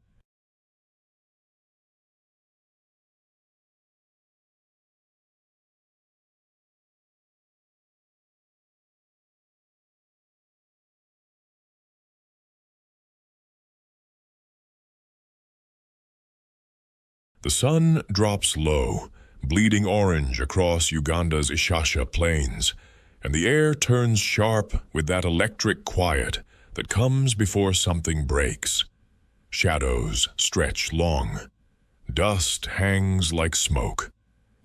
The sun drops low, bleeding orange across Uganda's Ishasha plains, and the air turns sharp with that electric quiet that comes before something breaks. Shadows stretch long. Dust hangs like smoke.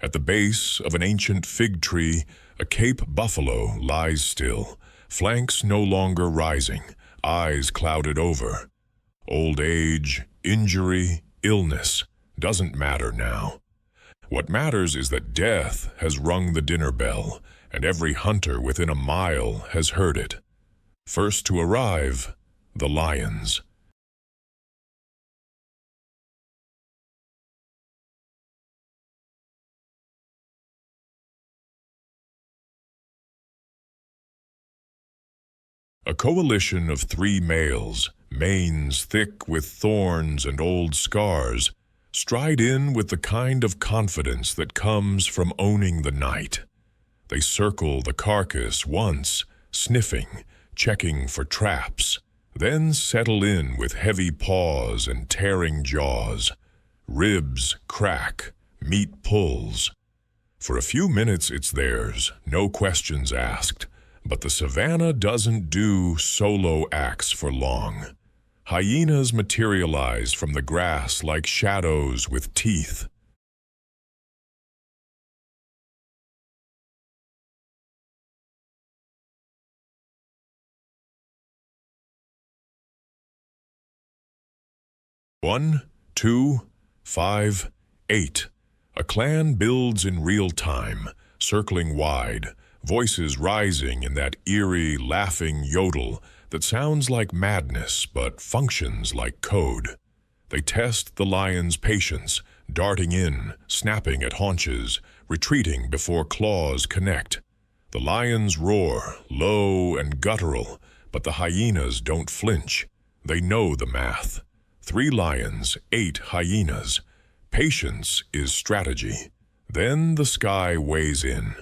At the base of an ancient fig tree, a Cape buffalo lies still, flanks no longer rising, eyes clouded over. Old age, injury, illness doesn't matter now. What matters is that death has rung the dinner bell, and every hunter within a mile has heard it. First to arrive, the lions. A coalition of 3 males, manes thick with thorns and old scars, stride in with the kind of confidence that comes from owning the night. They circle the carcass once, sniffing, checking for traps, then settle in with heavy paws and tearing jaws. Ribs crack, meat pulls. For a few minutes it's theirs, no questions asked, but the savanna doesn't do solo acts for long. Hyenas materialize from the grass like shadows with teeth. One, 2, 5, 8. A clan builds in real time, circling wide, voices rising in that eerie, laughing yodel that sounds like madness but functions like code. They test the lion's patience, darting in, snapping at haunches, retreating before claws connect. The lions roar, low and guttural, but the hyenas don't flinch. They know the math. 3 lions, 8 hyenas. Patience is strategy. Then the sky weighs in.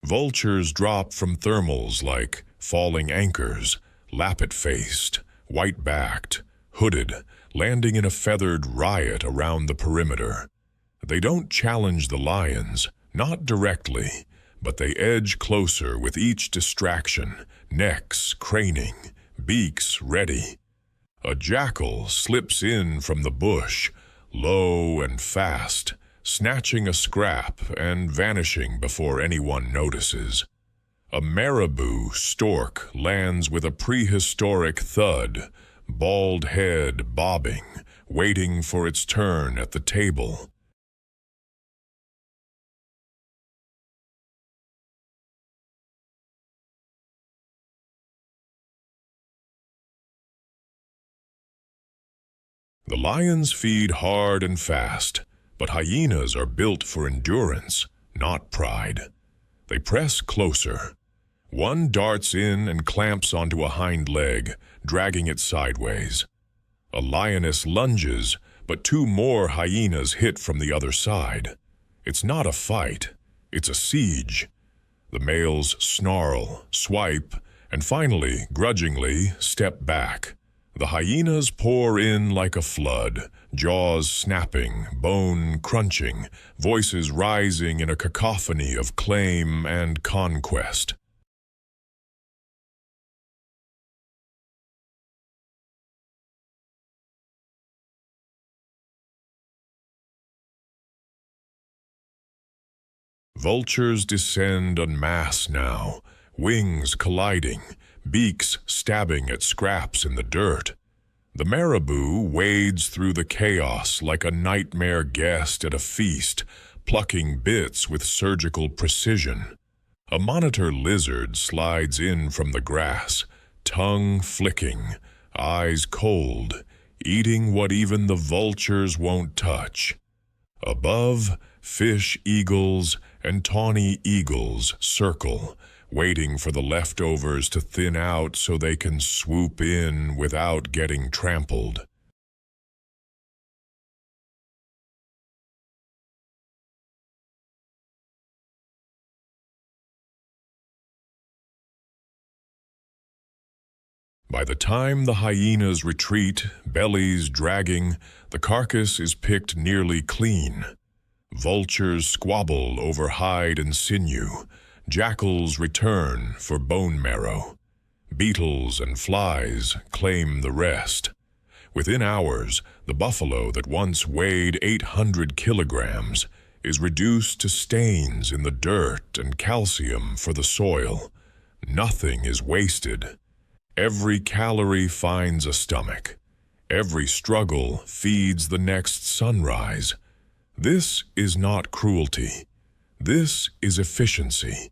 Vultures drop from thermals like falling anchors, lappet-faced, white-backed, hooded, landing in a feathered riot around the perimeter. They don't challenge the lions, not directly, but they edge closer with each distraction, necks craning, beaks ready. A jackal slips in from the bush, low and fast, snatching a scrap and vanishing before anyone notices. A marabou stork lands with a prehistoric thud, bald head bobbing, waiting for its turn at the table. The lions feed hard and fast, but hyenas are built for endurance, not pride. They press closer. One darts in and clamps onto a hind leg, dragging it sideways. A lioness lunges, but two more hyenas hit from the other side. It's not a fight, it's a siege. The males snarl, swipe, and finally, grudgingly, step back. The hyenas pour in like a flood, jaws snapping, bone crunching, voices rising in a cacophony of claim and conquest. Vultures descend en masse now, wings colliding, beaks stabbing at scraps in the dirt. The marabou wades through the chaos like a nightmare guest at a feast, plucking bits with surgical precision. A monitor lizard slides in from the grass, tongue flicking, eyes cold, eating what even the vultures won't touch. Above, fish eagles and tawny eagles circle, waiting for the leftovers to thin out so they can swoop in without getting trampled. By the time the hyenas retreat, bellies dragging, the carcass is picked nearly clean. Vultures squabble over hide and sinew. Jackals return for bone marrow. Beetles and flies claim the rest. Within hours, the buffalo that once weighed 800 kilograms is reduced to stains in the dirt and calcium for the soil. Nothing is wasted. Every calorie finds a stomach. Every struggle feeds the next sunrise. This is not cruelty. This is efficiency.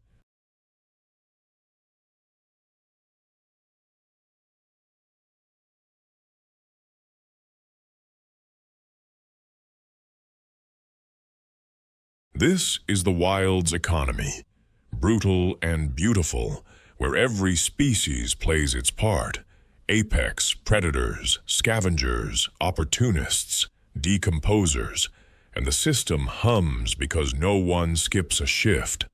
This is the wild's economy, brutal and beautiful, where every species plays its part. Apex predators, scavengers, opportunists, decomposers, and the system hums because no one skips a shift.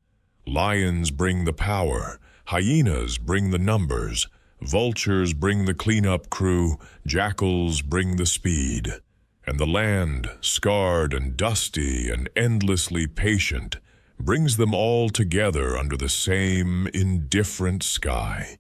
Lions bring the power, hyenas bring the numbers, vultures bring the cleanup crew, jackals bring the speed. And the land, scarred and dusty and endlessly patient, brings them all together under the same indifferent sky.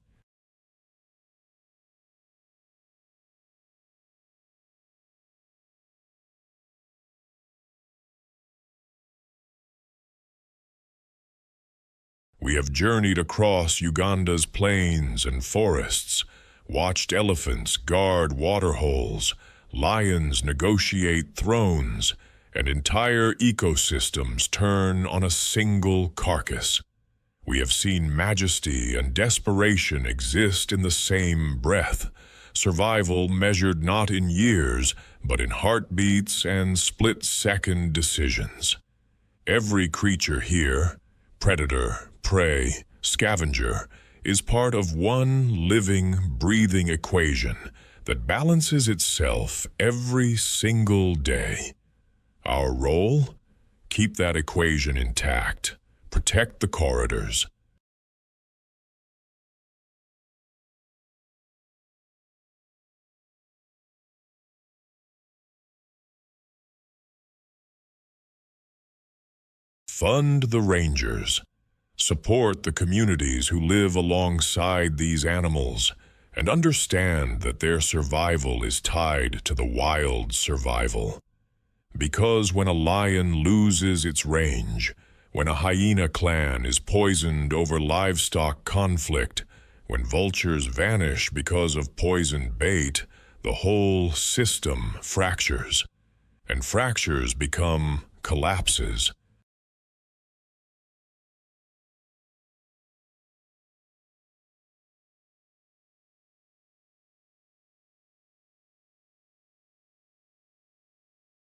We have journeyed across Uganda's plains and forests, watched elephants guard waterholes, lions negotiate thrones, and entire ecosystems turn on a single carcass. We have seen majesty and desperation exist in the same breath, survival measured not in years, but in heartbeats and split-second decisions. Every creature here, predator, prey, scavenger, is part of one living, breathing equation that balances itself every single day. Our role? Keep that equation intact. Protect the corridors. Fund the rangers. Support the communities who live alongside these animals, and understand that their survival is tied to the wild's survival. Because when a lion loses its range, when a hyena clan is poisoned over livestock conflict, when vultures vanish because of poisoned bait, the whole system fractures, and fractures become collapses.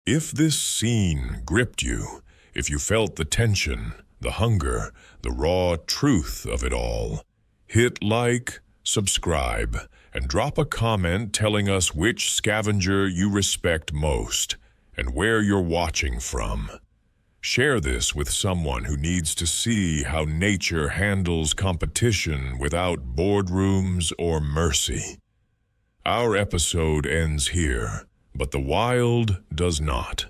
If this scene gripped you, if you felt the tension, the hunger, the raw truth of it all, hit like, subscribe, and drop a comment telling us which scavenger you respect most and where you're watching from. Share this with someone who needs to see how nature handles competition without boardrooms or mercy. Our episode ends here, but the wild does not.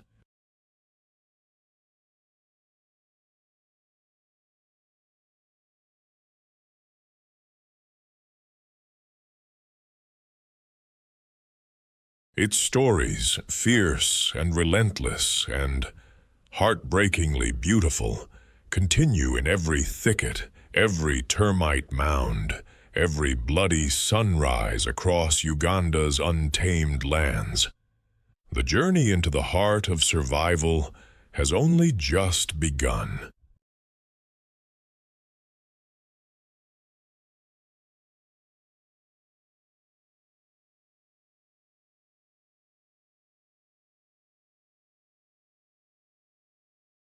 Its stories, fierce and relentless and heartbreakingly beautiful, continue in every thicket, every termite mound, every bloody sunrise across Uganda's untamed lands. The journey into the heart of survival has only just begun.